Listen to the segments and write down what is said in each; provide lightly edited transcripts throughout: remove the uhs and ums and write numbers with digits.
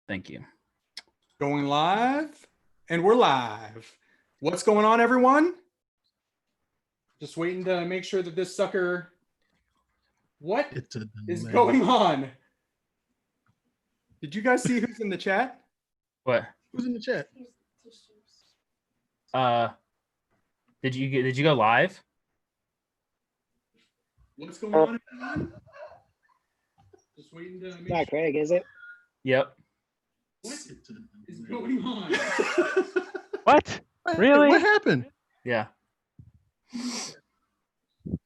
Thank you. Going live, and we're live. What's going on, everyone? Just waiting to make sure that this sucker. What is going on? Did you guys see who's in the chat? What? Who's in the chat? Did you go live? What's going on, everyone? Just waiting to make Not sure. Craig, is it? Yep. What is going on? What? Really? What happened? Yeah.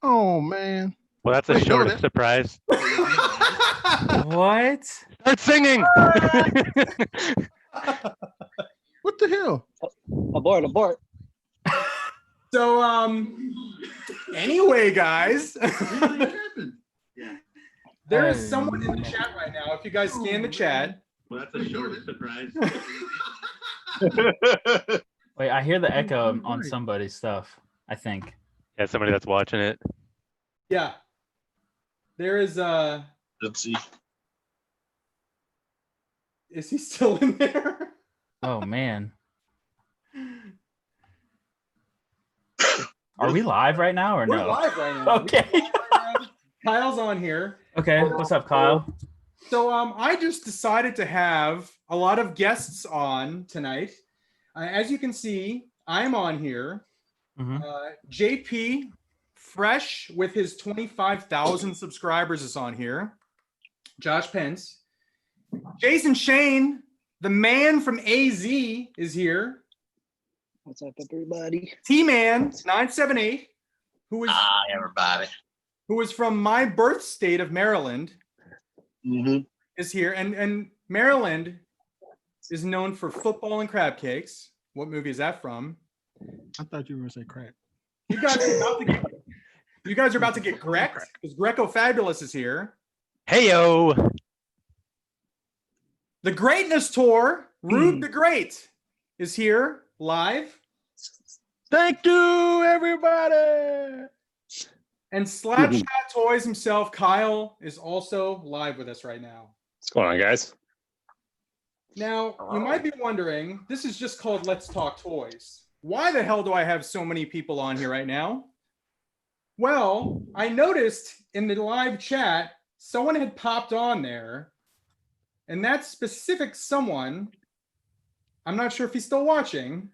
Oh man. Well, that's a Wait, no, short that- surprise. What? Start singing. What the hell? Abort, abort. So, anyway, guys, What happened? there is someone in the chat right now. If you guys scan the chat. Well, that's a short surprise. Wait, I hear the echo on somebody's stuff, I think. Yeah, somebody that's watching it. Yeah. There is Let's see. Is he still in there? Oh man. Are we live right now or We're no? live right now. Okay. We're live right now. Kyle's on here. Okay, what's up, Kyle? So I just decided to have a lot of guests on tonight. As you can see, I'm on here. Mhm. JP Fresh with his 25,000 subscribers is on here. Josh Pence. Jason Shane, the man from AZ, is here. What's up, everybody? TMAN978, who Hi, everybody. is from my birth state of Maryland, Mm-hmm. is here. And Maryland is known for football and crab cakes. What movie is that from? I thought you were gonna say crack. You guys are about to get Grec, because GRECOFABULOUS is here. Heyo. The Greatness Tour, RUBE the Great, is here live. Thank you, everybody. And SLAPSHOT Toys himself, Kyle, is also live with us right now. What's going on, guys? Now, you might be wondering, this is just called Let's Talk Toys. Why the hell do I have so many people on here right now? Well, I noticed in the live chat, someone had popped on there, and that specific someone, I'm not sure if he's still watching,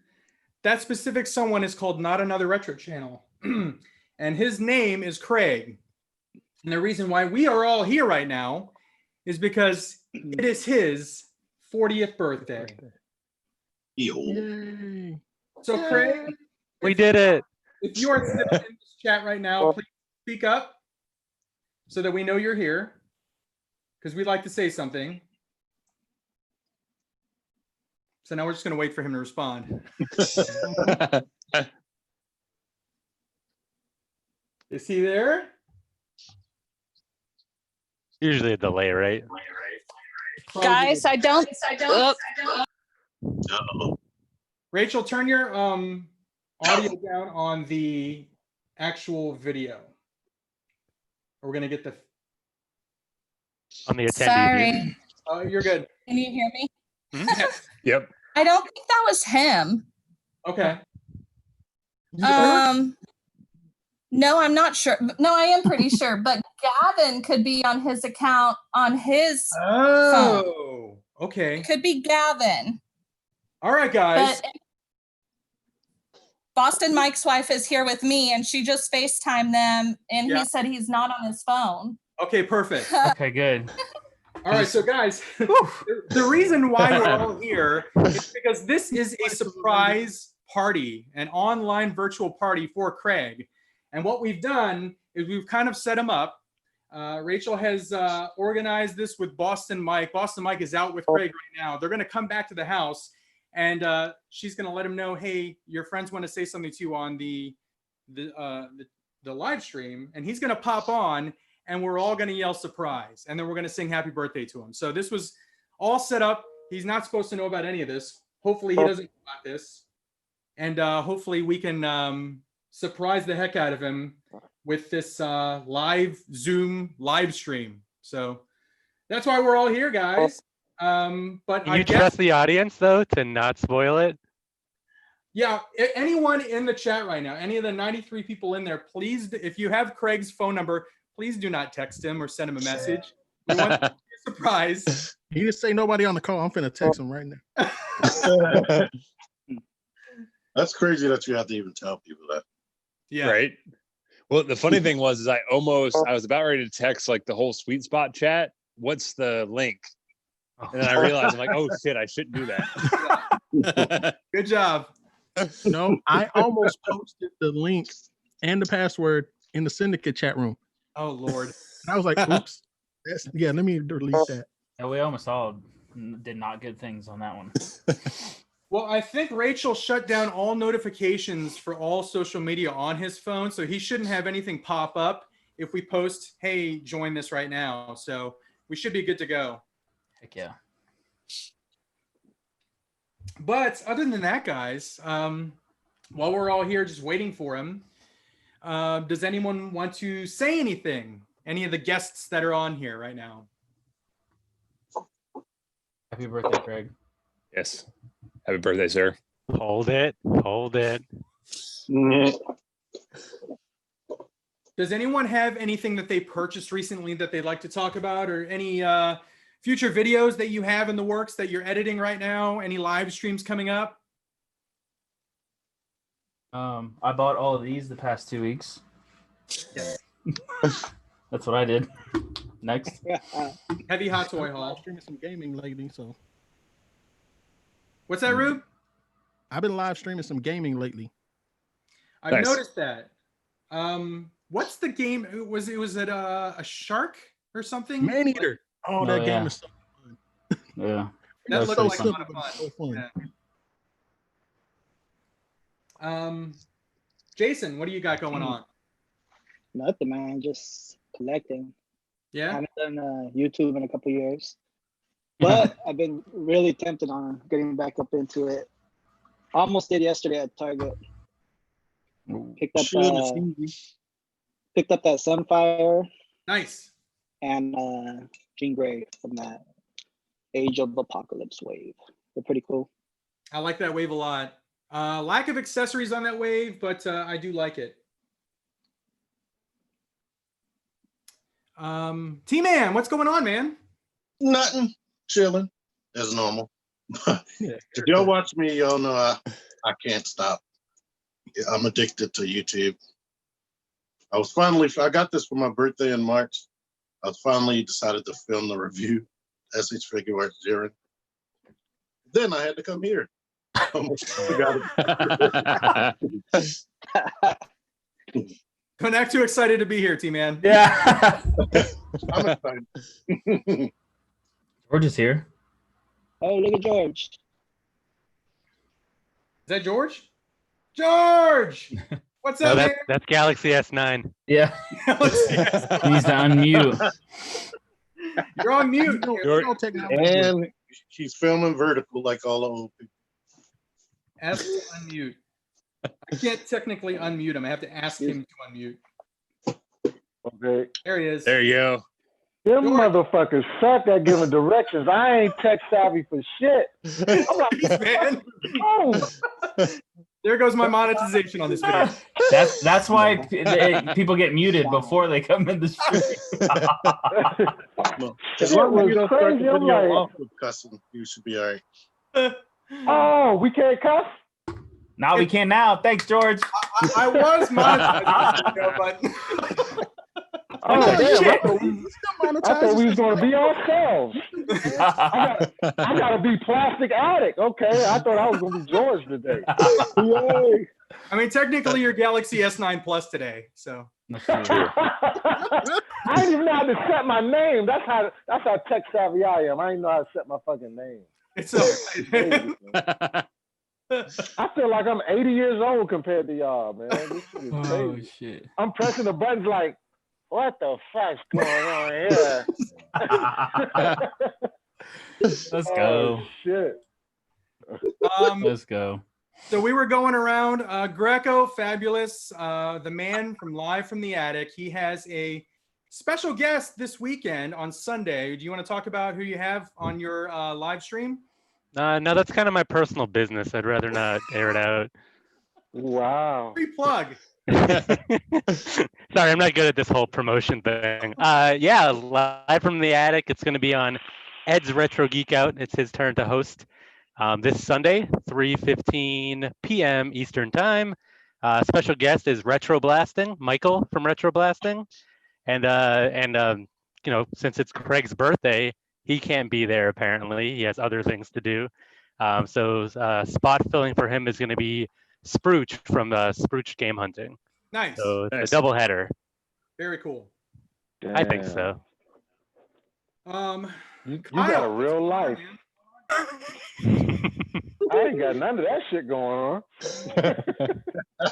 that specific someone is called Not Another Retro Channel. And his name is Craig. And the reason why we are all here right now is because it is his 40th birthday. Yay. So Craig, We did it. if you are sitting in this chat right now, please speak up so that we know you're here, because we'd like to say something. So now we're just going to wait for him to respond. Is he there? Usually a delay, right? Guys, I don't. Uh-oh. Rachel, turn your audio down on the actual video. We're going to get the. On the attendee. Sorry. Oh, you're good. Can you hear me? Yep. I don't think that was him. Okay. No, I'm not sure. No, I am pretty sure. But Gavin could be on his account on his. Oh, okay. It could be Gavin. All right, guys. But Boston Mike's wife is here with me, and she just FaceTimed them, and Yeah. he said he's not on his phone. Okay, perfect. Okay, good. All right, so guys, the reason why we're all here is because this is a surprise party, an online virtual party for Craig. And what we've done is we've kind of set him up. Rachel has organized this with Boston Mike. Boston Mike is out with Craig right now. They're going to come back to the house, and she's going to let him know, hey, your friends want to say something to you on the live stream, and he's going to pop on, and we're all going to yell surprise, and then we're going to sing happy birthday to him. So this was all set up. He's not supposed to know about any of this. Hopefully he doesn't know about this, and hopefully we can surprise the heck out of him with this live Zoom live stream. So that's why we're all here, guys. But Can I you guess, trust the audience though to not spoil it? yeah, anyone in the chat right now, any of the 93 people in there, please, if you have Craig's phone number, please do not text him or send him a message. We want to be a surprise. He didn't say nobody on the call. I'm finna text him right now. That's crazy that you have to even tell people that. Yeah. Right. Well, the funny thing was, I was about ready to text like the whole Sweet Spot chat. What's the link? And then I realized I'm like, oh shit, I shouldn't do that. Good job. No, I almost posted the link and the password in the syndicate chat room. Oh Lord. And I was like, oops. Let me delete that. Yeah, we almost all did not good things on that one. Well, I think Rachel shut down all notifications for all social media on his phone, so he shouldn't have anything pop up if we post, hey, join this right now. So we should be good to go. Heck yeah. But other than that, guys, while we're all here just waiting for him, does anyone want to say anything? Any of the guests that are on here right now? Happy birthday, Craig. Yes. Happy birthday, sir. Hold it. Hold it. Does anyone have anything that they purchased recently that they'd like to talk about, or any future videos that you have in the works that you're editing right now? Any live streams coming up? I bought all of these the past 2 weeks. Yes. That's what I did. Next. Heavy Hot Toy Haul. Streaming some gaming lately, so What's that, Rube? I've been live streaming some gaming lately. I've Nice. noticed that. What's the game? Was it a shark or something? Man Eater. Oh, that Oh, game yeah. is so fun. Yeah. That was looked pretty like a fun. lot of fun. So fun. Yeah. Jason, what do you got going on? Nothing, man. Just collecting. Yeah. Haven't done YouTube in a couple years, but I've been really tempted on getting back up into it. Almost did yesterday at Target. Picked up that Sunfire Nice. and Jean Grey from that Age of Apocalypse wave. They're pretty cool. I like that wave a lot. Lack of accessories on that wave, but I do like it. T-Man, what's going on, man? Nothing. Chilling as normal. If y'all watch me, y'all know I can't stop. I'm addicted to YouTube. I got this for my birthday in March. I finally decided to film the review, SH Figure Arts Jiren. Then I had to come here. I'm not too excited to be here, T-Man. Yeah. I'm excited. George is here. Oh, look at George. Is that George? George! What's No, up, man? that's Galaxy S9. Yeah. He needs to unmute. You're on mute. And he's filming vertical like all the old people. Ask him to unmute. I can't technically unmute him. I have to ask him to unmute. Okay. There he is. There you go. Them George. motherfuckers suck at giving directions. I ain't tech savvy for shit. I'm like, Jeez, man. oh, There goes my monetization on this video. That's why people get muted before they come in the stream. As Shit long as was you don't start the crazy. I'm video like- off with cussing, you should be all right. oh, we can't cuss? Now we can now. Thanks, George. I was monetizing this video, but Oh, damn. shit. I thought we was going to be ourselves. I gotta be Plastic Addict. Okay, I thought I was going to be George today. Yay. I mean, technically, you're Galaxy S9 Plus today. So That's true. I didn't even know how to set my name. That's how tech savvy I am. I didn't know how to set my fucking name. it's okay. I feel like I'm 80 years old compared to y'all, man. This shit is Oh crazy. shit. I'm pressing the buttons like, what the fuck's going on here? Let's go. Oh, shit. Let's go. So we were going around. Greco Fabulous, the man from Live from the Attic. He has a special guest this weekend on Sunday. Do you want to talk about who you have on your live stream? No, that's kind of my personal business. I'd rather not air it out. Wow. Free plug. Sorry, I'm not good at this whole promotion thing. Yeah, live from the attic. It's going to be on Ed's Retro Geek Out. It's his turn to host this Sunday, 3:15 p.m. Eastern Time. Special guest is Retro Blasting, Michael from Retro Blasting, and you know, since it's Craig's birthday, he can't be there apparently. He has other things to do. So spot filling for him is going to be Sprooch from Sprooch Game Hunting. Nice. So it's a double header. Very cool. I think so. You got a real life. I ain't got none of that shit going on.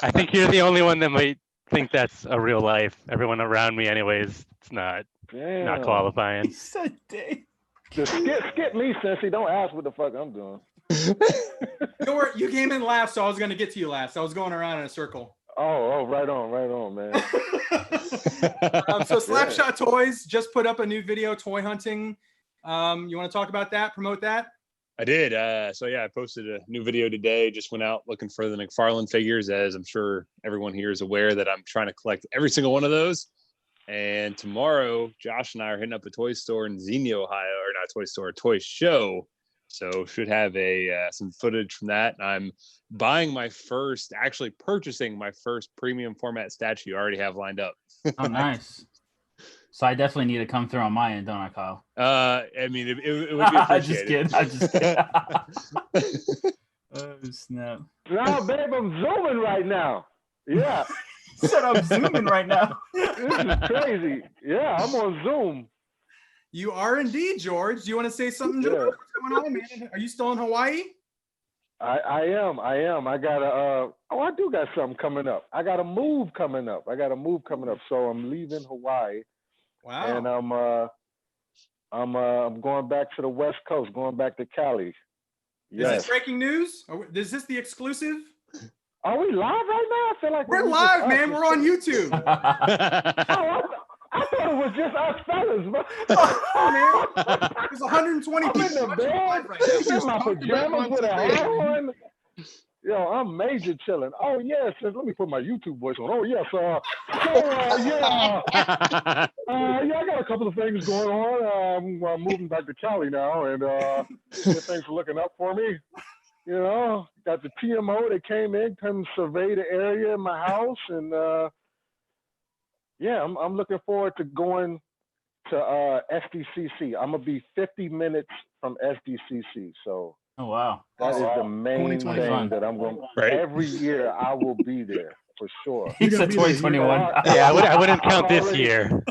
I think you're the only one that might think that's a real life. Everyone around me, anyways, it's not qualifying. He said Dave. Just skip me, Cincy. Don't ask what the fuck I'm doing. You came in last, so I was going to get to you last. I was going around in a circle. Oh, right on, man. So Slapshot Toys just put up a new video, toy hunting. You want to talk about that, promote that? I did. So yeah, I posted a new video today. Just went out looking for the McFarlane figures, as I'm sure everyone here is aware that I'm trying to collect every single one of those. And tomorrow, Josh and I are hitting up a toy store in Xenia, Ohio, or not a toy store, a toy show. So should have some footage from that. I'm purchasing my first premium format statue. I already have lined up. Oh, nice. So I definitely need to come through on my end, don't I, Kyle? I mean, it would be appreciated. I'm just kidding. Oh, snap. No, babe, I'm zooming right now. Yeah. He said I'm zooming right now. This is crazy. Yeah, I'm on Zoom. You are indeed, George. Do you want to say something, George? Yeah. What's going on, man? Are you still in Hawaii? I am. I got I do got something coming up. I got a move coming up. So I'm leaving Hawaii. Wow. And I'm going back to the West Coast, going back to Cali. Yes. Is this breaking news? Is this the exclusive? Are we live right now? I feel like we're live, man. We're on YouTube. I thought it was just us fellas. Oh, man. There's 120 people in the bed, right now. In my pajamas with a hat on. Yo, I'm major chilling. Oh, yes. Let me put my YouTube voice on. Oh, yes. Yeah, I got a couple of things going on. I'm moving back to Cali now, and things are looking up for me. You know, got the TMO that came in, come survey the area in my house, and yeah, I'm looking forward to going to SDCC. I'm gonna be 50 minutes from SDCC, so oh wow, that is the main thing that I'm going. Right. Every year I will be there for sure. He said 2021. Yeah, I wouldn't count this year.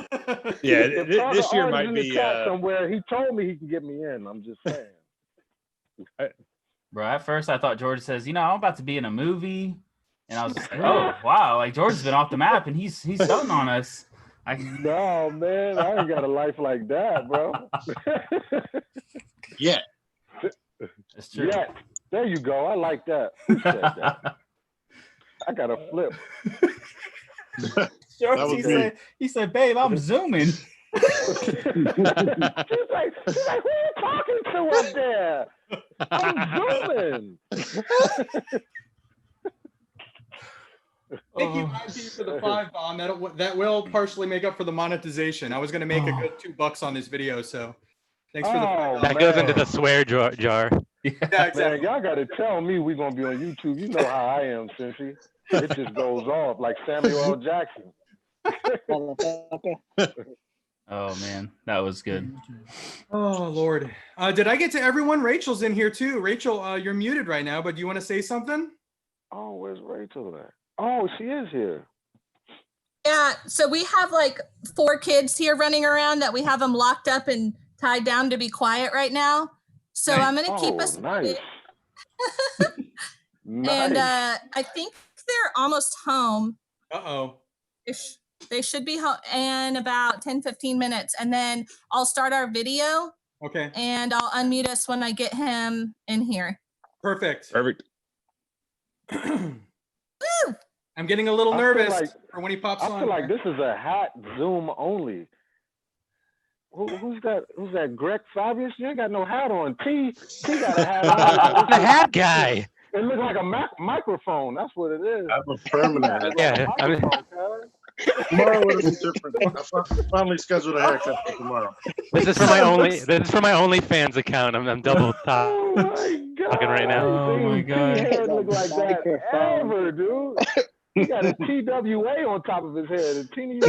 Yeah, this year might be somewhere. He told me he can get me in. I'm just saying. Bro, at first I thought George says, you know, I'm about to be in a movie. And I was like, oh, wow. Like, George's been off the map and he's selling on us. No, man. I ain't got a life like that, bro. Yeah. That's true. Yeah. There you go. I like that. That. I got a flip. George, he said, babe, I'm zooming. she's like, who are you talking to up there? I'm zooming. Thank you, IP, for the 5 bomb. That will partially make up for the monetization. I was going to make a good $2 on this video, so thanks for the 5 bomb. That goes into the swear jar. Yeah, exactly. Man, y'all got to tell me we're going to be on YouTube. You know how I am, Cincy. It just goes off like Samuel L. Jackson. Oh man, that was good. Oh Lord, did I get to everyone? Rachel's in here too. Rachel, you're muted right now, but do you want to say something? Oh, where's Rachel at? Oh, she is here. Yeah, so we have like 4 kids here running around that we have them locked up and tied down to be quiet right now. So nice. I'm gonna keep us nice. And I think they're almost home. Uh-oh. They should be home in about 10-15 minutes, and then I'll start our video. Okay. And I'll unmute us when I get him in here. Perfect. Woo! I'm getting a little nervous for when he pops on. I feel like this is a hat Zoom only. who's that? Who's that? GRECOFABULOUS? You ain't got no hat on. T got a hat on. The hat guy. It looks like a microphone. That's what it is. I have a permanent hat. Yeah, I mean, Tomorrow would be different. I finally scheduled a haircut for tomorrow. this is for my OnlyFans account. I'm double top. Oh my god! Talking right now. Oh my God. His hair look like that Microphone. ever, dude. He got a TWA on top of his head. A teeny.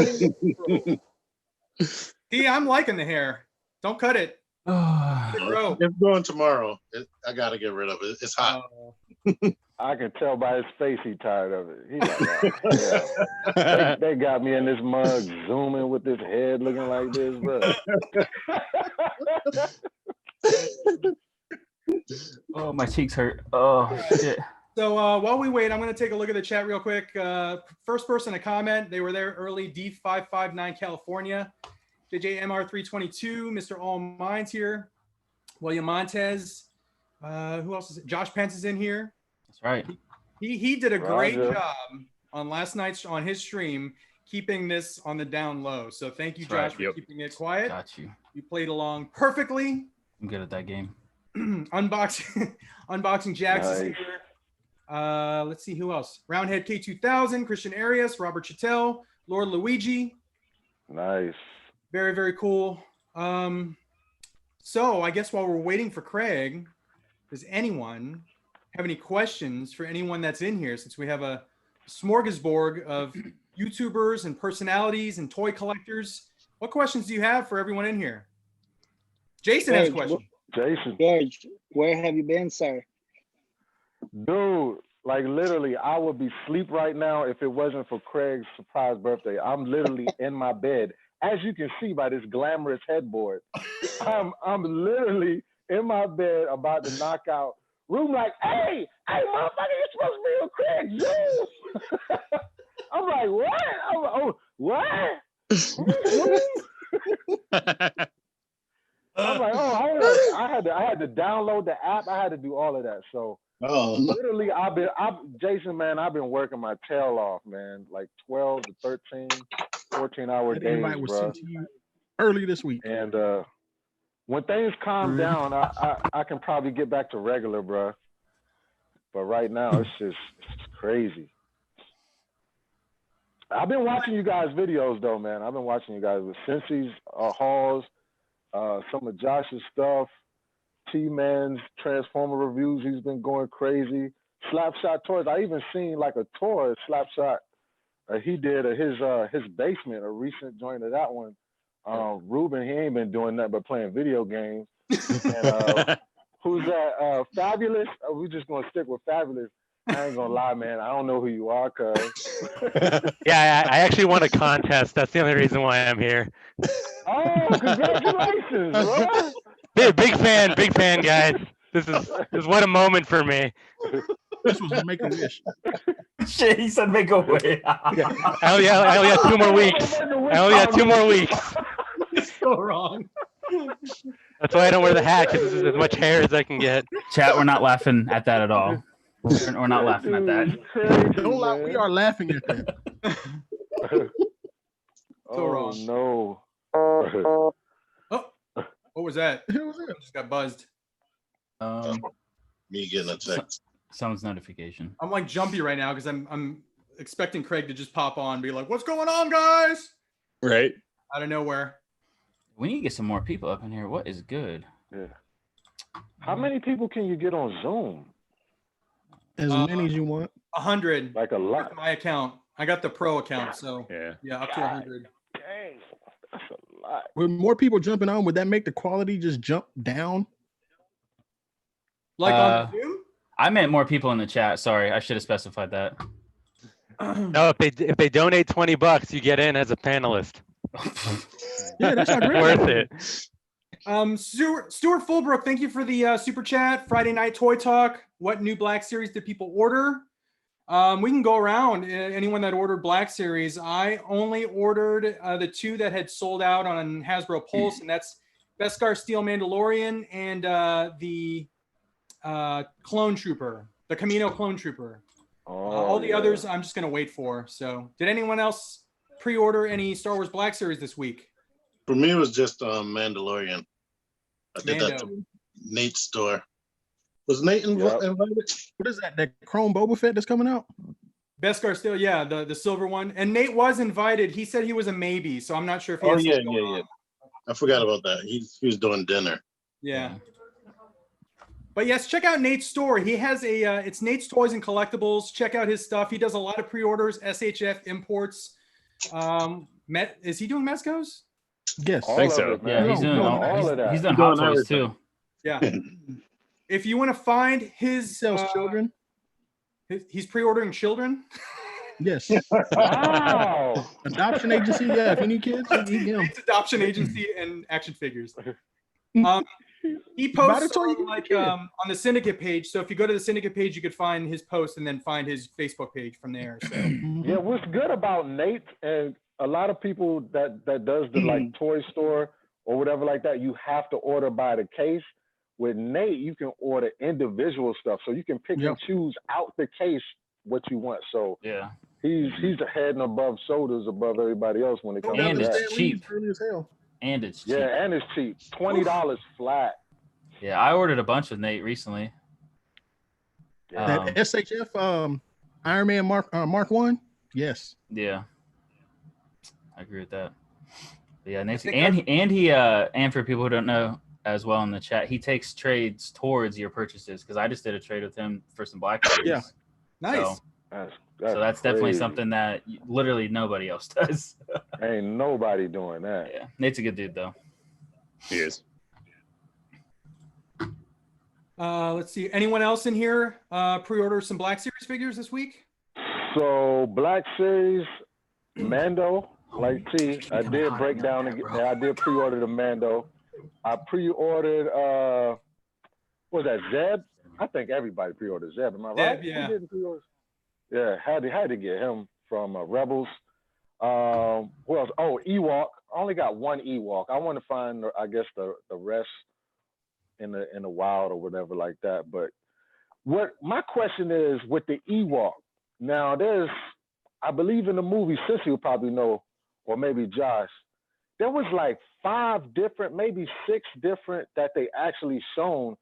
See, I'm liking the hair. Don't cut it. Bro. It's going tomorrow. I got to get rid of it. It's hot. I can tell by his face he tired of it. He's like, yeah. They got me in this mug zooming with this head looking like this, bro. Oh, my cheeks hurt. Oh shit. So while we wait, I'm going to take a look at the chat real quick. First person to comment, they were there early, D559 California. JJMR322, Mr. All Minds here. William Montez. Who else is it? Josh Pence is in here. That's right. He did a great Roger. job on last night's on his stream, keeping this on the down low. So thank you, That's Josh, right. for keeping it quiet. Got you. You played along perfectly. I'm good at that game. Unboxing Jax is Nice. here. Let's see who else. Roundhead K2000, Christian Arias, Robert Chattel, Lord Luigi. Nice. Very, very cool. So I guess while we're waiting for Craig, does anyone have any questions for anyone that's in here, since we have a smorgasbord of YouTubers and personalities and toy collectors? What questions do you have for everyone in here? Jason has a question. Jason. George, where have you been, sir? Dude, like literally, I would be asleep right now if it wasn't for Craig's surprise birthday. I'm literally in my bed. As you can see by this glamorous headboard, I'm literally in my bed about to knock out. Room like, hey, motherfucker, you're supposed to be with Craig Zoom. I'm like, what? I'm like, oh, what? I'm like, oh, I had to download the app. I had to do all of that. So literally, Jason, man, I've been working my tail off, man. Like 12 to 13, 14-hour That days, invite was bro. sent to you early this week. And when things calm down, I can probably get back to regular, bro. But right now, it's crazy. I've been watching you guys' videos, though, man. I've been watching you guys with CINCY's hauls, some of Josh's stuff, TMAN's Transformer reviews. He's been going crazy. SLAPSHOT toys. I even seen like a tour SLAPSHOT he did his basement, a recent joint of that one. Ruben, he ain't been doing nothing but playing video games. And, who's that? Fabulous? We're just gonna stick with Fabulous. I ain't gonna lie, man. I don't know who you are, cuz. Yeah, I actually won a contest. That's the only reason why I'm here. Oh, congratulations, bro. Big fan, guys. This is what a moment for me. This was Make a Wish. Shit, he said make a way. I only got 2 more weeks. I only got 2 more weeks. So wrong. That's why I don't wear the hat, because this is as much hair as I can get. Chat, we're not laughing at that at all. We're not laughing at that. Don't lie, we are laughing at that. Oh no. Oh, what was that? Who was I it? just got buzzed. Me getting a text. Someone's notification. I'm like jumpy right now because I'm expecting Craig to just pop on and be like, "What's going on, guys?" Right. Out of nowhere. We need to get some more people up in here. What is good? Yeah. How many people can you get on Zoom? As many as you want. 100. Like a lot. My account. I got the pro account, so Yeah. up to 100. Dang, that's a lot. With more people jumping on, would that make the quality just jump down? Like on Zoom? I meant more people in the chat. Sorry, I should have specified that. No, if they donate $20, you get in as a panelist. Yeah, that's not great. Worth it. Stuart Fulbrook, thank you for the super chat. Friday night toy talk. What new Black Series did people order? We can go around. Anyone that ordered Black Series, I only ordered the 2 that had sold out on Hasbro Pulse, and that's Beskar Steel Mandalorian and the Clone Trooper, the Camino Clone Trooper. All the others I'm just gonna wait for. So, did anyone else pre-order any Star Wars Black Series this week? For me, it was just Mandalorian. I did that Mando. to Nate's store. Was Nate invited? What is that? That Chrome Boba Fett that's coming out? Beskar still, yeah, the silver one. And Nate was invited. He said he was a maybe, so I'm not sure if he Oh has yeah, something going on. I forgot about that. He was doing dinner. Yeah. But yes, check out Nate's store. He has it's Nate's Toys and Collectibles. Check out his stuff. He does a lot of pre-orders, SHF imports. Is he doing Mezcos? Yes. I think so. Yeah, he's doing all of that. He's doing Hot Toys too. Yeah. If you want to find his Sells children. He's pre-ordering children. Yes. Wow. Adoption agency. Yeah, if you need kids, you need him. It's adoption agency and action figures. He posts on the syndicate page. So if you go to the syndicate page, you could find his post and then find his Facebook page from there. So Yeah, what's good about Nate and a lot of people that does the like toy store or whatever like that, you have to order by the case. With Nate, you can order individual stuff, so you can pick and choose out the case what you want. So yeah, he's the head and above shoulders above everybody else when it comes and to that. it's cheap. And it's cheap. Yeah, and it's cheap. $20 flat. Yeah, I ordered a bunch with Nate recently. That SHF Iron Man Mark 1. Yes. Yeah, I agree with that. But yeah, Nate's, and for people who don't know as well in the chat, he takes trades towards your purchases because I just did a trade with him for some black cards. Yeah, nice. So that's definitely something that literally nobody else does. Ain't nobody doing that. Yeah, Nate's a good dude though. He is. Let's see. Anyone else in here pre-order some Black Series figures this week? So Black Series, Mando, like T, I did break down again. I did pre-order the Mando. I pre-ordered what was that, Zeb? I think everybody pre-ordered Zeb. Am I right? Zeb, yeah. Who didn't pre-order? Yeah, had to get him from Rebels. Who else? Oh, Ewok. I only got one Ewok. I want to find, I guess, the rest in the wild or whatever like that. But what my question is with the Ewok. Now there's, I believe in the movie, Sissy will probably know, or maybe Josh. There was like 5 different, maybe 6 different that they actually shown.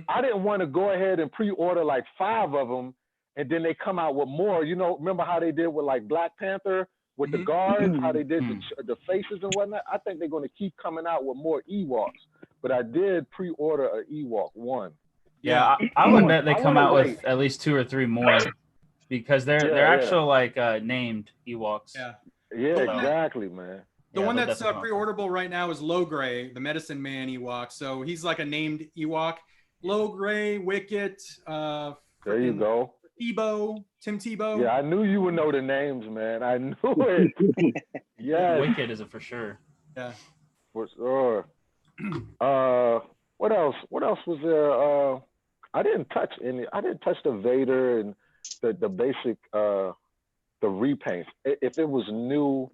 I didn't want to go ahead and pre-order like 5 of them, and then they come out with more. You know, remember how they did with like Black Panther with the guards, how they did the faces and whatnot? I think they're going to keep coming out with more Ewoks. But I did pre-order an Ewok 1. Yeah, I would bet they come out with at least 2 or 3 more because they're actual like named Ewoks. Yeah, exactly, man. The one that's pre-orderable right now is Low Gray, the Medicine Man Ewok. So he's like a named Ewok. Low Gray, Wicket. There you go. Tebow, Tim Tebow. Yeah, I knew you would know the names, man. I knew it. Yeah. Wicket is it for sure. Yeah. For sure. What else? What else was there? I didn't touch the Vader and the basic the repaints. If it was new,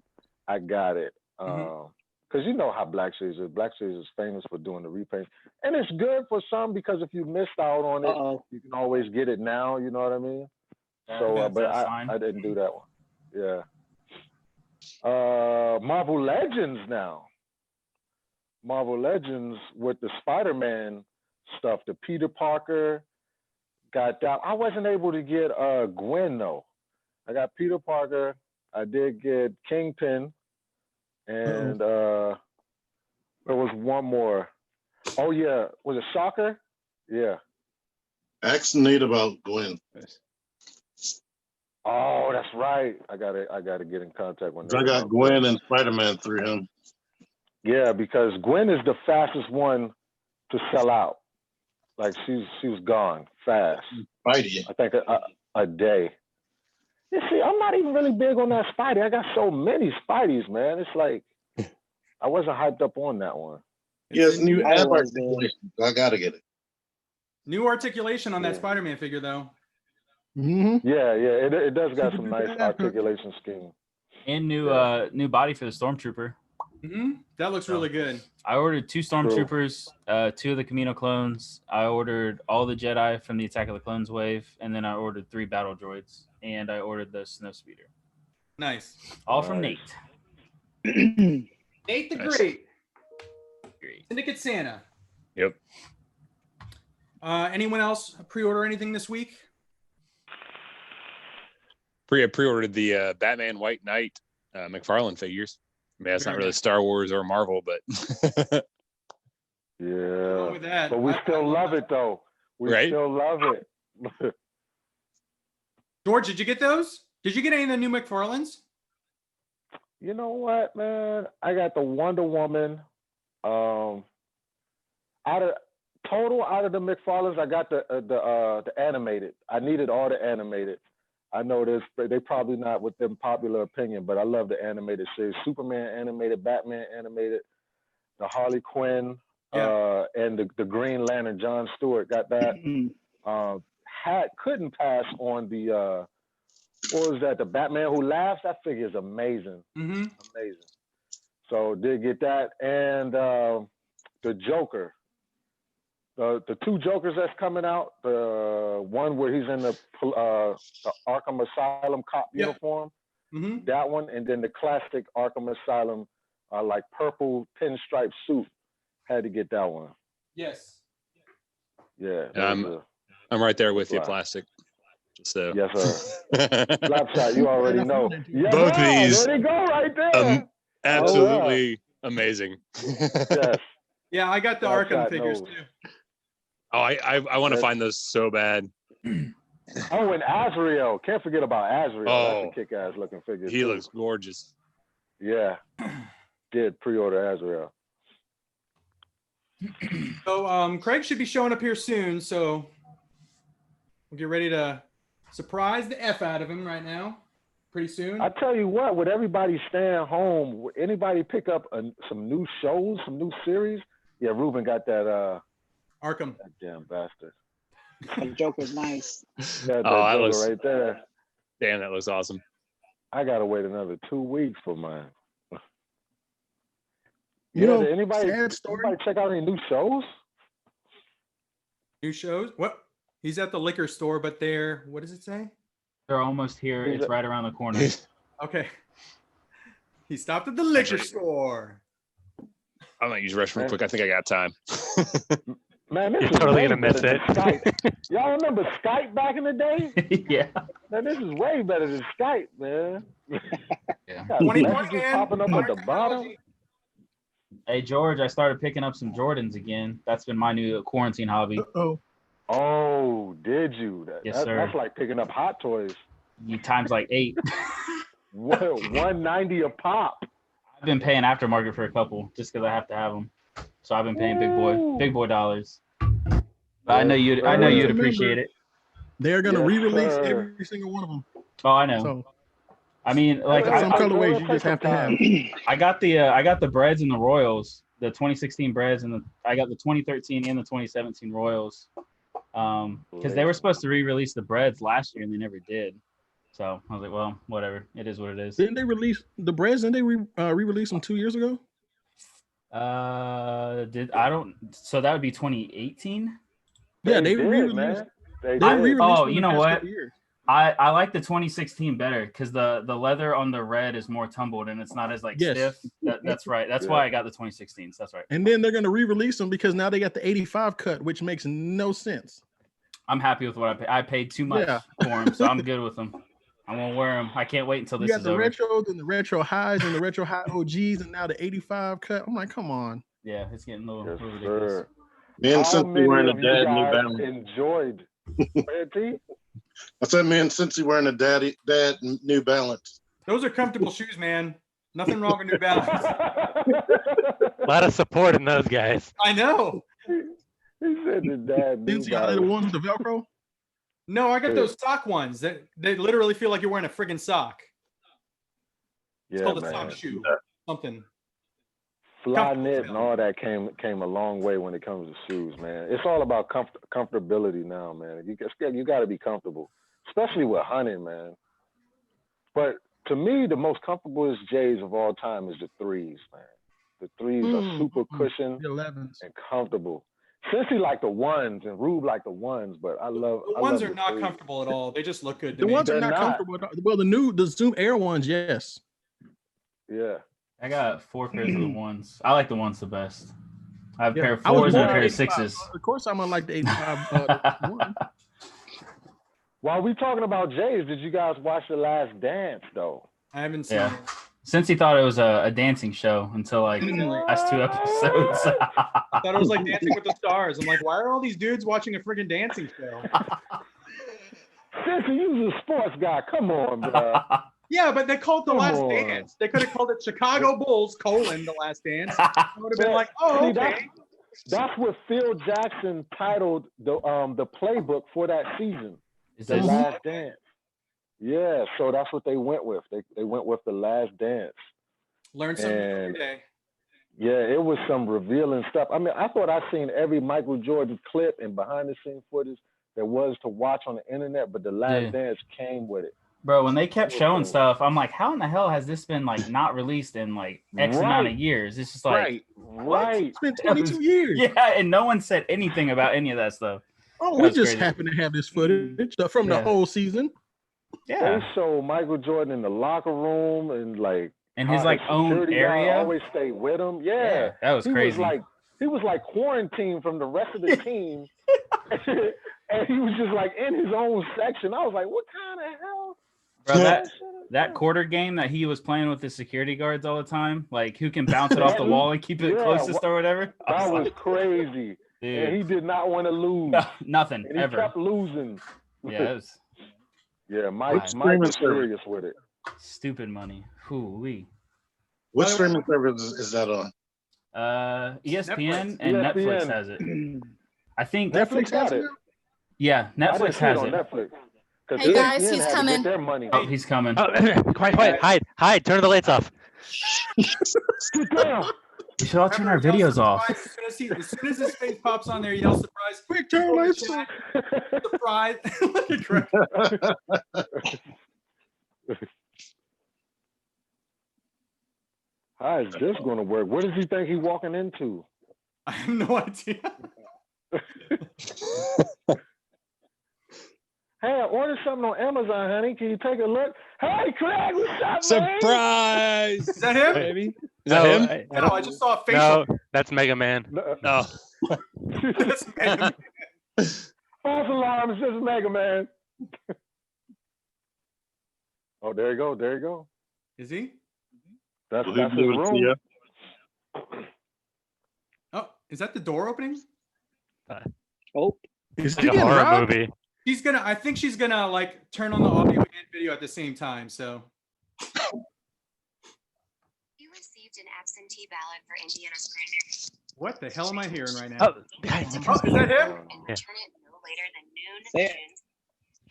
I got it. Because you know how Black Series is. Black Series is famous for doing the repaints. And it's good for some because if you missed out on it, you can always get it now. You know what I mean? So, but I didn't do that one. Yeah. Marvel Legends now. Marvel Legends with the Spider-Man stuff, the Peter Parker, got that. I wasn't able to get Gwen though. I got Peter Parker. I did get Kingpin, and there was one more. Oh yeah, was it Shocker? Yeah. Ask Nate about Gwen. Oh, that's right. I gotta get in contact with Nate. I got Gwen and Spider-Man through him. Yeah, because Gwen is the fastest one to sell out. Like she was gone fast. Spidey. I think a day. You see, I'm not even really big on that Spidey. I got so many Spideys, man. It's like I wasn't hyped up on that one. Yes, new ad articulation. I gotta get it. New articulation on that Spider-Man figure, though. Yeah, it does got some nice articulation scheme. And new body for the Stormtrooper. That looks really good. I ordered 2 Stormtroopers, 2 of the Camino clones. I ordered all the Jedi from the Attack of the Clones wave, and then I ordered 3 battle droids, and I ordered the Snowspeeder. Nice. All from Nate. Nate the Great. Syndicate Santa. Yep. Anyone else pre-order anything this week? Pre-ordered the Batman White Knight McFarlane figures. I mean, that's not Very really nice. Star Wars or Marvel, but Yeah. With that, But we I still love it, though. We Right? still love it. George, did you get those? Did you get any of the new McFarlanes? You know what, man? I got the Wonder Woman. Out of the McFarlanes, I got the animated. I needed all the animated. I know this, they probably not within popular opinion, but I love the animated series. Superman animated, Batman animated, the Harley Quinn, and the Green Lantern. John Stewart got that. Couldn't pass on the what was that? The Batman Who Laughs. That figure is amazing, amazing. So did get that, and the Joker. The two Jokers that's coming out, the one where he's in the Arkham Asylum cop uniform, that one, and then the classic Arkham Asylum, like purple pinstripe suit, had to get that one. Yes. Yeah. I'm right there with you, plastic. Just so. Yes, sir. Slapshot, you already know. Yeah, both of these. There they go, right there. Absolutely amazing. Yes. Yeah, I got the Arkham figures too. Oh, I want to find those so bad. Oh, and Azrael. Can't forget about Azrael. Oh, that's a kick-ass looking figure. He looks gorgeous. Yeah. Did pre-order Azrael. So Craig should be showing up here soon, so we'll get ready to surprise the F out of him right now. Pretty soon. I tell you what, with everybody staying home, would anybody pick up some new shows, some new series? Yeah, Ruben got that Arkham. That damn bastard. The Joker's nice. That that looks right there. Damn, that looks awesome. I gotta wait another 2 weeks for mine. You know, anybody story. check out any new shows? New shows? What? He's at the liquor store, but they're, what does it say? They're almost here. It's right around the corner. Okay. He stopped at the liquor store. I might use the restroom real quick. I think I got time. Man, this You're is totally way gonna miss better it. than Skype. Y'all remember Skype back in the day? Yeah. Man, this is way better than Skype, man. Yeah. Got messages popping up at the bottom. Hey, George, I started picking up some Jordans again. That's been my new quarantine hobby. Oh, did you? Yes, sir. That's like picking up Hot Toys. You times like 8. $190 a pop. I've been paying aftermarket for a couple just because I have to have them. So I've been paying big boy dollars. But I know you'd appreciate it. They're gonna re-release every single one of them. Oh, I know. So, I mean, like some colorways you just have to have. I got the Breads and the Royals, the 2016 Breads, and I got the 2013 and the 2017 Royals. Because they were supposed to re-release the Breads last year and they never did. So I was like, well, whatever. It is what it is. Didn't they release the Breads? Didn't they re-release them 2 years ago? So that would be 2018. Yeah, they did, re-released. man. They re-released. Oh, them you the know past what? couple years. I like the 2016 better because the leather on the red is more tumbled and it's not as stiff. That's right. That's why I got the 2016s. That's right. And then they're gonna re-release them because now they got the 85 cut, which makes no sense. I'm happy with what I paid. I paid too much for them, so I'm good with them. I won't wear them. I can't wait until this is over. You got the retros and the retro highs and the retro high OGs and now the 85 cut. I'm like, come on. Yeah, it's getting a little ridiculous. Sir. Me and Cincy wearing a you dad New guys Balance. enjoyed. I said me and Cincy wearing a dad New Balance. Those are comfortable shoes, man. Nothing wrong with New Balance. A lot of support in those guys. I know. He said the dad New Cincy, are they the Balance. ones with the Velcro? No, I got those sock ones that they literally feel like you're wearing a friggin' sock. It's called a sock shoe. Something. Fly knit and all that came a long way when it comes to shoes, man. It's all about comfortability now, man. You got to be comfortable, especially with hunting, man. But to me, the most comfortable J's of all time is the threes, man. The threes are super cushioned and comfortable. Cincy like the ones and Rube like the ones, but I love The ones are the not threes. comfortable at all. They just look good to The me. ones are not comfortable at all. Well, the Zoom Air ones, yes. Yeah. I got 4 pairs of the ones. I like the ones the best. I have a pair of I was fours and a born pair in of 85, sixes. so of course, I'm unlike the 85 one. While we talking about Jays, did you guys watch The Last Dance though? I haven't seen Yeah. it. Since he thought it was a dancing show until like the last 2 episodes. I thought it was like Dancing with the Stars. I'm like, why are all these dudes watching a friggin' dancing show? Cincy, you was a sports guy. Come on, bro. Yeah, but they called The Come Last on. Dance. They could have called it Chicago Bulls, The Last Dance. I would have been like, oh, See, okay. that's what Phil Jackson titled the playbook for that season. Is The this- Last Dance. Yeah, so that's what they went with. They went with The Last Dance. Learn something every And day. yeah, it was some revealing stuff. I mean, I thought I seen every Michael Jordan clip and behind the scenes footage there was to watch on the internet, but The Last Yeah. Dance came with it. Bro, when they kept showing stuff, I'm like, how in the hell has this been like not released in like X amount of years? It's just like, Right. It's been 22 years. yeah, and no one said anything about any of that stuff. Oh, That we was just crazy. happen to have this footage from the Yeah. whole season. Yeah. They show Michael Jordan in the locker room and like In his how like own security guard area. always stay with him. Yeah, That was crazy. He was like quarantined from the rest of the team, and he was just like in his own section. I was like, what kind of hell? Bro, that quarter game that he was playing with the security guards all the time, like who can bounce it off the wall and keep it Yeah, closest or whatever. I That was like, crazy. dude, And he did not want to lose. nothing And he ever. kept losing. Yeah, it was Yeah, Mike Which was streaming serious with it. stupid money. Hoo-wee. What streaming service is that on? ESPN and Netflix ESPN. has it. I think Netflix has it. Yeah, I didn't Netflix see it has on it. Netflix. 'Cause Hey, guys, ESPN he's had to coming. get their money. Oh, he's coming. Oh, quiet. Hide. Turn the lights off. Get down. We should all turn our Remember, yell videos off. surprise. As soon as his face pops on there, yell surprise. Quick, turn lights off. Surprise. Look at Greg. How is this going to work? What does he think he's walking into? I have no idea. Hey, I ordered something on Amazon, honey. Can you take a look? Hey, Craig, what's up, man? Surprise! Is that him? Baby. Is that him? No, I just saw a facial. No, that's Mega Man. No. That's Mega Man. False alarm, it's just Mega Man. Oh, there you go. Is he? That's Will he his be able to see room. ya? Oh, is that the door opening? Oh, Is Like he a getting horror robbed? movie. I think she's gonna like turn on the audio and video at the same time. So You received an absentee ballot for Indiana's primary. what the hell am I hearing right now? Oh, guys, Oh, is that him? And return it no later than noon. Say it. June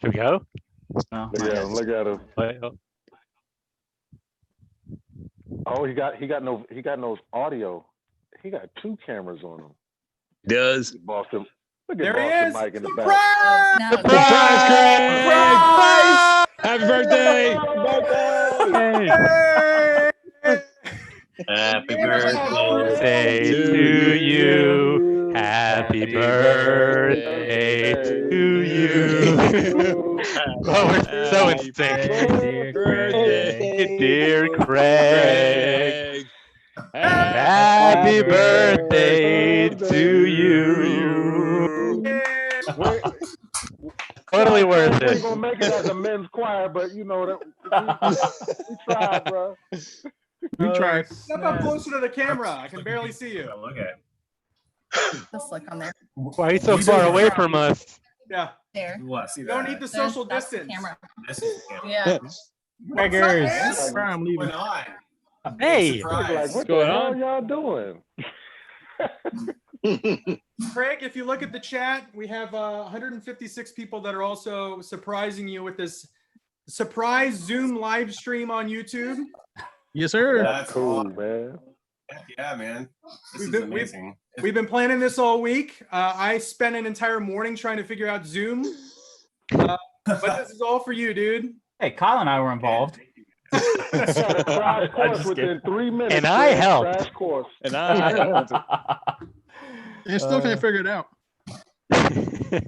should we go? No, Look at him. Look at him. Wait, oh. Oh, he got no audio. He got two cameras on him. Does. Boston. Look at There he Boston is. Mike in the Surprise! back. No. Surprise, Craig! Happy birthday! Hey! Happy birthday. Say to you, happy birthday to you. Oh, we're so in sync. Dear Craig. Dear Craig, happy birthday to you. Totally worth We're it. gonna make it as a men's choir, but you know that we tried, bro. We tried. Step up closer to the camera. I can barely see you. Look at Just look on there. Why are you so far away from us? Yeah. There. what? See You don't need the social That's the distance. camera. This is the camera. Yeah. Craigers. I'm leaving. on? Hey, Like, what going the hell on? y'all doing? Craig, if you look at the chat, we have 156 people that are also surprising you with this surprise Zoom live stream on YouTube. Yes, sir. That's Cool, awesome. man. Yeah, man. This We've is been- amazing. We've been planning this all week. I spent an entire morning trying to figure out Zoom. But this is all for you, dude. Hey, Kyle and I were involved. Got a crash course just within 3 minutes. And I man. helped. Crash course. And I And still can't figure it out. That's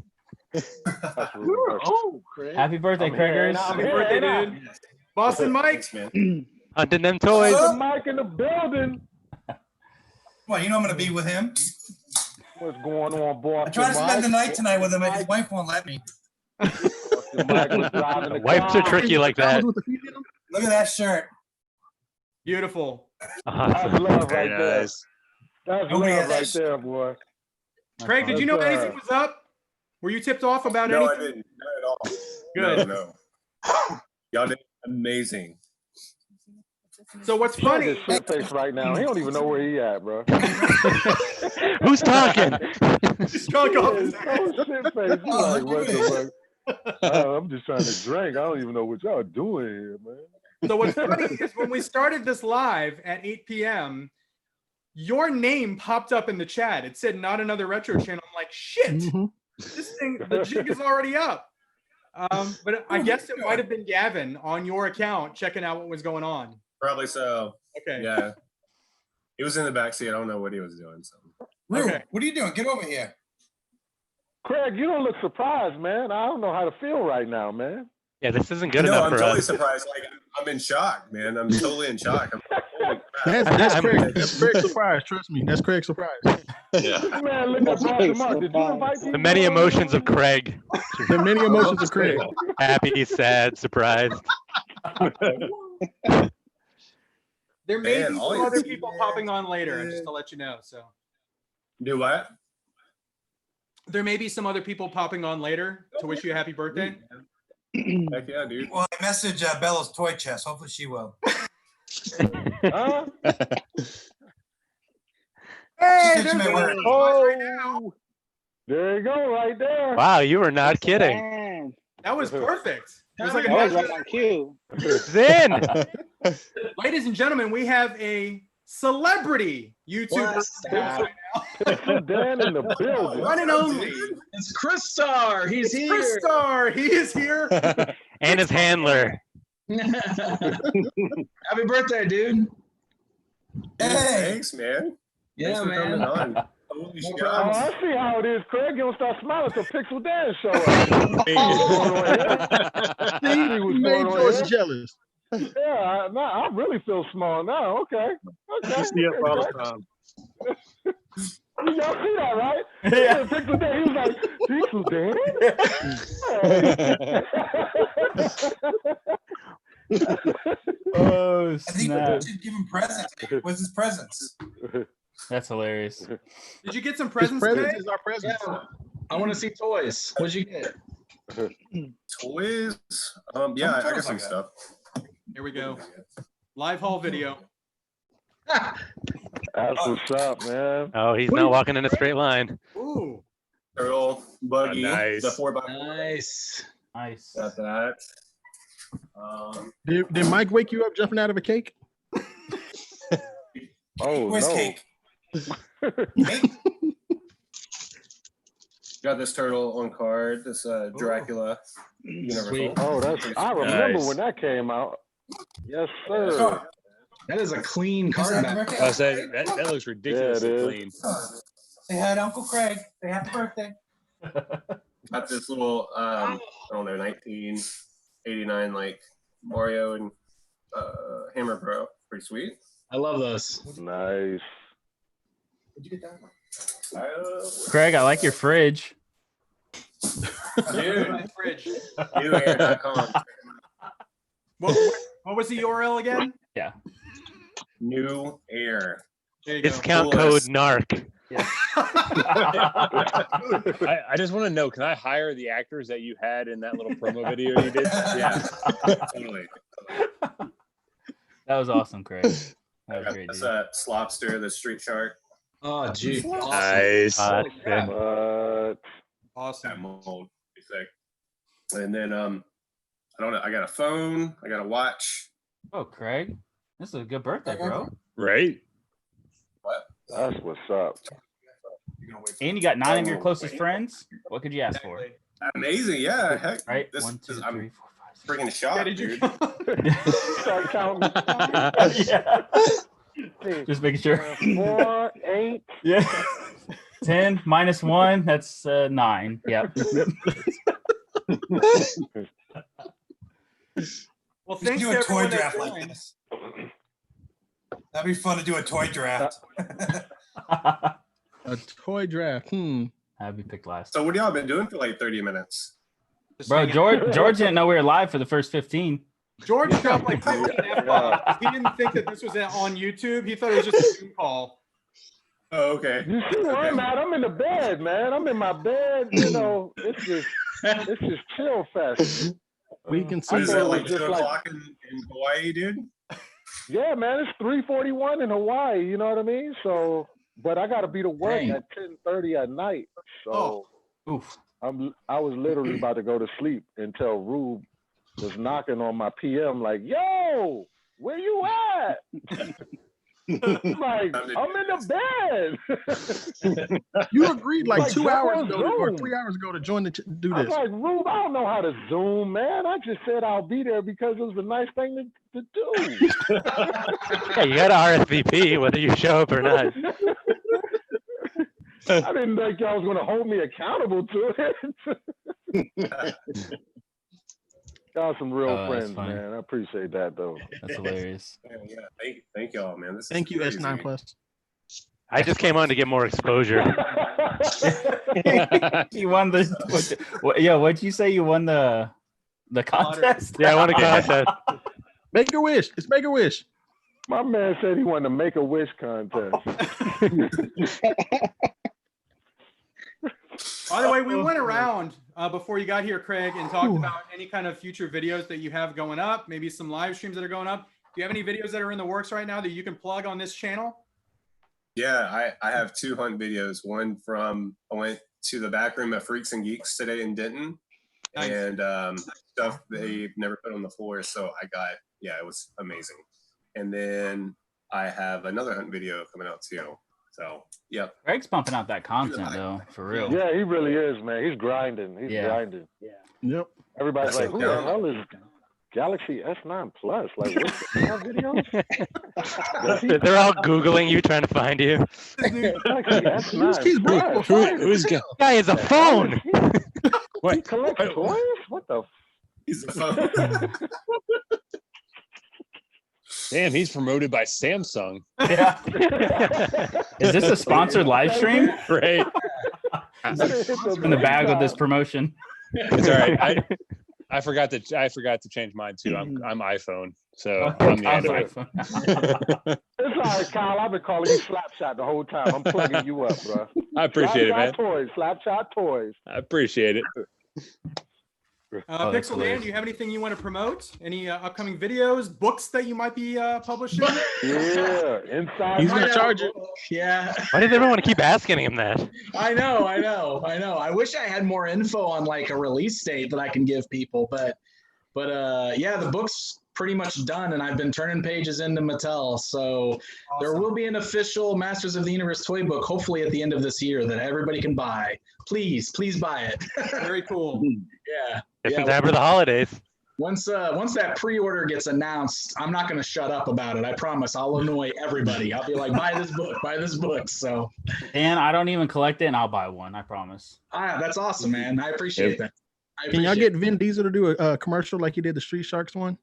really good. Oh, Craig. Happy birthday, I'm here, Craigers. Happy Yeah, birthday, yeah. dude. Boston Mike. Thanks, man. hunting them toys. Put the mic in the building. Well, you know I'm going to be with him. What's going on, boy? I tried to spend the night tonight with him, and his wife won't let me. Wives are tricky like that. Look at that shirt. Beautiful. That's love right there. Nice. That's Nobody love has that right there, boy. Craig, did you know anything was up? Were you tipped off about anything? No, I didn't. Not at all. Good. No. Y'all did amazing. So what's funny? His shit face right now. He don't even know where he at, bro. Who's talking? He's drunk off his Oh, shit face. He's like, what the fuck? I'm just trying to drink. I don't even know what y'all doing here, man. So what's funny is when we started this live at 8 p.m., your name popped up in the chat. It said not another retro channel. I'm like, shit, this thing, the jig is already up. But I guess it might have been Gavin on your account checking out what was going on. Probably so. Okay. Yeah. He was in the backseat. I don't know what he was doing. So. Rube, what are you doing? Get over here. Craig, you don't look surprised, man. I don't know how to feel right now, man. Yeah, this isn't good No, enough I'm for totally us. surprised. Like, I'm in shock, man. I'm totally in shock. I'm like, holy crap. That's Craig. That's Craig's surprise. Trust me. That's Craig's surprise. Yeah. Man, look at Mark. Did you invite The many emotions of Craig. The many emotions of Craig. Happy, sad, surprised. There may Man, be all some you other see, people man. popping on later, just to let you know. So Do what? there may be some other people popping on later to wish you a happy birthday. Heck yeah, dude. Well, I messaged Bella's toy chest. Hopefully she will. Huh? Hey, She said she may wear it. Oh, there you go, right there. Wow, you were not kidding. Man, that was perfect. It was like a that was natural- right on cue. Zen. Ladies and gentlemen, we have a celebrity YouTuber right now. Dan in the building. One and only. It's Chris Star. He's here. Chris Star. He is here. And his handler. Happy birthday, dude. Hey. Thanks, man. Yeah, Thanks for coming man. on. Holy shit. Oh, I see how it is, Craig. You don't start smiling till Pixel Dan show up. See, what's he made going on George here? jealous. Yeah, I really feel small now. Okay. You see it all the time. Y'all see that, right? Yeah. Pixel Dan, he was like, Pixel Dan? Oh, I think we should give him presents. What's his presents? That's hilarious. Did you get some His presents presence today? is our presence. Yeah. I want to see toys. What'd you get? Toys? Yeah, I got some stuff. Here we go. Live haul video. That's what's up, man. Oh, he's not walking in a straight line. Ooh. Turtle, buggy, Nice. the 4x4. Nice. Nice. Got that. Did Mike wake you up jumping out of a cake? Oh, Where's no. cake? Got this turtle on card. This Dracula Universal. Sweet. Oh, I remember Nice. when that came out. Yes, sir. That is a clean Is card that back. birthday? I was saying, that looks ridiculously Yeah, it is. clean. Say hi to Uncle Craig. Say happy birthday. Got this little, I don't know, 1989 like Mario and Hammer Bro. Pretty sweet. I love those. Nice. Did you get that? Craig, I like your fridge. Dude, Fridge. newair.com. What was the URL again? Yeah. New Air. There you go. Discount code NARC. I just want to know, can I hire the actors that you had in that little promo video you did? Yeah, totally. That was awesome, Craig. That was great, That's dude. Slopster, the Street Shark. Oh, gee. Awesome. Nice. Yeah. But Awesome. That mold. Be sick. And then I don't know. I got a phone. I got a watch. Oh, Craig, this is a good birthday, bro. Right? that's what's up. And you got 9 of your closest friends. What could you ask for? Amazing. Yeah. Heck. Right? This, 1, 2, this, 3, 4, I'm 5, 6. freaking shocked, Did you? dude. Start counting. Yeah. Just making sure. 4, 8. Yeah. 10 minus 1, that's 9. Yep. Well, We should thanks do to a toy everyone that draft like joined. this. That'd be fun to do a toy draft. A toy draft. I'd be picked last. So what y'all been doing for like 30 minutes? Bro, George didn't know we were live for the first 15. George dropped like 15 F-bombs. He didn't think that this was on YouTube. He thought it was just a Zoom call. Oh, okay. You see where I'm at? I'm in the bed, man. I'm in my bed. You know, it's just chill fest. We can see. Is it like just 2 o'clock in Hawaii, dude? Yeah, man, it's 3:41 in Hawaii. You know what I mean? So, but I got to be to work Dang. at 10:30 at night. So, Oof. I was literally about to go to sleep until Rube was knocking on my PM like, "Yo, where you at?" Like, I'm in the bed. You agreed like Like, 2 jump hours on ago or Zoom. 3 hours ago to join do I'm this. like, Rube, I don't know how to Zoom, man. I just said I'll be there because it was a nice thing to do. Yeah, you got to RSVP whether you show up or not. I didn't think y'all was going to hold me accountable to it. Y'all some real Oh, that's friends, funny. man. I appreciate that, though. That's hilarious. Yeah, thank y'all, man. This Thank is you, crazy. S9 Plus. I just came on to get more exposure. You won the. What'd you say? You won the contest? Yeah, I won a contest. Make a wish. It's Make a Wish. My man said he wanted to make a wish contest. By the way, we went around before you got here, Craig, and talked about any kind of future videos that you have going up, maybe some live streams that are going up. Do you have any videos that are in the works right now that you can plug on this channel? Yeah, I have 2 hunt videos. One from I went to the back room of Freaks and Geeks today in Denton, Nice. and stuff they've never put on the floor. So I got, it was amazing. And then I have another hunt video coming out too. So yep. Greg's pumping out that content though, for real. Yeah, he really is, man. He's grinding. He's grinding. Yeah. Yep. Everybody's That's like, who the hell is Galaxy S9 Plus? Like, what's the videos? They're all Googling you, trying to find you. Galaxy S9 Plus. Who's Guy is a phone. He collects toys? What the? He's a phone. Damn, he's promoted by Samsung. Yeah. Is this a sponsored live stream? Right. In the bag with this promotion. It's all right. I forgot to change mine too. I'm iPhone, so Oh, I'm the Android. It's all right, Kyle. I've been calling you Slapshot the whole time. I'm plugging you up, bro. I appreciate it, man. Slapshot toys. I appreciate it. Pixel Dan, do you have anything you want to promote? Any upcoming videos, books that you might be publishing? Yeah, inside. He's gonna charge it. Yeah. Why does everyone keep asking him that? I know. I wish I had more info on like a release date that I can give people, but yeah, the book's pretty much done, and I've been turning pages into Mattel. So there will be an official Masters of the Universe toy book, hopefully at the end of this year, that everybody can buy. Please buy it. Very cool. Yeah. Just in time for the holidays. Once that pre-order gets announced, I'm not going to shut up about it. I promise. I'll annoy everybody. I'll be like, buy this book. So, And I don't even collect it, and I'll buy one. I promise. that's awesome, man. I appreciate that. Can y'all get Vin Diesel to do a commercial like he did the Street Sharks one?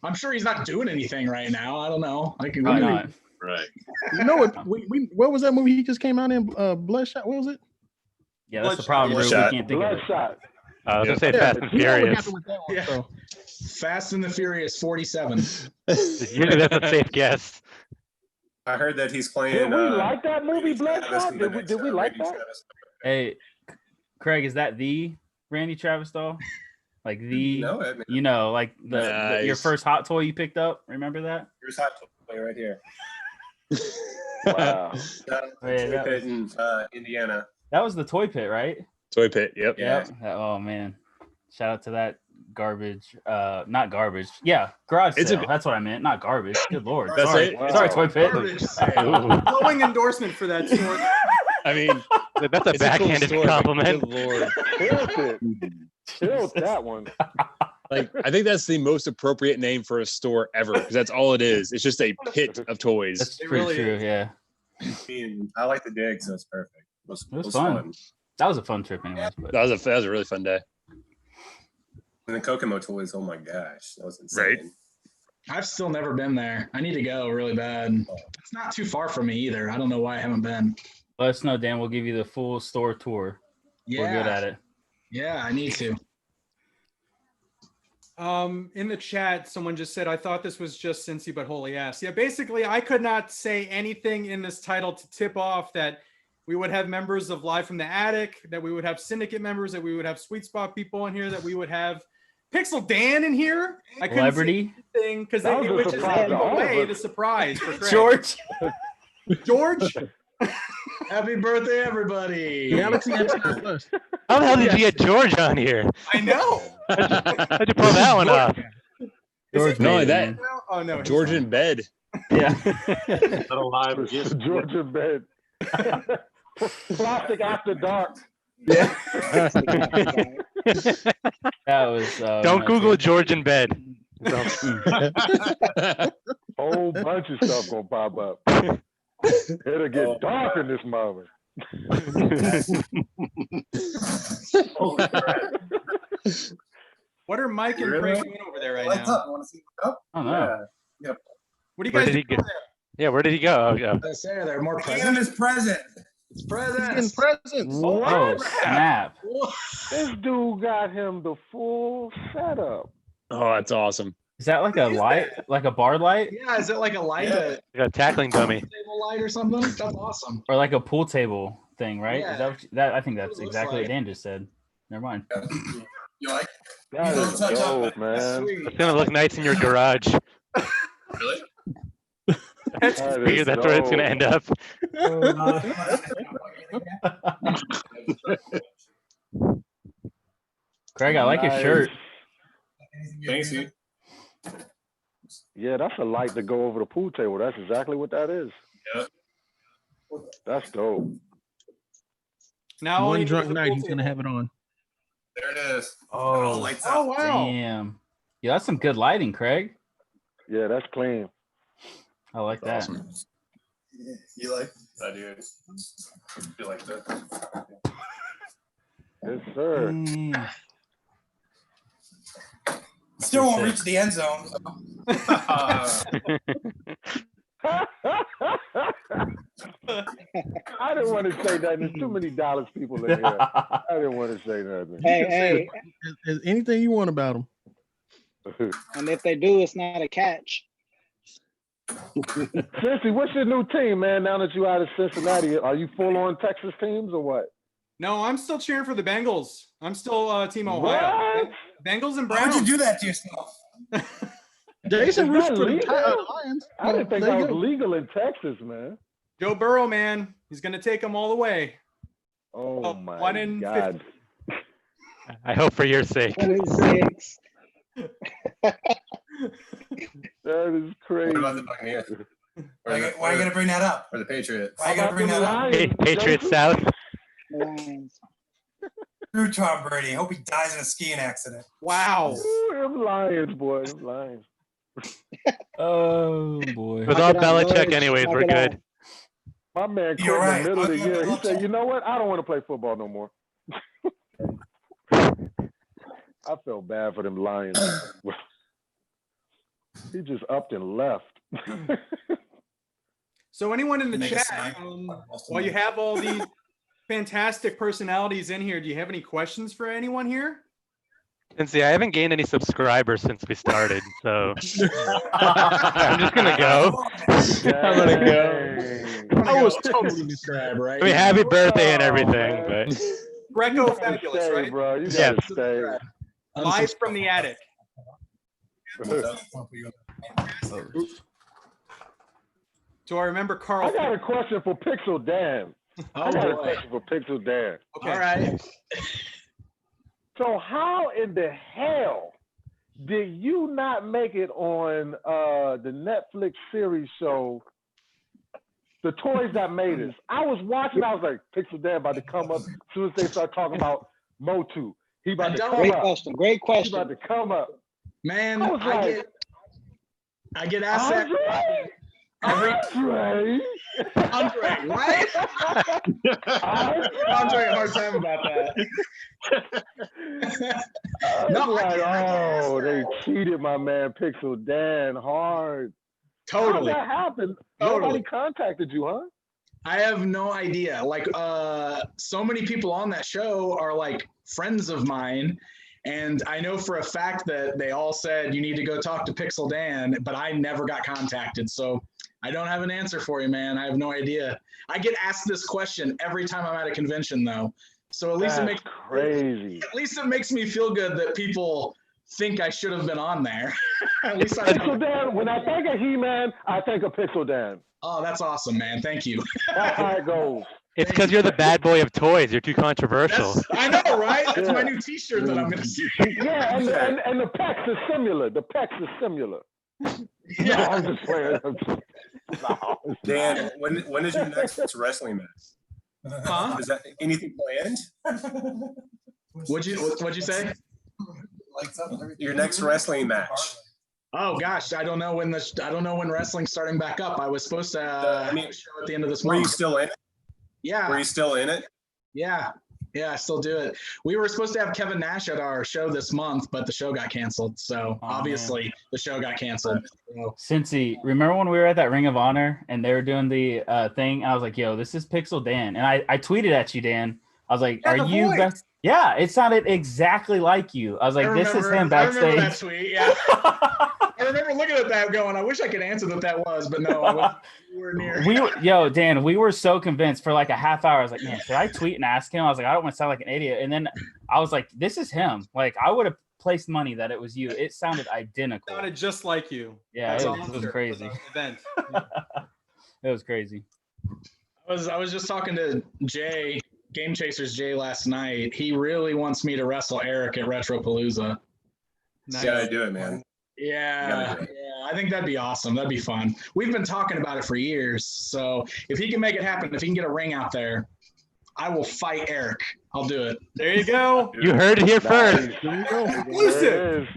I'm sure he's not doing anything right now. I don't know. Probably not. Right. You know what? What was that movie he just came out in? Bloodshot. What was it? Yeah, that's the problem. Rube. We can't think of it. Bloodshot. I was gonna say Fast and Furious. Yeah. So. Fast and the Furious 47. Usually that's a safe guess. I heard that he's playing. Did we like that movie, Bloodshot? Did we like that? Hey, Craig, is that the Randy Travis doll? Like the, No, I mean, you know, like the your Nice. first hot toy you picked up. Remember that? here's hot toy right here. Wow. Hey, that was- in Indiana. That was the toy pit, right? Toy Pit. Yep. Yeah. Oh man, shout out to that garbage. Not garbage. Yeah, garage It's sale. That's what I meant. Not garbage. Good lord. That's Sorry. it? Sorry, toy pit. Garbage Glowing endorsement for that store. I mean, That's a it's a cool backhanded story, but compliment. Good lord. Killed that one. Like, I think that's the most appropriate name for a store ever, because that's all it is. It's just a pit of toys. That's It pretty really true. is. Yeah, I mean, I like the dig, so it's perfect. It was fun. That was a fun trip, anyways. But That was a really fun day. And the Kokomo toys, oh my gosh, that was insane. Right. I've still never been there. I need to go really bad. It's not too far from me either. I don't know why I haven't been. Let us know, Dan. We'll give you the full store tour. Yeah. We're good at it. Yeah, I need to. In the chat, someone just said, I thought this was just Cincy, but holy ass. Yeah, basically, I could not say anything in this title to tip off that we would have members of Live from the Attic, that we would have Syndicate members, that we would have Sweet Spot people in here, that we would have Pixel Dan in here. I couldn't Celebrity say anything because it would just give away the surprise for Craig. George. George. Happy birthday, everybody. Galaxy S9 Plus. How the hell did you get George on here? I know. How'd you pull that one off? George No, made it, that man. Oh no, George in bed. Yeah. Little live just George in bed. Plastic after dark. Yeah. That was. Don't Google George in bed. Whole bunch of stuff gonna pop up. It'll get dark in this moment. What are Mike and Craig doing over there right What's now? up? You want to see what's up? Oh no. Yeah. What do you Where guys did do he over go? there? Yeah, where did he go? Oh, yeah. I say, are there more Give him presents? his present. It's Getting presents. presents. Oh snap. This dude got him the full setup. Oh, that's awesome. Is that like a light, like a bar light, Yeah, is it like a light, Yeah. You got a tackling dummy. table light or something? That's awesome. or like a pool table thing, right? Yeah. Is that, that I think that's It looks exactly like what Dan just said. Never mind. You like? That You is don't touch up, dope, man. Sweet. It's gonna look nice in your garage. Really? That Figure is that's where it's gonna dope. end up. Craig, I like your Nice. shirt. Thanks, you. Yeah, that's a light to go over the pool table. That's exactly what that is. Yep. That's dope. Now all One you need drunk is a night, pool he's gonna table. have it on. There it is. Oh, lights Oh up. wow. damn. Yeah, that's some good lighting, Craig. Yeah, that's clean. I like that. Awesome. You like? I do. You like that? Yes, sir. Mm. Still won't reach the end zone. I didn't want to say that. There's too many Dallas people in here. I didn't want to say nothing. Hey, Is anything you want about him? and if they do, it's not a catch. Cincy, what's your new team, man? Now that you're out of Cincinnati, are you full on Texas teams or what? No, I'm still cheering for the Bengals. I'm still Team Ohio. What? Bengals and Why Browns. would you do that to yourself? Jason Is roots that for the legal? Lions. I didn't think They that was good. legal in Texas, man. Joe Burrow, man, he's gonna take them all the way. Oh my 1 in God. 50. I hope for your sake. 26. That is crazy. What about the Buccaneers? Why are you gonna bring that up? Or the Patriots? Why are you gonna bring that up? Patriots South. Lions. Screw Tom Brady. Hope he dies in a skiing accident. Wow. Ooh, them Lions, boy. Them Lions. Oh boy. With all Knock it out, Belichick boys. anyways, Knock we're it out. good. My man quit You're in right. the middle of the Okay, year. He well, said, you know what? I don't want to play football no more. I felt bad for them Lions. He just upped and left. So anyone in the Make a chat, sign. while you have all these fantastic personalities in here, do you have any questions for anyone here? And see, I haven't gained any subscribers since we started, so I'm just gonna go. I'm gonna go. I was totally Subscribe right I mean, now. happy birthday and Oh, everything, man. but Greco You gotta Fabulous, stay, right? bro. You Yeah. gotta stay. Live from the attic. Do I remember Carl? I got a question for Pixel Dan. I Oh got a boy. question for Pixel Dan. Okay. All right. So how in the hell did you not make it on the Netflix series show, The Toys That Made Us? I was watching, I was like, Pixel Dan about to come up as soon as they start talking about Motu. He about to come Great up. question. Great He question. about to come up. Man, I was I get asked that every Andre? Andre, right? Andre, a hard time about that. No, like, oh, they cheated my man Pixel Dan hard. Totally. How'd that happen? Totally. Nobody contacted you, huh? I have no idea. Like, so many people on that show are like friends of mine. And I know for a fact that they all said, you need to go talk to Pixel Dan, but I never got contacted. So I don't have an answer for you, man. I have no idea. I get asked this question every time I'm at a convention, though. So at least it makes crazy. At least it makes me feel good that people think I should have been on there. At least I Pixel Dan, when I think of He-Man, I think of Pixel Dan. Oh, that's awesome, man. Thank you. That's how it goes. It's because you're the bad boy of toys. You're too controversial. I know, right? That's my new T-shirt that I'm going to see. Yeah, and the pecs is similar. The pecs is similar. Yeah. No, I'm just playing. No. Dan, when is your next wrestling match? Huh? Is that anything planned? What'd you say? Your next wrestling match. Oh gosh, I don't know when wrestling's starting back up. I was supposed to have a show at the end of this month. Were you still in it? Yeah. Were you still in it? Yeah, I still do it. We were supposed to have Kevin Nash at our show this month, but the show got canceled. So obviously the show got canceled. So. Cincy, remember when we were at that Ring of Honor and they were doing the thing? I was like, yo, this is Pixel Dan. And I tweeted at you, Dan. I was like, are you back? Yeah, it sounded exactly like you. I was like, this is him backstage. I remember that tweet, yeah. I remember looking at that going, I wish I could answer that was, but no, I wasn't anywhere near. Dan, we were so convinced for like a half hour. I was like, man, should I tweet and ask him? I was like, I don't want to sound like an idiot. And then I was like, this is him. Like, I would have placed money that it was you. It sounded identical. It sounded just like you. Yeah, it was crazy. Event. It was crazy. I was just talking to Jay, Game Chasers Jay, last night. He really wants me to wrestle Eric at Retropalooza. Nice. You gotta do it, man. Yeah, I think that'd be awesome. That'd be fun. We've been talking about it for years. So if he can make it happen, if he can get a ring out there, I will fight Eric. I'll do it. There you go. You heard it here first. There you go. Exclusive.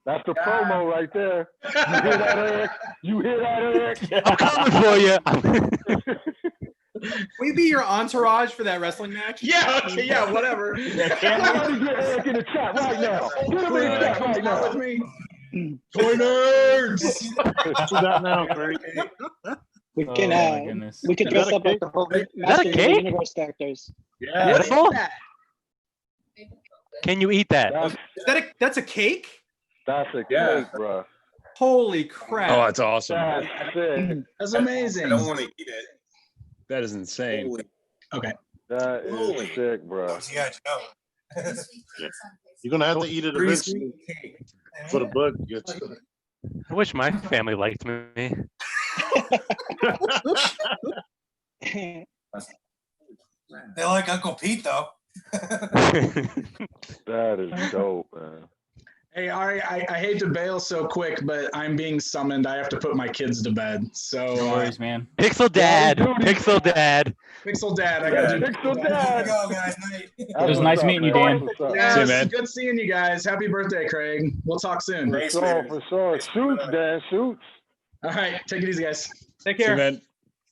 That's the promo right there. You hear that, Eric? You hear that, Eric? I'm coming for you. Will you be your entourage for that wrestling match? Yeah, okay, yeah, whatever. Somebody get Eric in the chat right now. Get him in the chat right now. With me. Toy nerds. What you got now, Craig? We can dress up like the whole Master of the Universe characters. Yeah. Can you eat that? That's a cake? That's a cake, bro. Holy crap. Oh, that's awesome. That's amazing. I don't want to eat it. That is insane. Holy. Okay. That is sick, bro. Yeah, You're gonna have to eat it eventually for the bug gets to it. I wish my family liked me. They like Uncle Pete, though. That is dope, man. Hey, Ari, I hate to bail so quick, but I'm being summoned. I have to put my kids to bed. So No worries, man. Pixel Dad. Pixel Dad. Pixel Dad. I got to do Pixel Dad. Go, guys. Night. It was nice meeting you, Dan. Yes, See you, man. good seeing you guys. Happy birthday, Craig. We'll talk soon. For sure. Shoots, Dan. Shoots. All right. Take it easy, guys. Take See you, care. man.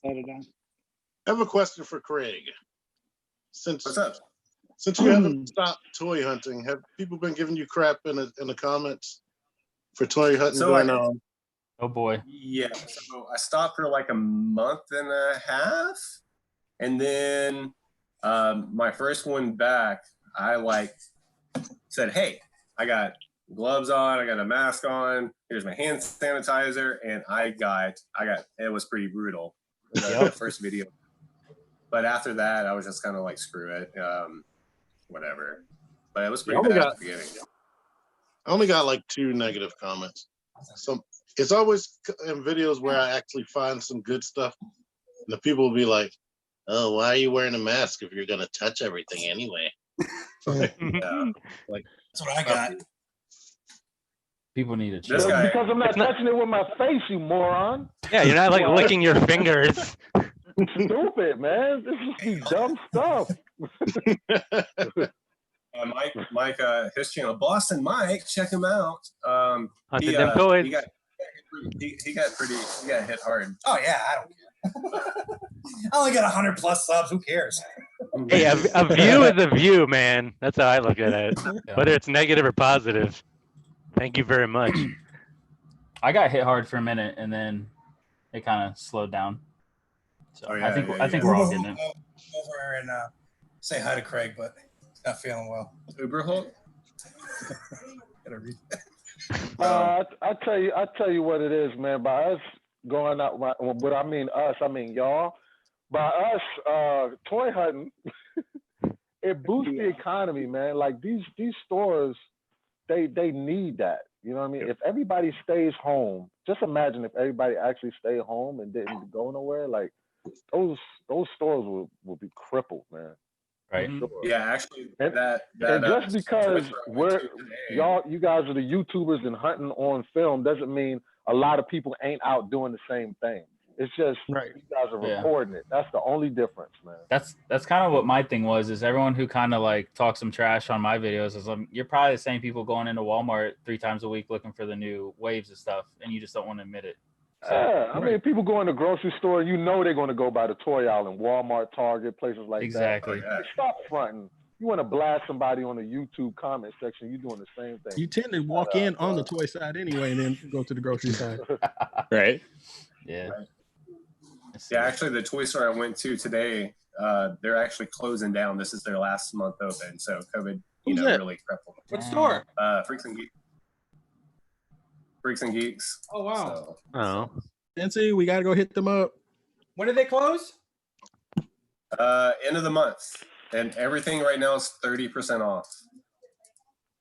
I have a question for Craig. What's up? Since you haven't stopped toy hunting, have people been giving you crap in the comments for toy hunting going on? Oh boy. Yeah. So I stopped for like a month and a half, and then my first one back, I said, "Hey, I got gloves on, I got a mask on. Here's my hand sanitizer," and I got. It was pretty brutal. The first video, but after that, I was just kind of like, screw it. Whatever, but it was pretty bad at the beginning. I only got like 2 negative comments. So it's always in videos where I actually find some good stuff, and the people will be like, "Oh, why are you wearing a mask if you're gonna touch everything anyway?" That's what I got. People need to Because I'm not touching it with my face, you moron. Yeah, you're not like licking your fingers. Stupid, man. This is dumb stuff. Mike, his channel, Boston Mike, check him out. Hunted them toys. He got hit hard. Oh yeah, I don't care. I only got 100+ subs. Who cares? Hey, a view is a view, man. That's how I look at it. Whether it's negative or positive. Thank you very much. I got hit hard for a minute, and then it kind of slowed down. So I think we're all getting it. Over and say hi to Craig, but he's not feeling well. Uber Hulk. Gotta read. I tell you what it is, man. By us going out, what I mean us, I mean y'all. By us toy hunting, it boosts the economy, man. Like these stores, they need that. You know what I mean? If everybody stays home, just imagine if everybody actually stayed home and didn't go nowhere. Like those stores will be crippled, man. Right. Sure. Yeah, actually, and just because you guys are the YouTubers and hunting on film doesn't mean a lot of people ain't out doing the same thing. It's just you guys are recording it. That's the only difference, man. That's kind of what my thing was. Is everyone who kind of like talks some trash on my videos is you're probably the same people going into Walmart 3 times a week looking for the new waves and stuff, and you just don't want to admit it. So, yeah, I mean, people go in the grocery store, you know they're going to go by the toy aisle, Walmart, Target, places like exactly. that. Like, stop fronting. You want to blast somebody on the YouTube comment section, you're doing the same thing. You tend to walk in on the toy side anyway, and then go to the grocery side. Right. Yeah. Right. Yeah, actually, the toy store I went to today, they're actually closing down. This is their last month open, so COVID, really crippled. What store? Freaks and Geeks. Freaks and Geeks. Oh wow. So. CINCY, we gotta go hit them up. When did they close? End of the month, and everything right now is 30% off.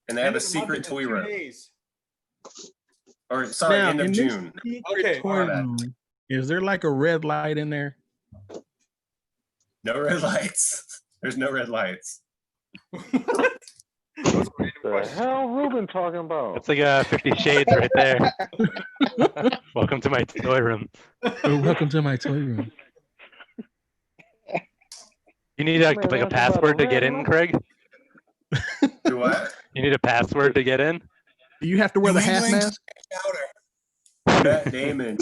And they have a secret toy room. Or sorry, now, end of June. Okay. Is there like a red light in there? No red lights. There's no red lights. The hell Ruben talking about? It's like 50 Shades right there. Welcome to my toy room. Welcome to my toy room. You need like a password to get in, Craig? Do what? You need a password to get in? Do you have to wear the half mask? Matt Damon.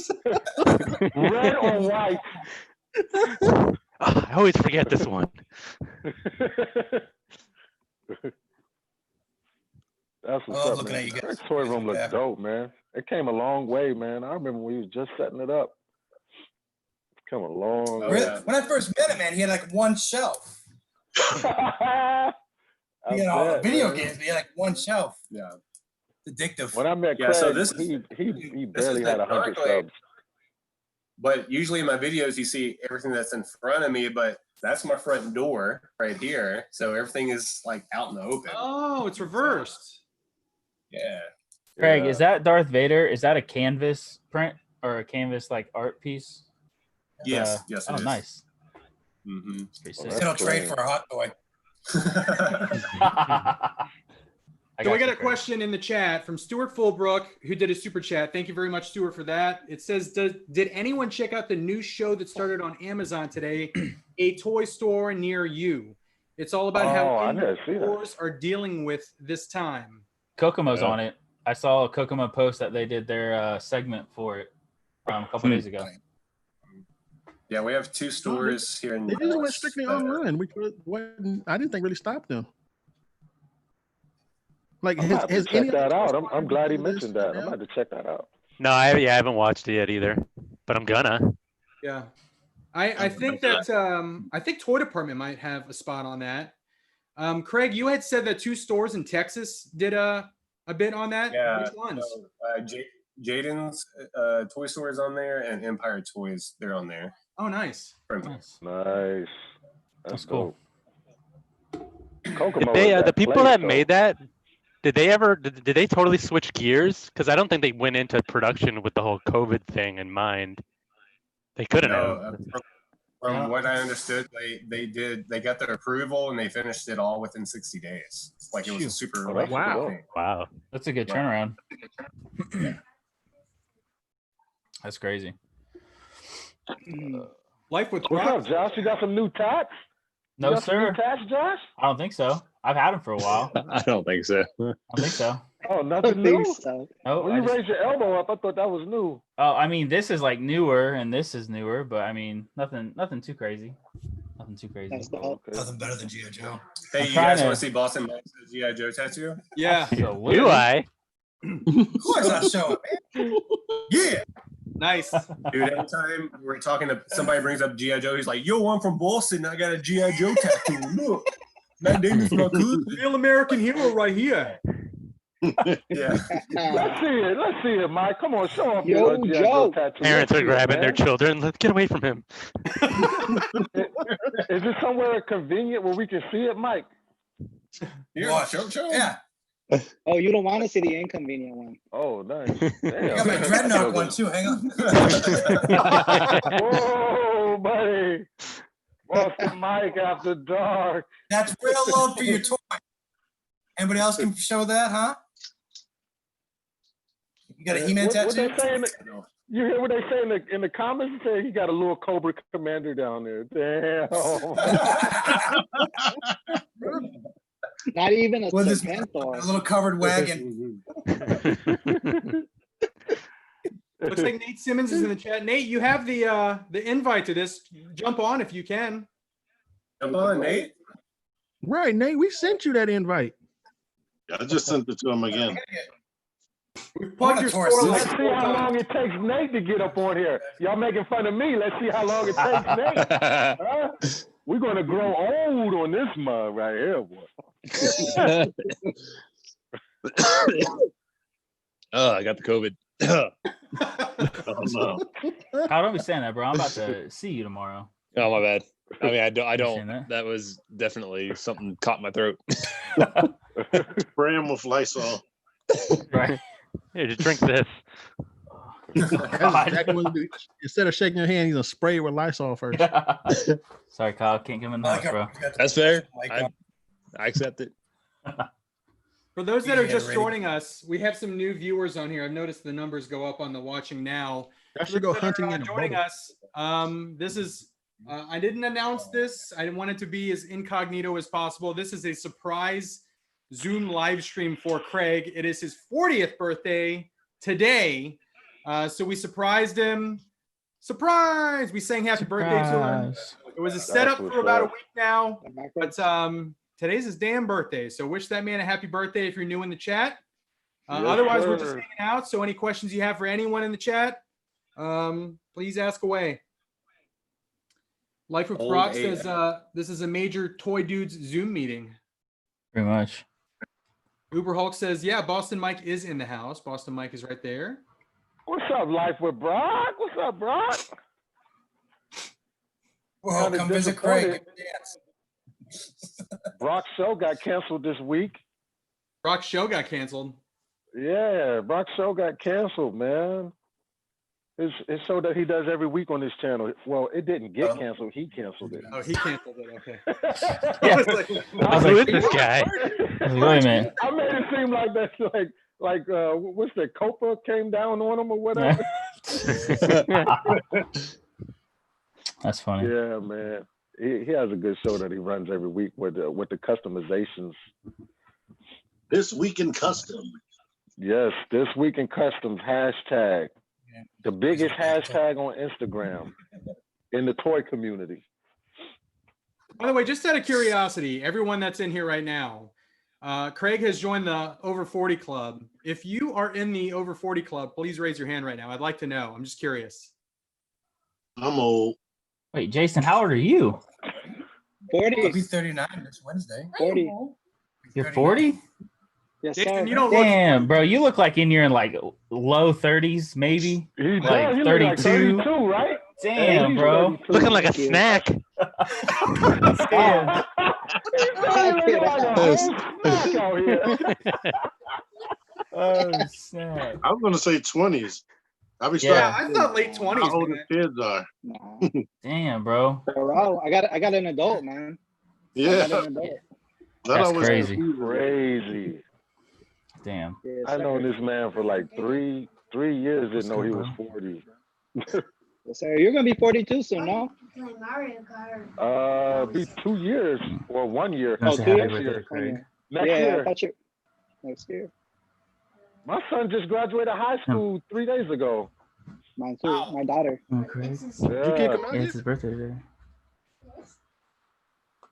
Red or white? Oh, I always forget this one. That's what's up, looking man. at you guys. That toy room looks dope, man. It came a long way, man. I remember when we was just setting it up. It's come a long way. When I first met him, man, he had like one shelf. Video games, but he had like one shelf. Yeah. It's addictive. When I met Craig, so he barely had 100 subs. But usually in my videos, you see everything that's in front of me, but that's my front door right here. So everything is like out in the open. Oh, it's reversed. Yeah. Craig, is that Darth Vader? Is that a canvas print or a canvas like art piece? Yes. Yes. Oh, it is. nice. Mm-hmm. It's pretty sick. It'll trade for a hot toy. So I got a question in the chat from Stuart Fulbrook, who did a super chat. Thank you very much, Stuart, for that. It says, did anyone check out the new show that started on Amazon today, A Toy Store Near You? It's all about how stores are dealing with this time. Kokomo's on it. I saw a Kokomo post that they did their segment for it a couple days ago. Yeah, we have 2 stores here in. They just went strictly online, which I didn't think really stopped them. Like, has check that out. I'm glad he mentioned that. I'm about to check that out. No, I haven't watched it yet either, but I'm gonna. Yeah, I think that I think Toy Department might have a spot on that. Craig, you had said that 2 stores in Texas did a bit on that. Yeah. Which ones? So, Jaden's toy store is on there, and Empire Toys, they're on there. Oh, nice. Nice. That's cool. Did they, the people that made that, did they totally switch gears? Because I don't think they went into production with the whole COVID thing in mind. They couldn't have. From what I understood, they got their approval and they finished it all within 60 days. Like it was a super wow. That's a good turnaround. That's crazy. Life with What's up, Josh? You got some new tats? No, sir. New tats, Josh? I don't think so. I've had them for a while. I don't think so. I don't think so. Oh, nothing new? Oh, when you raised your elbow up, I thought that was new. Oh, I mean, this is like newer and this is newer, but I mean, nothing too crazy. Nothing too crazy. That's dope. Nothing better than G.I. Joe. Hey, you guys want to see Boston Max's G.I. Joe tattoo? Yeah. Do I? Of course I'll show it, man. Yeah. Nice. Dude, anytime we're talking to somebody brings up G.I. Joe, he's like, yo, I'm from Boston. I got a G.I. Joe tattoo. Look. Matt Damon's my cousin. Real American hero right here. Yeah. Let's see it, Mike. Come on, show off Yo, your G.I. Joe. Joe tattoo. Parents Let's are see it, grabbing their man. children. Let's get away from him. Is it somewhere convenient where we can see it, Mike? Here, What? show. Yeah. Oh, you don't want to see the inconvenient one. Oh, nice. I got my dreadnought one too. Hang on. Whoa, buddy. Boston Mike after dark. That's real love for your toy. Anybody else can show that, huh? You got a He-Man What tattoo? they say you hear what they say in the comments? They say he got a little Cobra Commander down there. Damn. Not even a Well, this Serpentor. a little covered wagon. Looks like Nate Simmons is in the chat. Nate, you have the invite to this. Jump on if you can. Jump on, Nate. Right, Nate. We sent you that invite. I just sent it to him again. Plug your store. Let's see how long it takes Nate to get up on here. Y'all making fun of me. Let's see how long it takes Nate. Huh? We're gonna grow old on this mug right here, boy. Oh, I got the COVID. Oh, no. How don't we saying that, bro? I'm about to see you tomorrow. Oh, my bad. I mean, I Seen don't. that? That was definitely something caught in my throat. Spray him with Lysol. Right. Here, just drink this. That's exactly what he do. Instead of shaking your hand, he's gonna spray it with Lysol first. Sorry, Kyle. Can't come in the house, bro. That's fair. I accept it. For those that are just ready. joining us, we have some new viewers on here. I've noticed the numbers go up on the watching now. I should go For those that hunting are, in a joining bubble. us. This is I didn't announce this. I want it to be as incognito as possible. This is a surprise Zoom live stream for Craig. It is his 40th birthday today. So we surprised him. Surprise! We sang happy birthday to him. It was a setup for about a week now, but today's his damn birthday. So wish that man a happy birthday if you're new in the chat. Yes, Otherwise, we're sir. just hanging out. So any questions you have for anyone in the chat, please ask away. Life of Old Brock age. says this is a major Toy Dudes Zoom meeting. Pretty much. Uber Hulk says, yeah, Boston Mike is in the house. Boston Mike is right there. What's up, Life with Brock? What's up, Brock? Whoa, Kinda come visit Craig. disappointed. Brock's show got canceled this week. Brock's show got canceled. Yeah, Brock's show got canceled, man. His show that he does every week on this channel. Well, it didn't get canceled. He canceled it. Oh, he canceled it. Okay. Yeah. I was Who like, is this guy? I was like, wait a minute. I made it seem like that's like what's that? Copa came down on him or whatever. That's funny. Yeah, man. He has a good show that he runs every week with the customizations. This week in custom. Yes, this week in customs hashtag. The biggest hashtag on Instagram in the toy community. By the way, just out of curiosity, everyone that's in here right now, Craig has joined the Over 40 Club. If you are in the Over 40 Club, please raise your hand right now. I'd like to know. I'm just curious. I'm old. Wait, Jason, how old are you? 40. I'll be 39 this Wednesday. 40. You're 40? Yes, Jason, sir. you don't look. Damn, bro, you look like you're in like low 30s, maybe. He Like does. He look like 32. 32, right? Damn, He's bro. 32. Looking like a snack. Damn. He's looking like a whole snack out here. Oh, snap. I was gonna say 20s. I'll be Yeah, starting. I thought late 20s. How old man. the kids are. Nah. Damn, bro. Bro, I got an adult, man. I Yeah, got an adult. that That's always crazy. Crazy. Damn. Yes, I sir. known this man for like three years. Didn't know he was 40. Yes, sir. You're gonna be 42 soon, no? Be 2 years or 1 year. Can I Oh, say 2 happy years? birthday to One Craig? year. Next Yeah, I year. thought you next year. My son just graduated high school 3 days ago. Mine too. My daughter. Oh, Craig. Did you kick Yeah. him out Yeah, yet? it's his birthday today.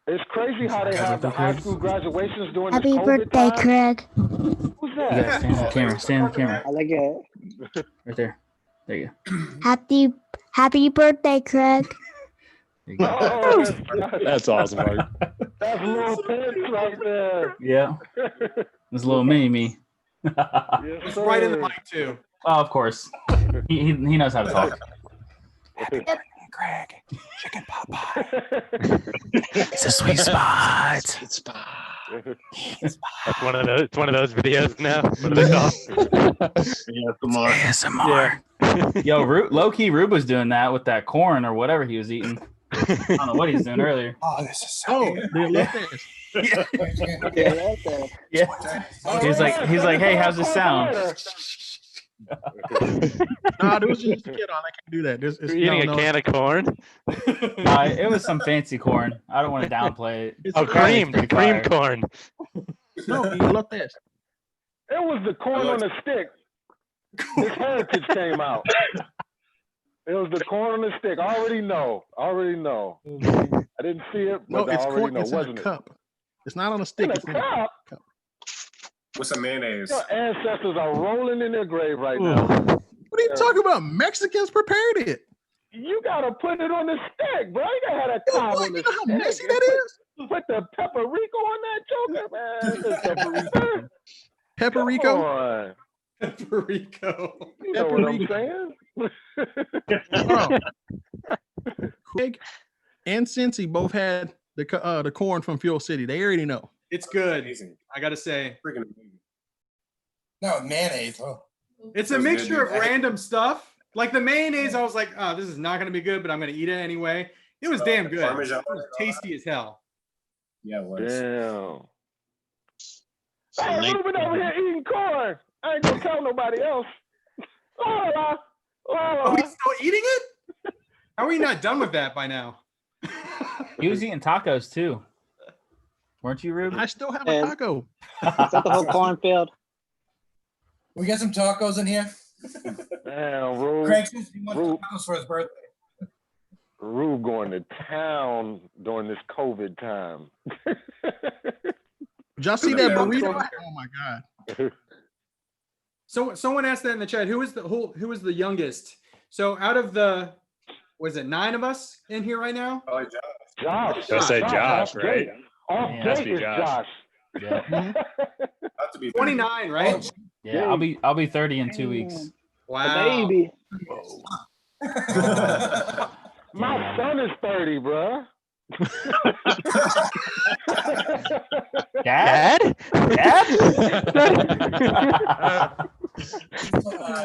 It's crazy how they have the high school graduations during Happy this COVID birthday, time. Craig. Who's You that? gotta stand on the camera. Stand on the camera. I like it. Right there. There you Happy birthday, Craig. There you go. Oh, That's awesome, Mark. that's little Pence right there. Yeah. This little mini me. Yes, It's right in the sir. mic too. Oh, of course. He knows how to talk. Greg, chicken pot pie. It's a sweet spot. It's That's one of those. It's one of those videos now. What are they called? ASMR. Yo, low key, Rube was doing that with that corn or whatever he was eating. I don't know what he's doing earlier. Oh, this is so Oh, good. they love this. Yeah, right there. Yeah. He's like, hey, how's this sound? Nah, there was just a kid on. I can't do that. It's, You're eating a can of corn. It was some fancy corn. I don't want to downplay it. Oh, It's pretty cream fire. corn. No, you love this. It was the corn on the stick. His heritage came out. It was the corn on the stick. I already know. I didn't see it, No, but I it's already corn. know, It's in a wasn't it? cup. It's not on a stick. In a It's in a cup? cup. With some mayonnaise. Your ancestors are rolling in their grave right now. What are you talking about? Mexicans prepared it. You gotta put it on the stick, bro. You gotta have that cob on the You know how stick. messy that is? Put the paprika on that joker, man. The Peperico? Come on. Paprika. You know what I'm saying? Hold on. Craig and Cincy both had the corn from Fuel City. They already know. It's good. Amazing. I gotta say. Freaking amazing. No, mayonnaise. Oh. It's a It was good, mixture of dude. random stuff. Like the mayonnaise, I was like, oh, this is not gonna be good, but I'm gonna eat it anyway. It was damn good. It Parmesan. was tasty as hell. Yeah, it was. Damn. So Hey, Nate- Ruben over here eating corn. I ain't gonna tell nobody else. Are we still eating it? How are we not done with that by now? He was eating tacos too. Weren't you, Rube? I still have a And- taco. Is that the whole cornfield? We get some tacos in here. Damn, Rube. Craig says he wants Rube. tacos for his birthday. Rube going to town during this COVID time. Did y'all see that burrito? Oh my god. So someone asked that in the chat. Who is the youngest? So out of the, was it 9 of us in here right now? Oh, Josh. Josh. I said Josh, off right? gate. Off Yeah, must gate be is Josh. Josh. Yeah. About to be 29, right? Yeah, I'll be 30 in 2 weeks. Wow. Baby. My son is 30, bro. Dad? Dad?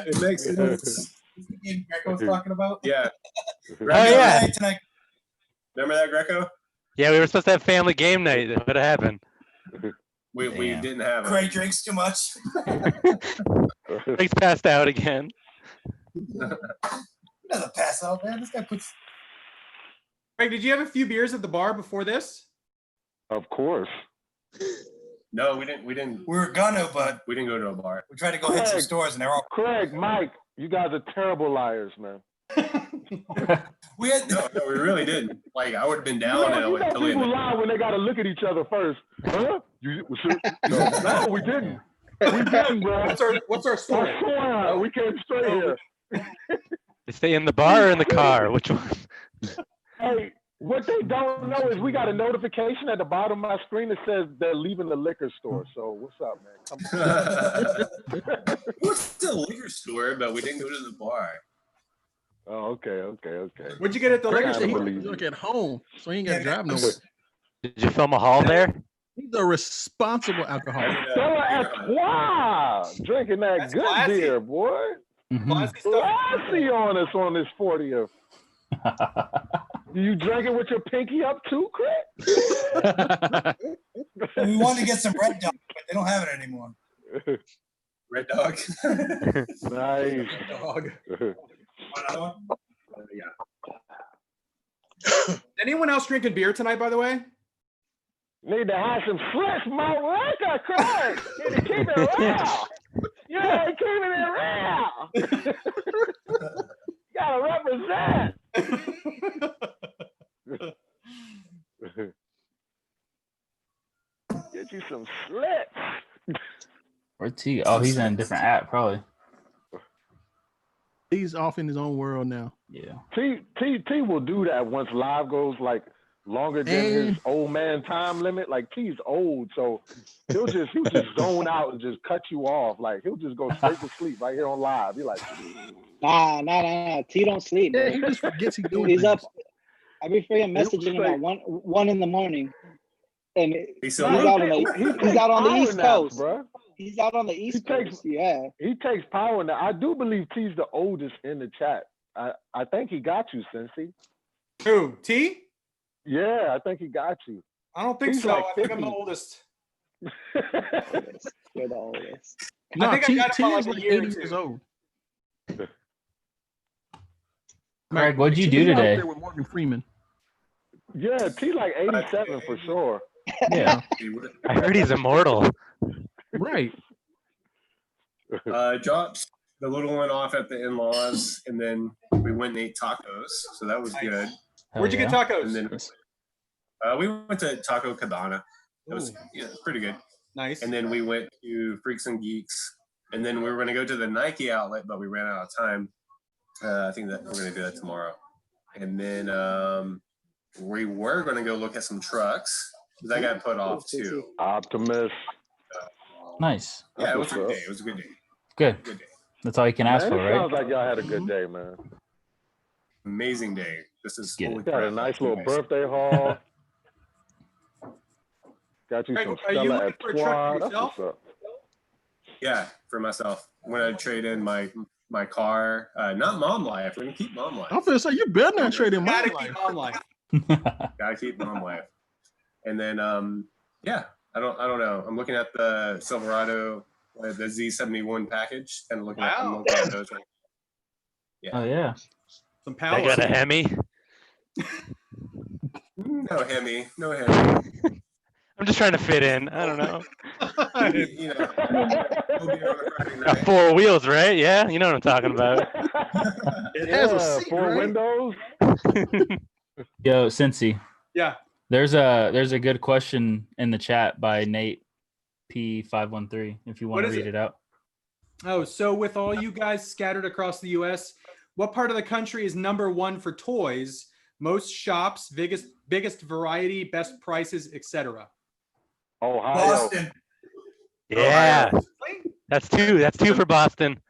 It makes sense. Greco's talking about. Yeah. Oh yeah. Tonight. Remember that, Greco? Yeah, we were supposed to have family game night. What happened? We Damn. didn't have it. Craig drinks too much. Greg's passed out again. He doesn't pass out, man. This guy puts. Craig, did you have a few beers at the bar before this? Of course. No, we didn't. We didn't We were gonna, but go to a bar. we tried to go hit some Craig. stores, and they're all. Craig, Mike, you guys are terrible liars, man. We had. No, we really didn't. Like I would have been down You and I know, you would know totally. people lie when they got to look at each other first. Huh? No, we didn't. We didn't, bro. What's our I story? swear, we came straight here. They stay in the bar or in the car? Which one? Hey, what they don't know is we got a notification at the bottom of my screen that says they're leaving the liquor store. So what's up, man? Come on. We went to the liquor store, but we didn't go to the bar. Oh, okay. What'd you get at the liquor I He store? believe look at home, so he ain't got to drive nowhere. Did you film a haul there? He's a responsible alcoholic. Stella Artois, drinking that That's good classy. beer, boy. Mhm. Classy stuff. Classy on us on this 40th. Do you drink it with your pinky up too, Craig? We wanted to get some Red Dog, but they don't have it anymore. Red Dog. Nice. Dog. Another one? Anyone else drinking beer tonight, by the way? Need to have some fresh malt liquor, Craig. Need to keep it real. Yeah, keeping it real. Gotta represent. Or T. Oh, he's in a different app, probably. He's off in his own world now. Yeah. T will do that once live goes like longer than his old man time limit. Like T's old, so he'll just zone out and just cut you off. Like he'll just go straight to sleep right here on live. You're like, nah. T don't sleep. Yeah, Bro. he just forgets he's doing He's things. up. I be freaking messaging him at one in the morning, and he's out on the East Coast, bro. He's out on the East Coast. Yeah, he takes power now. I do believe T's the oldest in the chat. I think he got you, Cincy. Who? T? Yeah, I think he got you. I don't think He's so. like I think I'm 50. the oldest. You're the oldest. No, I think I got T him by is like a like year 80 or years two. old. Greg, what'd you do He's out today? there with Morgan Freeman. Yeah, T like 87 for sure. Yeah. I heard he's immortal. Right. Dropped the little one off at the in-laws, and then we went and ate tacos, so that was good. Where'd you get tacos? And then we went to Taco Cabana. It was pretty good. Nice. And then we went to Freaks and Geeks, and then we were going to go to the Nike outlet, but we ran out of time. I think that we're going to do that tomorrow. And then we were going to go look at some trucks. That got put off too. Optimus. Nice. Yeah, it was a good day. It was a good day. Good. Good day. That's all you can ask Man, for, it right? sounds like y'all had a good day, man. Amazing day. This is Get it. holy Got a crap. nice little birthday haul. Got you Greg, some are you Stella looking for a truck for Artois. That's yourself? what's up. Yeah, for myself. I'm gonna trade in my car. Not mom life. We're gonna keep mom life. I'm gonna say you better not trade in my Gotta life. keep on life. Gotta keep mom life. And then yeah, I don't know. I'm looking at the Silverado, the Z71 package, and looking at I'm looking at those right now. Oh yeah. Some I power. got a Hemi. No Hemi, no Hemi. I'm just trying to fit in. I don't know. You know, we'll be on a Friday Got night. 4 wheels, right? Yeah, you know what I'm talking about. It has a seat, 4 right? windows. Yo, Cincy. Yeah. There's a good question in the chat by Nate P513 if you want What to is read it? it out. Oh, so with all you guys scattered across the U.S., what part of the country is #1 for toys? Most shops, biggest variety, best prices, etc. Ohio. Boston. Yeah. That's two for Boston.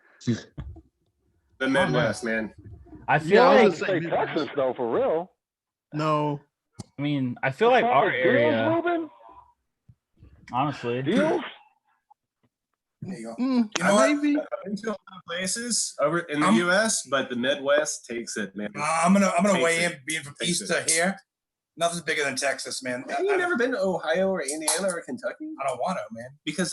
The Midwest, man. I feel Yeah, I like would say Texas though, for real. No. I mean, I feel like our area, Ruben? honestly. Deals? There you go. Mm, You know what? Maybe. I've been to a lot of places over in the U.S., but the Midwest takes it, man. I'm gonna Takes weigh it. in, being from Takes east it. to here. Nothing's bigger than Texas, man. Have you never been to Ohio or Indiana or Kentucky? I don't want to, man. Because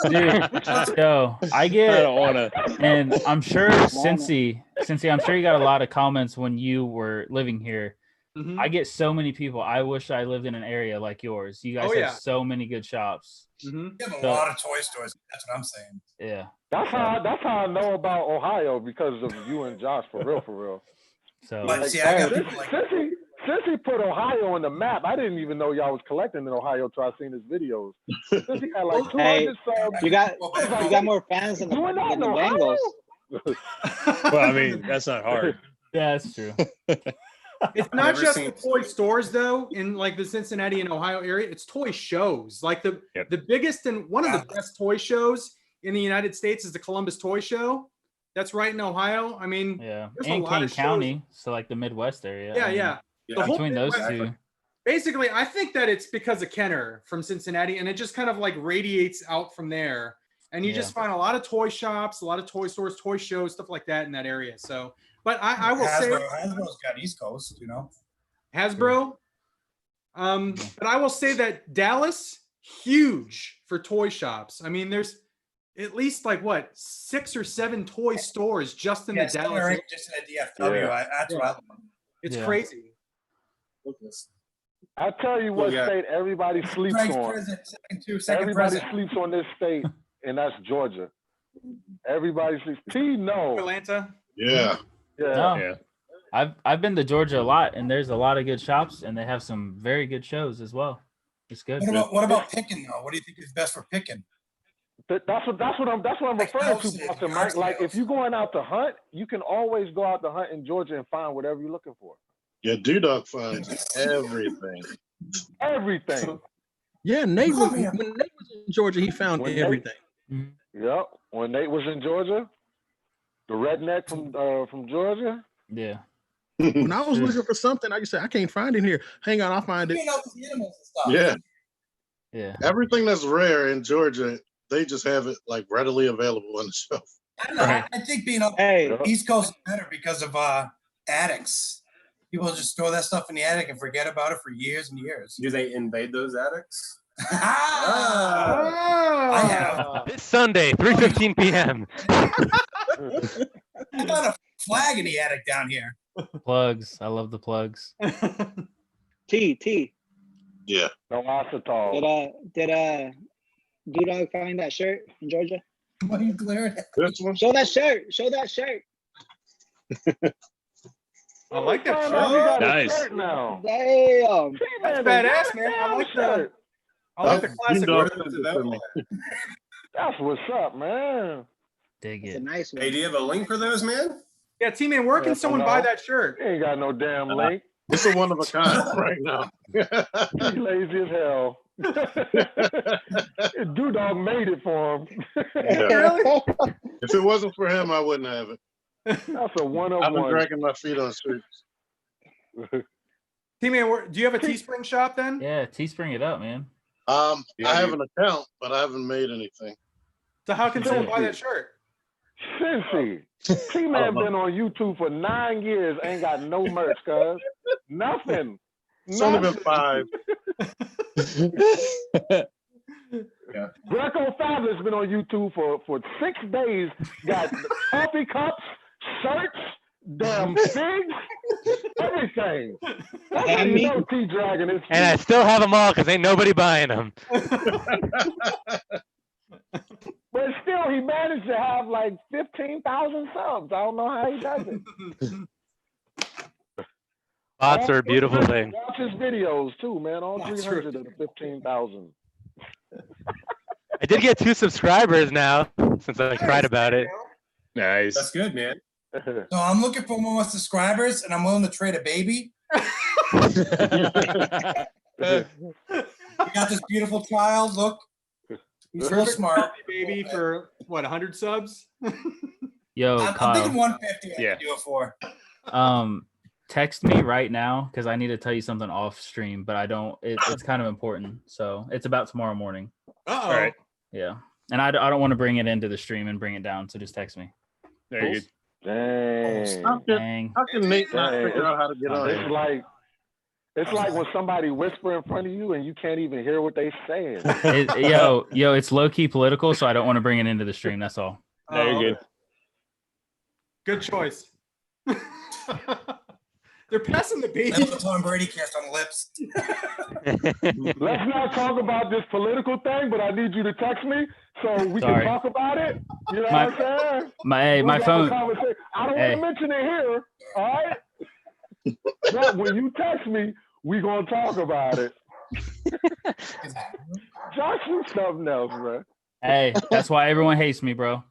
Dude, yo, I get, I don't want to. and I'm sure Cincy, I'm sure you got a lot of comments when you were living here. Mhm. I get so many people. I wish I lived in an area like yours. You guys Oh, have yeah. so many good shops. Mhm. You have a So- lot of toy stores. That's what I'm saying. Yeah. That's how I know about Ohio because of you and Josh, for real, for real. So But Like, see, I got since, people like since he put Ohio on the map, I didn't even know y'all was collecting in Ohio till I seen his videos. Since he had like 200 Hey, subs. you got more fans than the, You were not than the in Ohio? Bengals. Well, I mean, that's not hard. yeah, that's true. It's not never just seen- the toy stores though in like the Cincinnati and Ohio area. It's toy shows. Like the biggest and one of the best toy shows in the United States is the Columbus Toy Show. That's right in Ohio. I mean, Yeah. there's a And lot Kane of shows. County, so like the Midwest area. Yeah, I mean, yeah. Yeah. The whole Between those Midwest- two. Basically, I think that it's because of Kenner from Cincinnati, and it just kind of like radiates out from there. And you just find a lot of toy shops, a lot of toy stores, toy shows, stuff like that in that area. So, but I will say Hasbro's got East Coast, you know. Hasbro. But I will say that Dallas, huge for toy shops. I mean, there's at least like what 6 or 7 toy stores just in the seven Dallas. or eight just in the DFW. Yeah. That's what I love. It's Yeah. crazy. I tell you what state everybody sleeps Frank's on. present, second Everybody present. sleeps on this state, and that's Georgia. Everybody sleeps. T no. Atlanta. Yeah. Yeah. No. Yeah. I've been to Georgia a lot, and there's a lot of good shops, and they have some very good shows as well. It's good. What about picking though? What do you think is best for picking? That's what I'm referring to, Boston Mike. Like if you're going out to hunt, you can always go out to hunt in Georgia and find whatever you're looking for. Yeah, Dudok finds everything. Everything. Yeah, Nate when Nate was in Georgia, he found everything. Yep. When Nate was in Georgia, the redneck from Georgia. Yeah. When I was looking for something, I just said, I can't find it here. Hang on, I'll find it. Yeah. Yeah. Everything that's rare in Georgia, they just have it like readily available on the shelf. I don't know. I think being up East Coast is better because of attics. People just throw that stuff in the attic and forget about it for years and years. Do they invade those attics? I have. This Sunday, 3:15 p.m. I got a flag in the attic down here. Plugs. I love the plugs. T. Yeah. No acetol. Did Dudog find that shirt in Georgia? What are you glaring at? This one? Show that shirt. Show that shirt. I like that shirt. Nice. Now. Damn. That's badass, man. I like the classic. That's what's up, man. Dig It's a it. nice one. Hey, do you have a link for those, man? Yeah, T-Man, where can someone buy that shirt? He ain't got no damn link. It's a one of a kind right now. He's lazy as hell. Dudog made it for him. Really? If it wasn't for him, I wouldn't have it. That's a one-on-one. I've been dragging my feet on streets. T-Man, do you have a Teespring shop then? Yeah, Teespring it up, man. I have an account, but I haven't made anything. So how can someone buy that shirt? CINCY. T-Man been on YouTube for 9 years, ain't got no merch, cuz. Nothing. It's only been 5. Yeah. GRECOFABULOUS been on YouTube for 6 days. Got coffee cups, shirts, damn figs, everything. That's how you know T-Dragon is. And I still have them all because ain't nobody buying them. But still, he managed to have like 15,000 subs. I don't know how he does it. Bots are a beautiful thing. Watch his videos too, man. All 300 of the 15,000. I did get 2 subscribers now since I cried about it. Nice. That's good, man. So I'm looking for more subscribers, and I'm willing to trade a baby. You got this beautiful child. Look, he's real smart. Baby for what, 100 subs? Yo, I'm Kyle. thinking 150. I can do it for. Text me right now because I need to tell you something off stream, but I don't. It's kind of important, so it's about tomorrow morning. Uh-oh. All right. Yeah, and I don't want to bring it into the stream and bring it down, so just text me. Very good. Dang. How can Nate not figure out how to get on here? It's like when somebody whisper in front of you and you can't even hear what they saying. Yo, it's low key political, so I don't want to bring it into the stream. That's all. Very good. Good choice. They're passing the beat. Let the Tom Brady kiss on the lips. Let's not talk about this political thing, but I need you to text me so we can talk about it. You know what I'm saying? My phone. I don't want to mention it here, all right? But when you text me, we gonna talk about it. Josh is something else, bro. Hey, that's why everyone hates me, bro.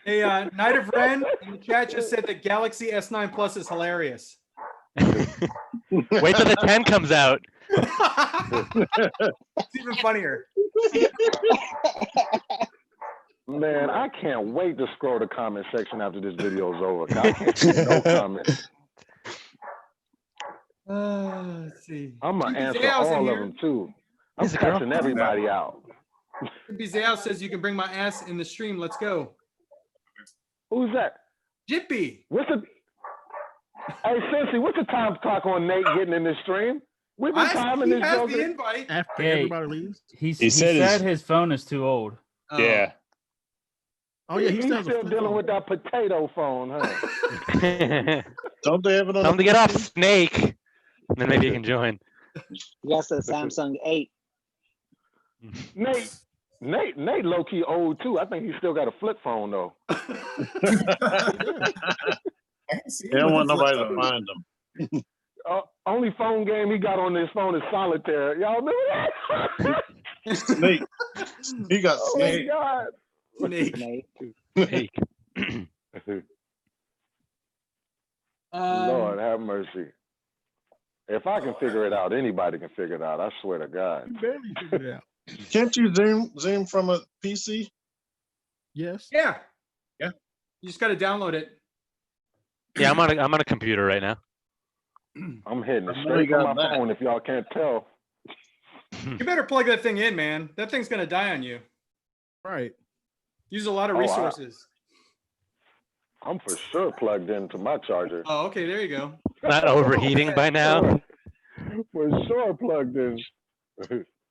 Hey, Night of Ren in the chat just said that Galaxy S9 Plus is hilarious. Wait till the 10 comes out. It's even funnier. Man, I can't wait to scroll the comment section after this video is over. I can't see no comments. Let's see. I'm gonna answer Zayal's in all of here. them too. I'm cussing everybody out. Zayal says you can bring my ass in the stream. Let's go. Who's that? Jippy. What's the? Hey, CINCY, what's the time clock on Nate getting in this stream? We've been timing this. He has the invite. After Hey, everybody leaves. He said his phone is too old. Yeah. Oh yeah, he's still dealing with that potato phone, huh? Don't they have it on? Tell him to get off Snake, and then maybe you can join. That's a Samsung 8. Nate low key old too. I think he still got a flip phone though. They don't want nobody to find them. only phone game he got on his phone is solitaire. Y'all remember that? Snake. He got Oh my snake. God. Snake. Snake. Lord have mercy. If I can figure it out, anybody can figure it out. I swear to God. You barely figured it out. Can't you zoom from a PC? Yes. Yeah. Yeah. You just got to download it. Yeah, I'm on a computer right now. I'm hitting it I know straight you from got my that. phone if y'all can't tell. You better plug that thing in, man. That thing's going to die on you. Right. Use a lot of resources. I'm for sure plugged into my charger. Oh, okay. There you go. Not overheating by now. For sure plugged in.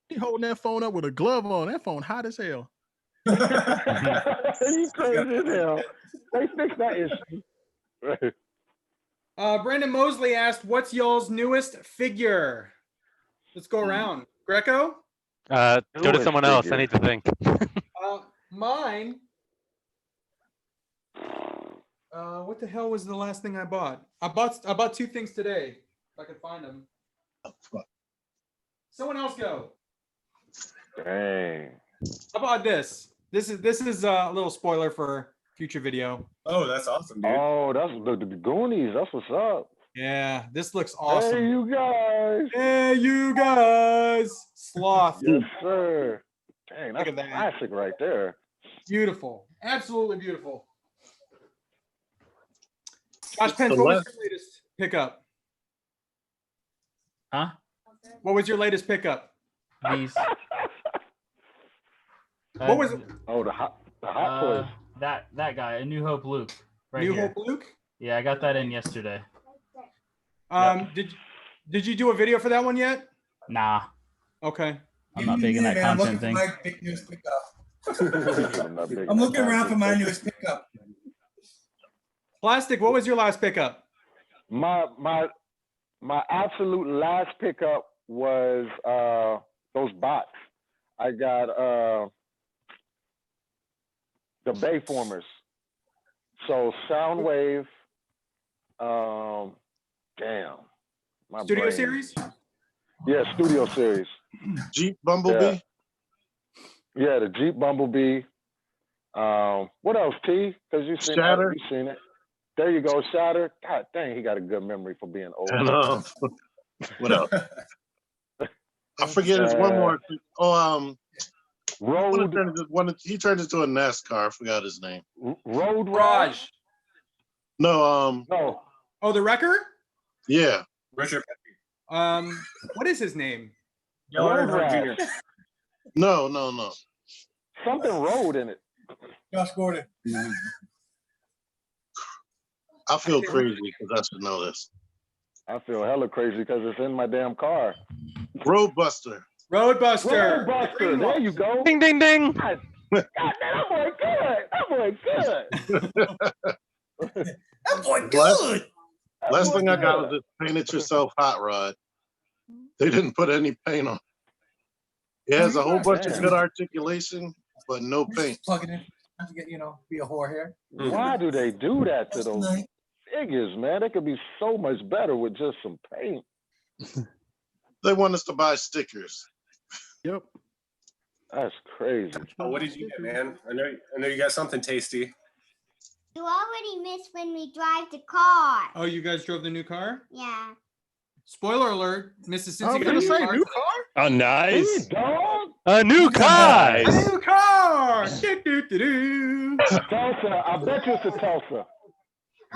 He holding that phone up with a glove on. That phone hot as hell. You crazy as hell. They fixed that issue. Brandon Mosley asked, what's y'all's newest figure? Let's go around. Greco? Go to Newest someone else. I figure. need to think. Mine. What the hell was the last thing I bought? I bought two things today. If I could find them. Someone else go. Dang. How about this? This is a little spoiler for future video. Oh, that's awesome, dude. Oh, that's the Goonies. That's what's up. Yeah, this looks awesome. Hey, you guys. Hey, you guys. Sloth. Yes, sir. Dang, Look that's at that. classic right there. Beautiful. Absolutely beautiful. Josh Pence, The what was left- your latest pickup? Huh? What was your latest pickup? These. What was it? Oh, the hot toys. That guy, a New Hope Luke. Right New here. Hope Luke? Yeah, I got that in yesterday. Did you do a video for that one yet? Nah, Okay. I'm not big in that I'm looking content for thing. my big newest pickup. I'm looking around for my newest pickup. Plastic, what was your last pickup? My absolute last pickup was those bots. I got the Bayformers. So Soundwave, damn. My Studio brain. series? Yeah, Studio Series. Jeep Bumblebee. Yeah, the Jeep Bumblebee. What else, T? Because you've seen Shatter. You've seen it. There you go, Shatter. God dang, he got a good memory for being old. I know. What else? I forget his one more. Oh, Road. He turned into a NASCAR. I forgot his name. Road Raj. No. No. Oh, the wrecker? Yeah. Richard. What is his name? Road Raj. No. Something road in it. Josh Gordon. I feel crazy because I should know this. I feel hella crazy because it's in my damn car. Roadbuster. Roadbuster. Roadbuster. There you go. Ding, ding, ding. God damn, that boy good. That boy good. That boy good. Last thing I got was this paint it yourself hot rod. They didn't put any paint on. It has a whole bunch of good articulation, but no paint. Just plug it in. Not to get, be a whore here. Why do they do that to those figures, man? They could be so much better with just some paint. They want us to buy stickers. Yep. That's crazy. Oh, what did you get, man? I know you got something tasty. You already missed when we drive the car. Oh, you guys drove the new car? Yeah. Spoiler alert, Mrs. I was Cincy got gonna a say new car. new car. Oh, nice. Dog. A new car. A new car. Do-do-do-do. Tulsa. I bet you it's a Tulsa.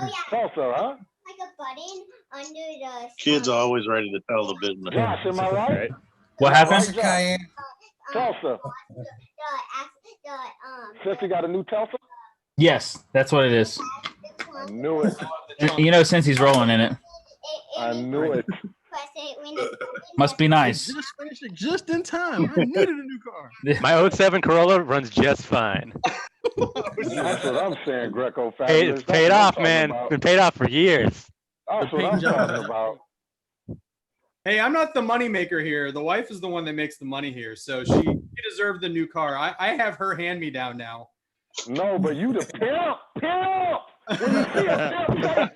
Oh yeah. Tulsa, huh? Like a button under the. Kids are always ready to tell the business. Josh, am I right? Right. What happened? Cayenne. Tulsa. Since you got a new Tulsa? Yes, that's what it is. I knew it. You know, since he's rolling in it, I knew it. must be nice. Just finished it just in time. I needed a new car. My 07 Corolla runs just fine. That's what I'm saying, Greco Hey, fabulous. it's paid off, man. Been paid off for years. That's what I'm talking about. Hey, I'm not the money maker here. The wife is the one that makes the money here. So she deserved the new car. I have her hand me down now. No, but you the pimp. When you see a step,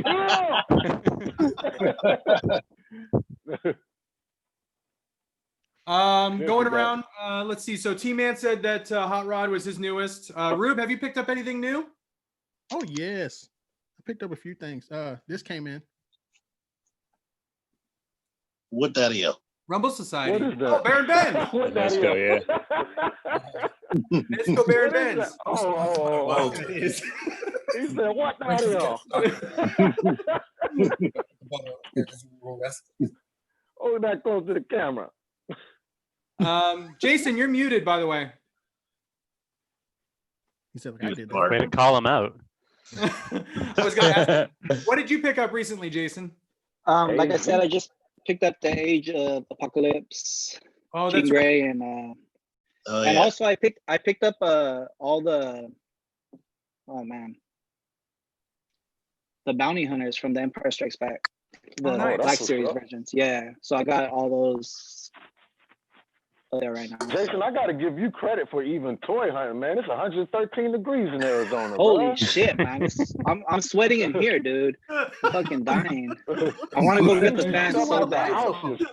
Going around, let's see. So T-Man said that Hot Rod was his newest. Rube, have you picked up anything new? Oh yes, I picked up a few things. This came in. What that is? Rumble Society. What is that? Oh, Baron Benz. Let's go, yeah. Let's go, Baron Benz. Oh. He said, what that is? Oh, that goes to the camera. Jason, you're muted, by the way. He said, like, I did Way to that. call him out. I was going to ask, what did you pick up recently, Jason? Like I said, I just picked up the Age of Apocalypse, Oh, Jean that's Grey, and also I picked up all the the bounty hunters from the Empire Strikes Back, the nice. Black That's Series what's up. versions. Yeah, so I got all those there right now. Jason, I got to give you credit for even toy hunting, man. It's 113 degrees in Arizona. Holy bro. shit, man! I'm sweating in here, dude. I'm fucking dying. I want to go get the fan Stuff so out the bad. house is-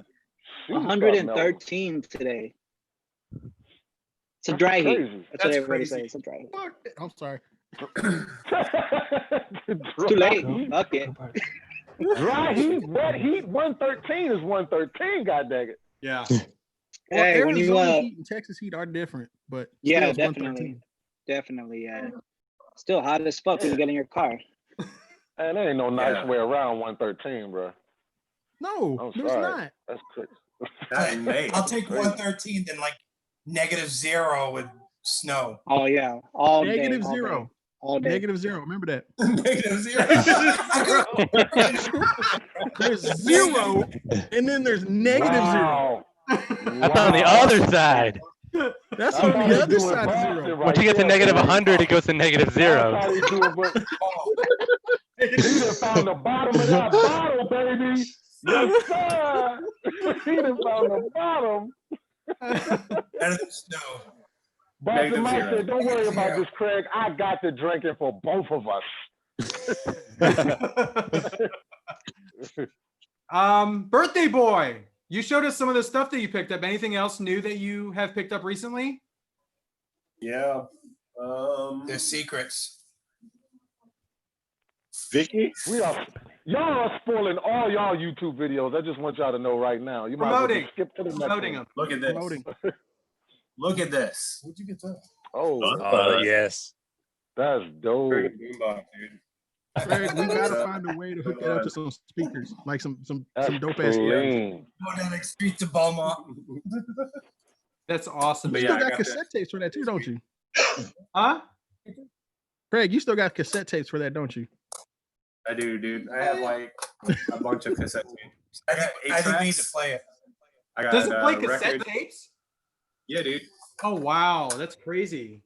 113 today. It's a dry heat. crazy. That's what That's everybody crazy. says. It's a dry heat. Fuck it. I'm sorry. It's too late. Fuck it. Dry heat, wet heat, 113 is 113, god dang it. Yeah. Well, Hey, when you Arizona heat and Texas heat are different, but yeah, still it's definitely, 113. yeah. Still hot as fuck when you get in your car. And there ain't no nice way around 113, bro. No, I'm there's sorry. not. That's crazy. Not in May. I'll take 113 than like -0 with snow. Oh yeah, all day, Negative all day, zero. all day. Negative zero. Remember that. -0. There's zero, and then there's negative zero. Wow. That's on the other side. That's I on thought the he other doing side of Boston zero. right Once you get to there, negative boy. 100, it goes to negative That's 0. how he do it, but he done found the bottom of that bottle, baby. Yes, sir. He done found the bottom. Better than snow. Boston Mike zero. said, don't worry about this, Craig. I got the drinking for both of us. Birthday boy, you showed us some of the stuff that you picked up. Anything else new that you have picked up recently? Yeah. They're secrets. Vicky? Y'all are spoiling all y'all YouTube videos. I just want y'all to know right now. You might as well Promoting. just skip to the next Promoting one. them. Look at this. Promoting. Look at this. Where'd you get that? Oh, Yes. that's dope. Friggin' boombox, dude. Craig, we gotta find a way to hook that up to some speakers, like some That's dope ass speakers. clean. Go down the street to Beaumont. That's awesome. You But still yeah, I got got cassette tapes for that too, don't you? Huh? Craig, you still got cassette tapes for that, don't you? I do, dude. I have like a bunch of cassette tapes. I got I didn't need to tracks. play it. I got Does it play cassette record. tapes? Yeah, dude. Oh wow, that's crazy.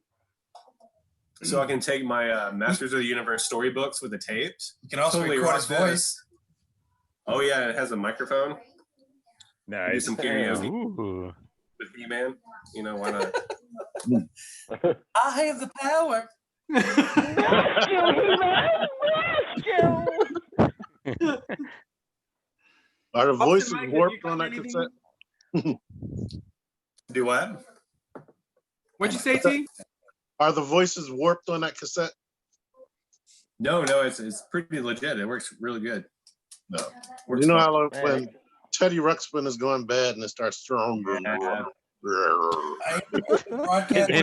So I can take my Masters of the Universe storybooks with the tapes. You can also Totally record rock his this. voice. Oh yeah, it has a microphone. Do Nice. some karaoke Ooh. with He-Man. You know why not? I have the power. Are the Austin, voices Mike, have warped you on got that anything? cassette? Do what? What'd you say, T? Are the voices warped on that cassette? No, it's pretty legit. It works really good. No. Works You know fine. how when Teddy Ruxpin is going bad and it starts stronger. And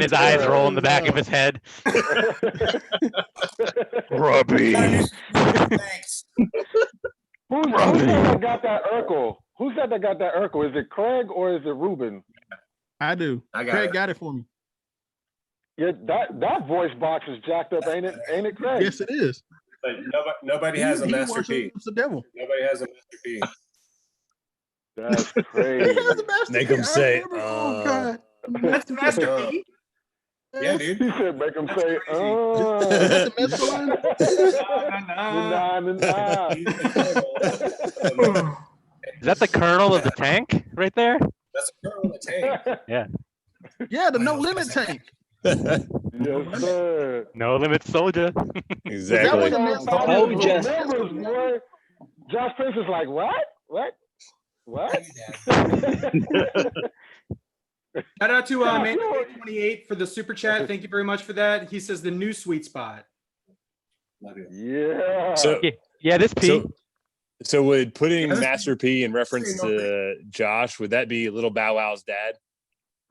his eyes roll in the back of his head. Robbie. Thanks. Who's that got that Urkel? Who's that got that Urkel? Is it Craig or is it Ruben? I do. I got Craig it. got it for me. Yeah, that voice box is jacked up, ain't it? Ain't it, Craig? Yes, it is. But nobody has a He Master P. worships the devil. Nobody has a Master P. That's He crazy. has a master Make key. him I say, remember. Oh god. That's the Master P? Yeah, dude. He said, make him say, Is that the McFarlane? Is that the kernel of the tank right there? That's a girl in the tank. Yeah. Yeah, the no limit tank. Yes, sir. No limit soldier. Exactly. Members, boy. Josh Prince is like, what? What? What? Shout out to Man28 for the super chat. Thank you very much for that. He says the new sweet spot. Yeah. So yeah, this P. So would putting Master P in reference to Josh, would that be Little Bow Wow's dad?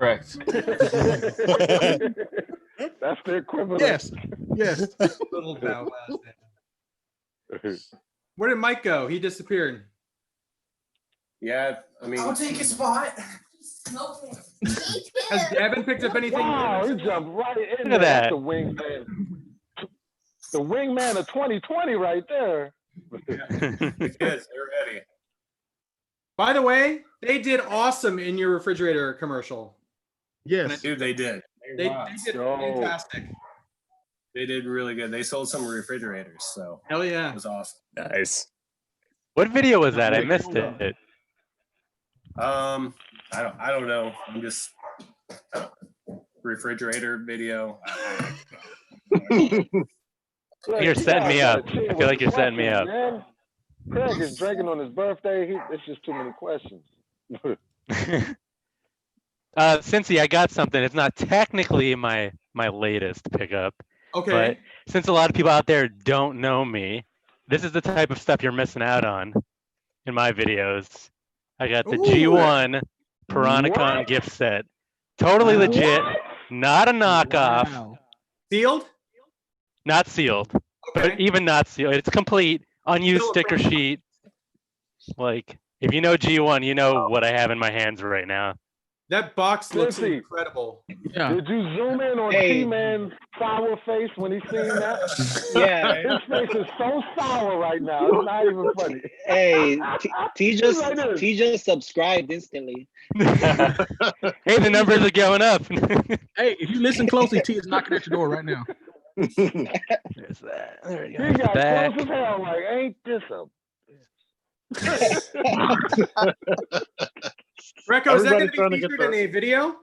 Correct. That's the equivalent. Yes. Yes. Little Bow Wow's. Where did Mike go? He disappeared. Yeah, I mean, I'll take his spot. Has Gavin picked up anything? Wow, he jumped right in Look at there. that. The wingman. The wingman of 2020 right there. the kids, they're ready. By the way, they did awesome in your refrigerator commercial. Yes. Dude, they did. They did fantastic. They did really good. They sold some refrigerators, so hell yeah, it was awesome. Nice. What video was that? I missed it. I don't know. I'm just refrigerator video. You're setting me up. I feel like you're setting me up. Man. Craig is drinking on his birthday. It's just too many questions. Cincy, I got something. It's not technically my latest pickup. Okay. But since a lot of people out there don't know me, this is the type of stuff you're missing out on in my videos. I got the G1 Piranacon gift set. Totally legit. Not a knockoff. Wow. Sealed? Not sealed. Okay. But even not sealed. It's complete. Unused sticker sheet. Like, if you know G1, you know what I have in my hands right now. That box looks Cincy. incredible. Yeah. Did you zoom in on T-Man's sour face when he seen that? Yeah. His face is so sour right now. It's not even funny. Hey, T He's like this. just subscribed instantly. Hey, the numbers are going up. Hey, if you listen closely, T is knocking at your door right now. There's that. There you go. He got Back. close as hell. Like, ain't this a Greco, is that going Everybody trying to to be get featured in a video?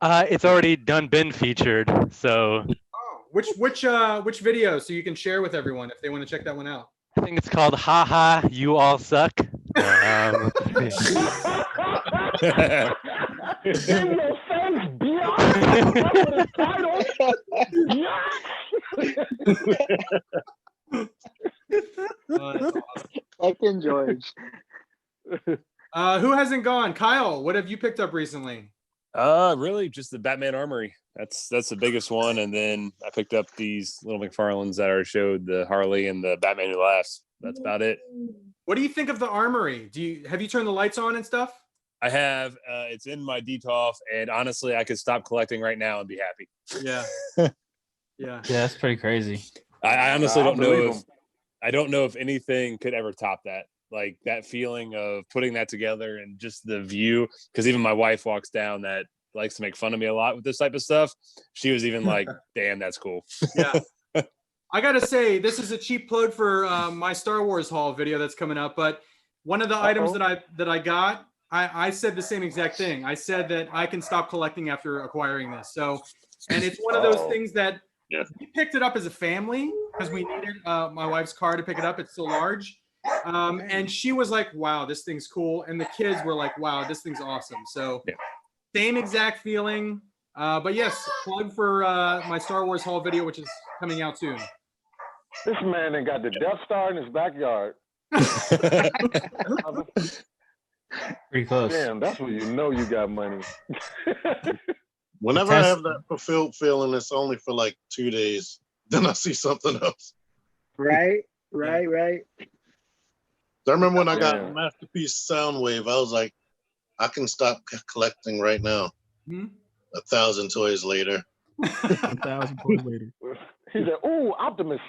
It's already been featured. So Which video so you can share with everyone if they want to check that one out? I think it's called "Haha, You All Suck." Let's see. in your face, beyond? That's what it's titled. Fucking George. Who hasn't gone? Kyle, what have you picked up recently? Really just the Batman Armory. That's the biggest one. And then I picked up these little McFarlanes that I showed, the Harley and the Batman Who Laughs. That's about it. What do you think of the armory? Have you turned the lights on and stuff? I have. It's in my DTOF, and honestly, I could stop collecting right now and be happy. Yeah. Yeah. Yeah, that's pretty crazy. I honestly I don't know believe if 'em. I don't know if anything could ever top that. Like that feeling of putting that together and just the view. Because even my wife walks down that likes to make fun of me a lot with this type of stuff. She was even like, "Damn, that's cool." Yeah. I gotta say, this is a cheap plug for my Star Wars haul video that's coming up. But one of the items that I got, I said the same exact thing. I said that I can stop collecting after acquiring this. So, and it's one of those things that we picked it up as a family because we needed my wife's car to pick it up. It's so large. And she was like, "Wow, this thing's cool." And the kids were like, "Wow, this thing's awesome." So same exact feeling. But yes, plug for my Star Wars haul video, which is coming out soon. This man ain't got the Death Star in his backyard. Pretty close. Damn, that's when you know you got money. Whenever I have that fulfilled feeling, it's only for like 2 days. Then I see something else. Right. I remember when I got Masterpiece Soundwave, I was like, I can stop collecting right now. 1,000 toys later. 1,000 toys later. He said, "Ooh, Optimus."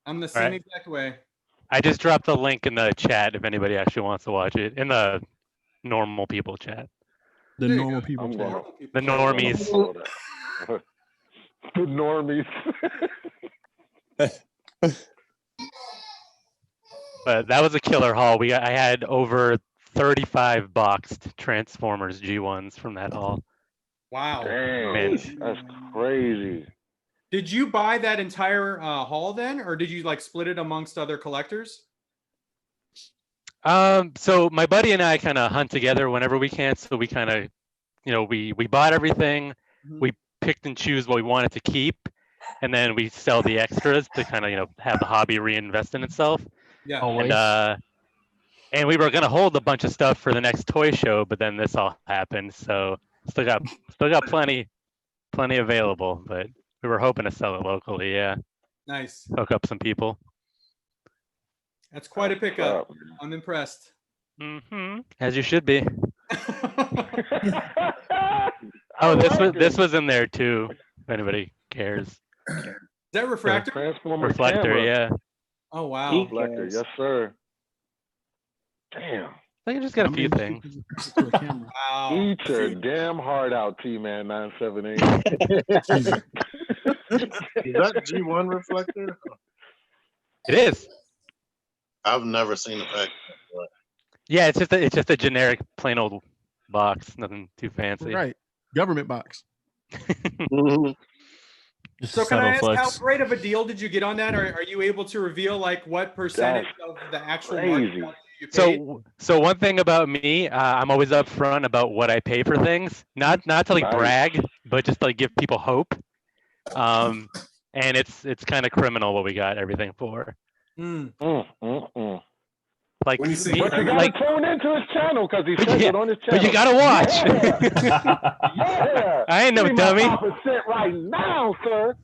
I'm the same exact way. I just dropped the link in the chat if anybody actually wants to watch it in the normal people chat. The normal people chat. The normies. The normies. But that was a killer haul. I had over 35 boxed Transformers G1s from that haul. Wow. Damn, that's crazy. Did you buy that entire haul then, or did you like split it amongst other collectors? So my buddy and I kind of hunt together whenever we can. So we kind of, we bought everything. We picked and choose what we wanted to keep, and then we sell the extras to kind of, have the hobby reinvest in itself. Yeah. Always. And we were gonna hold a bunch of stuff for the next toy show, but then this all happened. So still got plenty available, but we were hoping to sell it locally. Yeah. Nice. Hook up some people. That's quite a pickup. I'm impressed. As you should be. Oh, this was in there too. If anybody cares. Is that refractor? Reflector, camera. yeah. Oh wow. Reflector, yes sir. Damn. I can just get a few things. Wow. Eat your damn heart out, TMAN978. Is that G1 reflector? It is. I've never seen a pack. Yeah, it's just a generic plain old box. Nothing too fancy. Right. Government box. So can I ask, how great of a deal did you get on that? Are you able to reveal like what percentage of the actual market value you paid? So one thing about me, I'm always upfront about what I pay for things. Not to like brag, but just to like give people hope. And it's kind of criminal what we got everything for. Like, but you gotta tune into his channel because he says it on his channel. But you gotta watch. Yeah. I ain't no dummy. Right now, sir.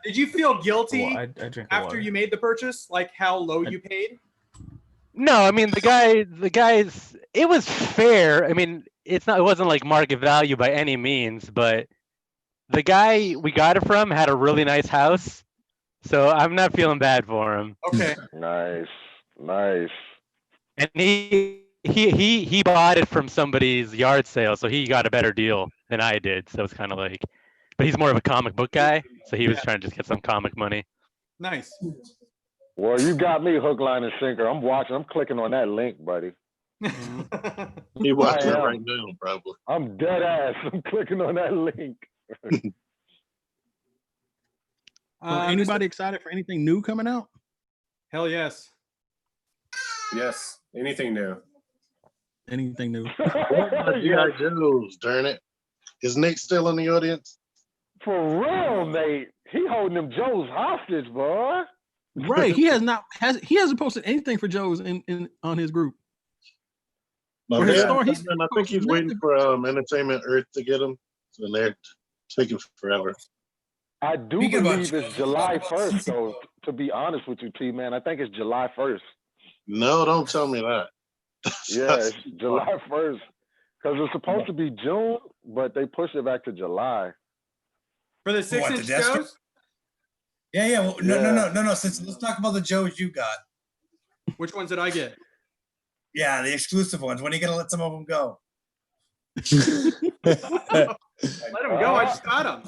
Did you feel guilty I drink after you made the purchase? Like how low you paid? No, I mean the guys. It was fair. I mean, it wasn't like market value by any means, but the guy we got it from had a really nice house, so I'm not feeling bad for him. Okay. Nice. And he bought it from somebody's yard sale, so he got a better deal than I did. So it's kind of like, but he's more of a comic book guy, so he was trying to just get some comic money. Nice. Well, you got me hook, line, and sinker. I'm watching. I'm clicking on that link, buddy. He watching it right now, probably. I'm dead ass. I'm clicking on that link. Anybody excited for anything new coming out? Hell yes. Yes. Anything new. Anything new? G.I. Joe's, darn it. Is Nick still in the audience? For real, mate. He holding them Joes hostage, boy. Right. He hasn't posted anything for Joe's on his group. My For his man, store, I think he's waiting for Entertainment Earth to get him. And they're taking forever. I do believe it's July 1st, though, to be honest with you, T-Man. I think it's July 1st. No, don't tell me that. Yeah, it's July 1st. Because it's supposed to be June, but they pushed it back to July. For the 6-inch Joes? Yeah. Well, no. Since let's talk about the Joes you got. Which ones did I get? Yeah, the exclusive ones. When are you gonna let some of them go? Let them go. I just got them.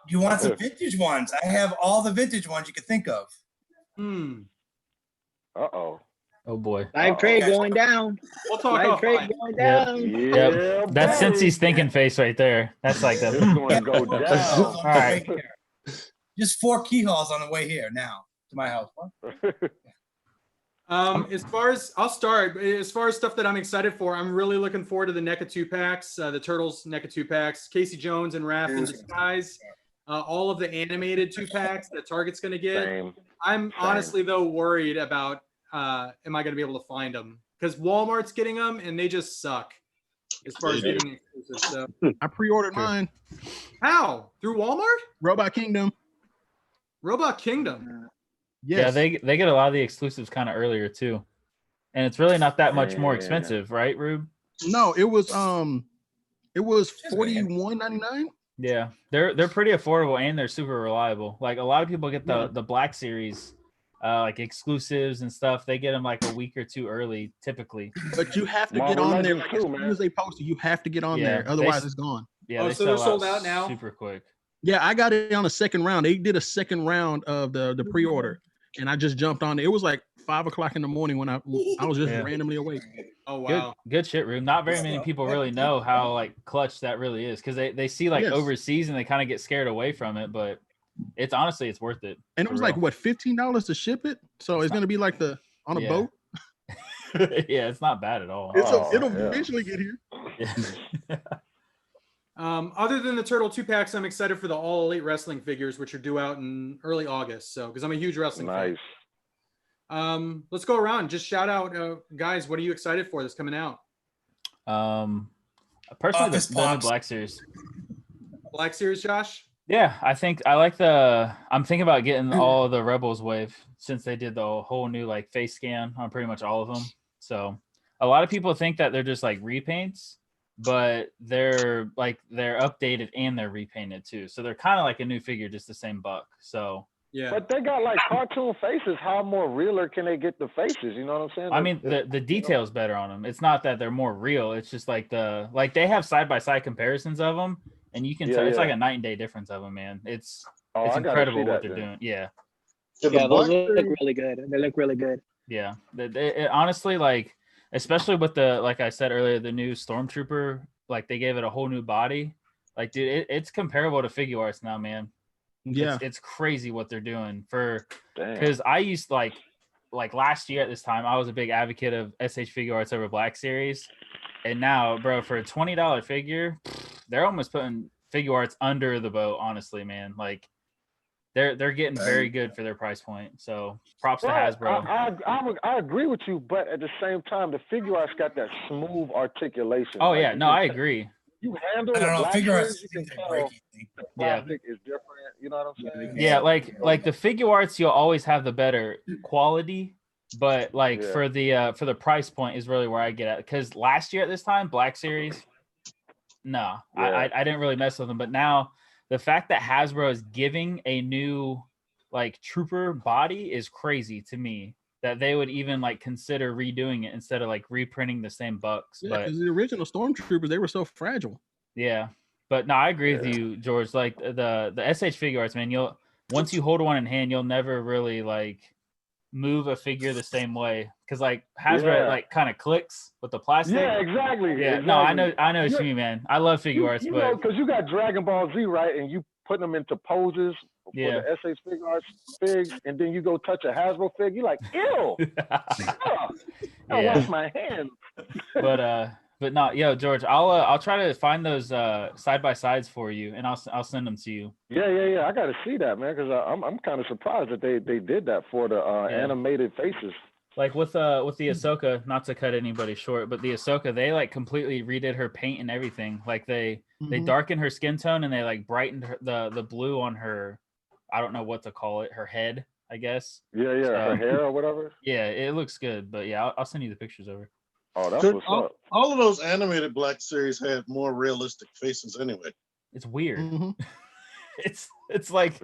You want some vintage ones? I have all the vintage ones you could think of. Uh-oh. Oh boy. Live trade going down. We'll talk Live trade going down. Yep. That's Cincy's thinking face right there. That's like the. going to go down. All right. Just 4 keyholes on the way here now to my house. As far as I'll start, as far as stuff that I'm excited for, I'm really looking forward to the NECA 2-packs, the Turtles NECA 2-packs, Casey Jones and Raph in Disguise, all of the animated 2-packs that Target's going to get. I'm honestly though worried about am I going to be able to find them, because Walmart's getting them and they just suck as far as getting exclusive stuff. I pre-ordered mine. How? Through Walmart? Robot Kingdom. Robot Kingdom. Yes. Yeah, they get a lot of the exclusives kind of earlier too, and it's really not that much more expensive, right, Rube? No, it was $41.99. Yeah, they're pretty affordable and they're super reliable. Like a lot of people get the Black Series, like exclusives and stuff. They get them like a week or two early, typically. But you have to get on there as soon as they post it. You have to get on there, otherwise it's gone. Yeah, so they're sold out now. Super quick. Yeah, I got it on a second round. They did a second round of the pre-order, and I just jumped on it. It was like 5 o'clock in the morning when I was just randomly awake. Oh wow. Good shit, Rube. Not very many people really know how like clutch that really is because they see like overseas and they kind of get scared away from it, but it's honestly it's worth it. And it was like what, $15 to ship it? So it's gonna be like on a boat. Yeah, it's not bad at all. It'll eventually get here. Other than the Turtle 2-packs, I'm excited for the All Elite Wrestling figures, which are due out in early August. So, because I'm a huge wrestling fan. Let's go around. Just shout out, guys. What are you excited for that's coming out? Personally, the new Black Series. Black Series, Josh? Yeah, I think I like I'm thinking about getting all the Rebels wave since they did the whole new like face scan on pretty much all of them. So a lot of people think that they're just like repaints, but they're updated and they're repainted too. So they're kind of like a new figure, just the same buck. So yeah. But they got like cartoon faces. How more realer can they get the faces? You know what I'm saying? I mean, the details better on them. It's not that they're more real. It's just like they have side-by-side comparisons of them. And you can tell it's like a night and day difference of them, man. It's incredible what they're doing. Yeah. Yeah, those look really good. They look really good. Yeah. It honestly, like, especially with the, like I said earlier, the new Stormtrooper, like they gave it a whole new body. Like, dude, it's comparable to figure arts now, man. Yeah. It's crazy what they're doing because I used like last year at this time, I was a big advocate of SH Figure Arts over Black Series. And now, bro, for a $20 figure, they're almost putting figure arts under the boat, honestly, man. Like they're getting very good for their price point. So props to Hasbro. I agree with you, but at the same time, the figure arts got that smooth articulation. Oh yeah, no, I agree. You handle the Black Series, you can tell the plastic is different. You know what I'm saying? Yeah, like the figure arts, you'll always have the better quality. But like for the price point is really where I get at, because last year at this time, Black Series, I didn't really mess with them. But now the fact that Hasbro is giving a new like trooper body is crazy to me. That they would even like consider redoing it instead of like reprinting the same bucks. Yeah, but because the original Stormtroopers, they were so fragile. Yeah, but no, I agree with you, George. Like the SH Figure Arts, man, once you hold one in hand, you'll never really like move a figure the same way, because like Hasbro like kind of clicks with the plastic. Yeah, exactly. Yeah, exactly. no, I know what you mean, man. I love figure arts, but because you got Dragon Ball Z, right, and you put them into poses for the SH Figure Arts figs, and then you go touch a Hasbro fig, you're like, ew. I wash my hands. But no, yo, George, I'll try to find those side by sides for you, and I'll send them to you. Yeah. I got to see that, man, because I'm kind of surprised that they did that for the animated faces. Like with the Ahsoka, not to cut anybody short, but the Ahsoka, they like completely redid her paint and everything. Like they darkened her skin tone and they like brightened the blue on her. I don't know what to call it, her head, I guess. Yeah, her hair or whatever. Yeah, it looks good, but yeah, I'll send you the pictures over. Oh, that's what's up. All of those animated Black Series had more realistic faces anyway. It's weird. It's like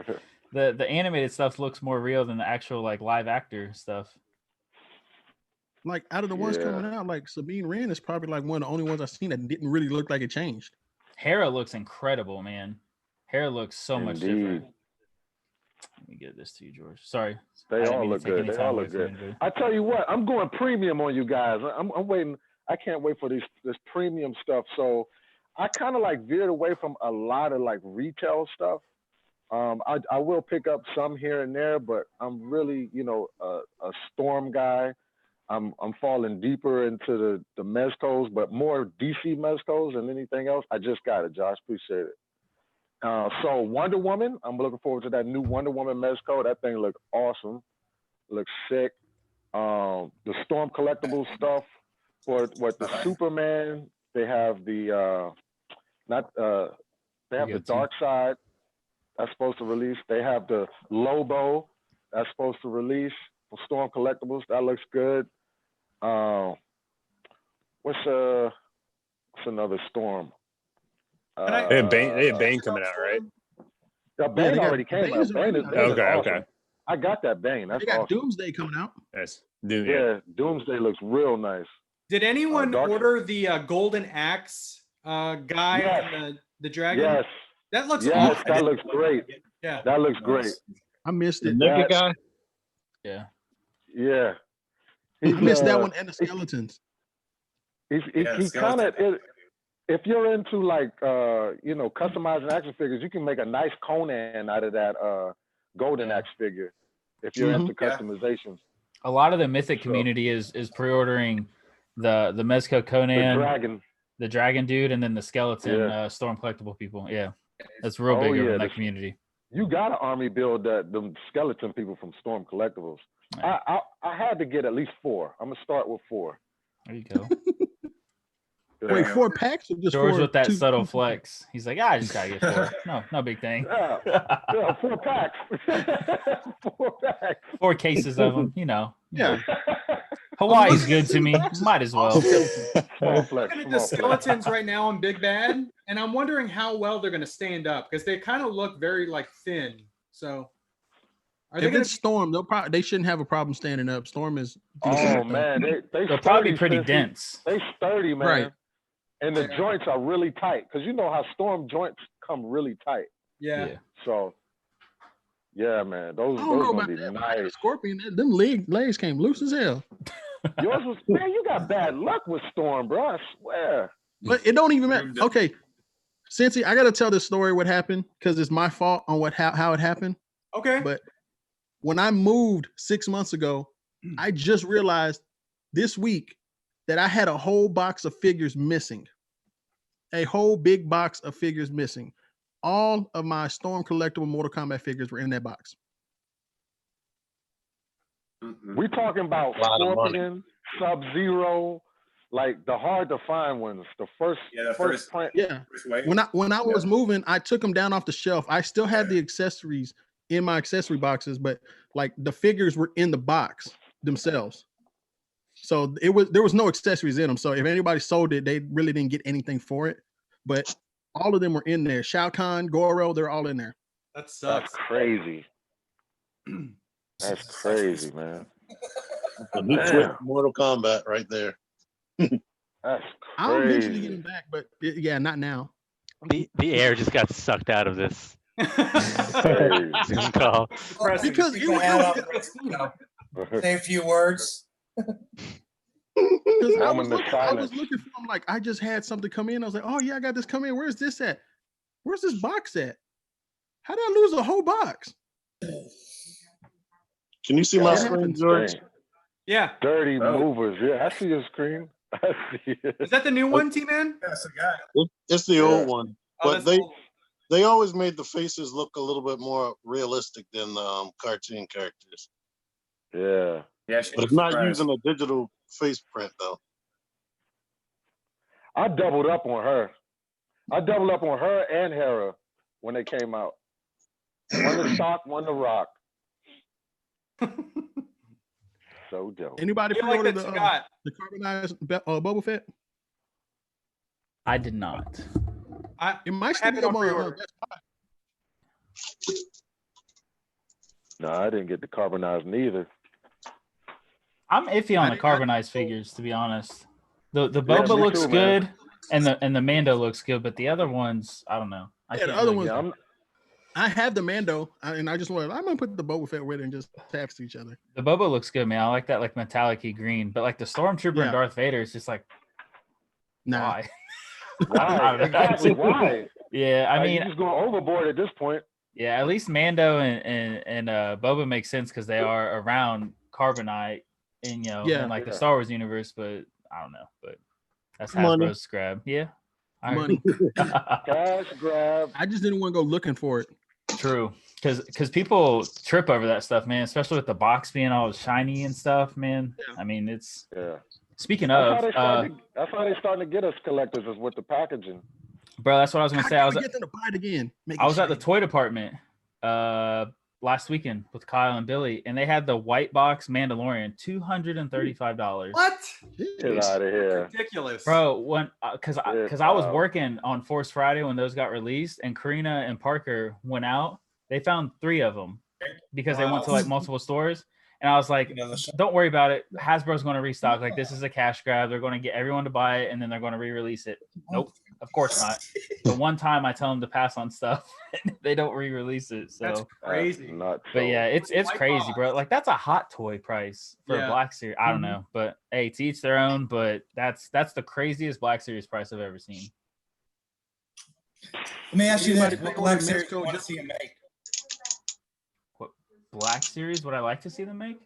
the animated stuff looks more real than the actual like live actor stuff. Like out of the ones coming out, like Sabine Wren is probably like one of the only ones I've seen that didn't really look like it changed. Hera looks incredible, man. Hera looks so much different. Let me get this to you, George. Sorry. They all look good. They all look good. I tell you what, I'm going premium on you guys. I'm waiting. I can't wait for this premium stuff. So I kind of like veered away from a lot of like retail stuff. I will pick up some here and there, but I'm really, a Storm guy. I'm falling deeper into the mezcos, but more DC mezcos than anything else. I just got it, Josh. Appreciate it. So Wonder Woman, I'm looking forward to that new Wonder Woman mezco. That thing looks awesome. Looks sick. The Storm collectible stuff for the Superman. They have the Dark Side that's supposed to release. They have the Lobo that's supposed to release for Storm collectibles. That looks good. What's another Storm? They have Bane coming out, right? Yeah, Bane already came out. Bane is okay. Awesome. I got that Bane. That's they got awesome. Doomsday coming out. Nice. Doomsday looks real nice. Did anyone order the Golden Axe guy and the dragon? Yes. That looks awesome. That looks great. Yeah. That looks great. I missed it. The guy? Yeah. Yeah. I missed that one and the skeletons. He kind of, if you're into like, you know, customizing action figures, you can make a nice Conan out of that golden axe figure. If you're into customizations. A lot of the Mythic community is pre-ordering the Mezco Conan, the dragon dude, and then the skeleton Storm collectible people. Yeah, that's real big over in that community. You got to army build the skeleton people from Storm Collectibles. Yeah. I had to get at least 4. I'm gonna start with 4. There you go. Wait, 4 packs or just George 4? With that subtle flex. He's like, I just gotta get 4. No big thing. Yeah, 4 packs. 4 packs. 4 cases of them, you know. Yeah. Hawaii's good to me. Might as well. I'm looking at the skeletons right now on Big Bad, and I'm wondering how well they're gonna stand up because they kind of look very like thin. So if it's Storm, they shouldn't have a problem standing up. Storm is man, they'll probably be pretty dense. They sturdy, man. Right. And the joints are really tight because you know how Storm joints come really tight. Yeah. So, yeah, man, those gonna be nice. Scorpion, them legs came loose as hell. Yours was, man, you got bad luck with Storm, bro. I swear. But it don't even matter. Okay, Cincy, I gotta tell this story what happened because it's my fault on how it happened. Okay. But when I moved 6 months ago, I just realized this week that I had a whole box of figures missing. A whole big box of figures missing. All of my Storm collectible Mortal Kombat figures were in that box. We talking about Scorpion, Sub-Zero, like the hard to find ones. The first print. Yeah. When I was moving, I took them down off the shelf. I still had the accessories in my accessory boxes, but like the figures were in the box themselves. So there was no accessories in them. So if anybody sold it, they really didn't get anything for it. But all of them were in there. Shao Kahn, Goro, they're all in there. That sucks. That's crazy. That's crazy, man. A new twist Mortal Kombat right there. That's crazy. I'll eventually get them back, but yeah, not now. The air just got sucked out of this Zoom call. Because say a few words. I was looking for them, like I just had something come in. I was like, oh yeah, I got this come in. Where's this at? Where's this box at? How did I lose a whole box? Can you see my screen, George? Yeah. Dirty movers. Yeah, I see your screen. I see it. Is that the new one, T-Man? Yes, I got it. It's the old one. But they always made the faces look a little bit more realistic than cartoon characters. Yeah. Yeah, but it's not using a digital face print though. I doubled up on her. I doubled up on her and Hera when they came out. One to shock, one to rock. So dope. Anybody pre-ordered the carbonized Boba Fett? I did not. It might still be up on Best Buy. No, I didn't get the carbonized neither. I'm iffy on the carbonized figures, to be honest. The Boba looks good, and the Mando looks good, but the other ones, I don't know. The other ones, I have the Mando, and I just I'm gonna put the Boba Fett with it and just taps to each other. The Boba looks good, man. I like that like metallic-y green, but like the Stormtrooper and Darth Vader is just like, why? Why? Exactly. Why? Yeah, I mean, you're just going overboard at this point. Yeah, at least Mando and Boba make sense because they are around carbonite in in like the Star Wars universe, but I don't know, but that's Hasbro's grab. Yeah. Money. Cash grab. I just didn't want to go looking for it. True. Because people trip over that stuff, man, especially with the box being all shiny and stuff, man. Yeah. I mean, it's speaking of that's how they're starting to get us collectors is with the packaging. Bro, that's what I was gonna say. I was get them to buy it again. I was at the toy department last weekend with Kyle and Billy, and they had the white box Mandalorian, $235. What? Get out of here! Ridiculous, bro. When because I was working on Force Friday when those got released, and Karina and Parker went out. They found 3 of them because they went to like multiple stores, and I was like, "Don't worry about it. Hasbro's going to restock. Like this is a cash grab. They're going to get everyone to buy it, and then they're going to re-release it." Nope. Of course not. The one time I tell them to pass on stuff, they don't re-release it. So That's crazy. Not but yeah, it's White crazy, Box. bro. Like that's a hot toy price for a Yeah. Black Series. I don't know, but hey, to each their own. But that's the craziest Black Series price I've ever seen. Let me ask you Anybody this: what pre-order Black Series Mexico you want to just- see him make? What Black Series would I like to see them make?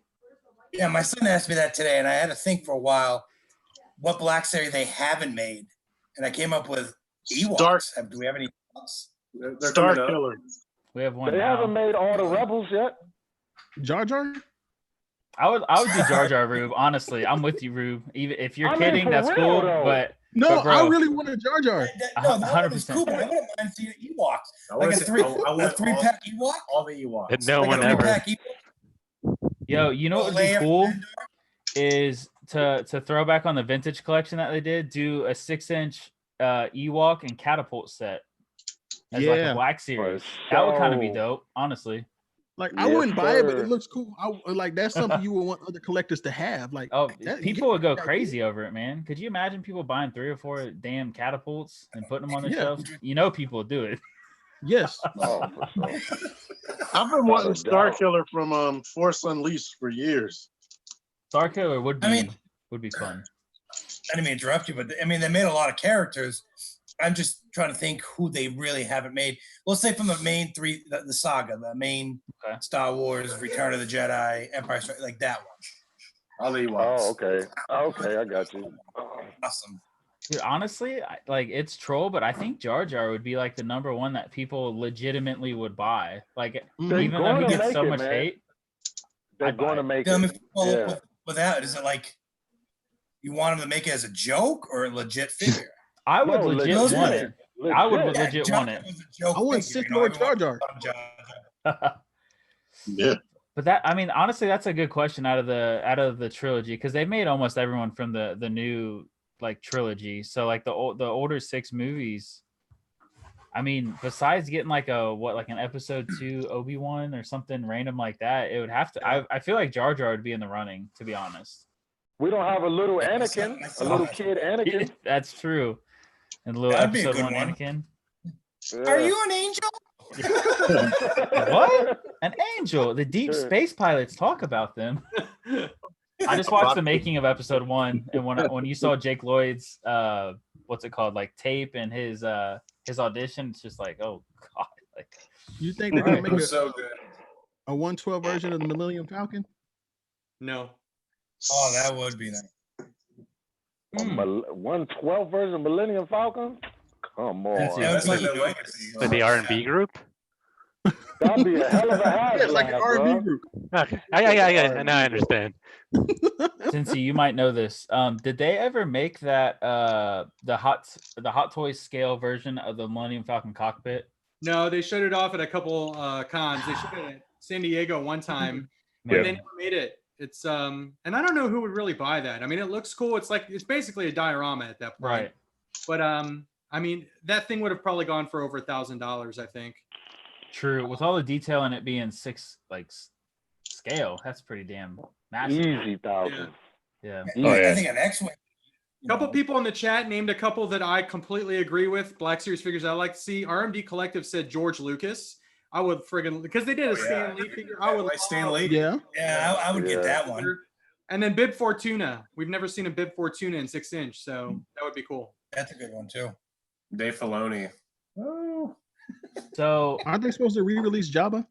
Yeah, my son asked me that today, and I had to think for a while what Black Series they haven't made, and I came up with Ewoks. Do we have any Ewoks? They're Star coming up. Killer. We have one They now. haven't made all the Rebels yet. Jar Jar? I would do Jar Jar, Rube. Honestly, I'm with you, Rube. Even if you're I mean, kidding, for that's real, cool. though. But No, bro, I really want a Jar Jar. No, that one was 100%. cool, but I wouldn't mind seeing Ewoks. I Like wanna a see- three, I a want three-pack Ewok? all the Ewoks. No Like one a ever. three-pack Ewok? Yo, you know what would be Leia cool from is to throw back on the vintage collection that they did, do a 6-inch Ewok and catapult set as like a Black Series. That would kind of be sure. dope, honestly. Like I Yes, wouldn't buy it, but sir. it looks cool. Like that's something you would want other collectors to have. Like Oh, that- people would go crazy over it, man. Could you imagine people buying 3 or 4 damn catapults and putting them on their Yeah. shelves? You know, people would do it. Yes. Oh, for sure. I've been wanting Star Killer from Force Unleashed for years. Star Killer would be I mean- fun. I didn't mean to interrupt you, but I mean, they made a lot of characters. I'm just trying to think who they really haven't made. Let's say from the main three, the saga, the main Star Wars, Return of the Jedi, Empire Strikes, like that one. All the Ewoks. Oh, okay. Okay, I got you. Awesome. Dude, honestly, like it's troll, but I think Jar Jar would be like the #1 that people legitimately would buy. Like They're even though he gonna gets make so it, much man. hate, They're I'd buy going to it. make Let me it. follow Yeah. up with that. Is it like you want them to make it as a joke or a legit figure? I would No, legit legit. want it. I would Legit. legit want it. I want Sith Lord Jar Jar. Yeah. But that, I mean, honestly, that's a good question out of the trilogy because they made almost everyone from the new like trilogy. So like the older 6 movies. I mean, besides getting like an episode 2 Obi-Wan or something random like that, it would have to. I feel like Jar Jar would be in the running, to be honest. We don't have a little Anakin, a little kid Anakin. That's true. And a little That'd be a episode good 1 one. Anakin. Are you an angel? What? An angel? The deep space pilots talk about them. I just watched the making of episode 1, and when you saw Jake Lloyd's what's it called, like tape and his audition, it's just like, oh god, like You think they're gonna make It was so good. a 112 version of the Millennium Falcon? No. Oh, that would be nice. 112 version of Millennium Falcon? Come on. That's like For the R&B group? That'd be a hell of a hat. It's like an R&B group. Okay. I now I understand. Cincy, you might know this. Did they ever make that the Hot Toys scale version of the Millennium Falcon cockpit? No, they showed it off at a couple cons. They showed it at San Diego one time, but they never made it. It's and I don't know who would really buy that. I mean, it looks cool. It's basically a diorama at that point. Right. But I mean, that thing would have probably gone for over $1,000, I think. True. With all the detail in it being 6 like scale, that's pretty damn massive. Easy 1,000. Yeah. I think an X-wing. A couple people in the chat named a couple that I completely agree with. Black Series figures I like to see. RMD Collective said George Lucas. I would friggin' because they did a Stan Lee figure. I would like Stan Lee. Yeah. Yeah, I would get that one. And then Bib Fortuna. We've never seen a Bib Fortuna in 6-inch, so that would be cool. That's a good one too. Dave Filoni. Oh. So aren't they supposed to re-release Jabba?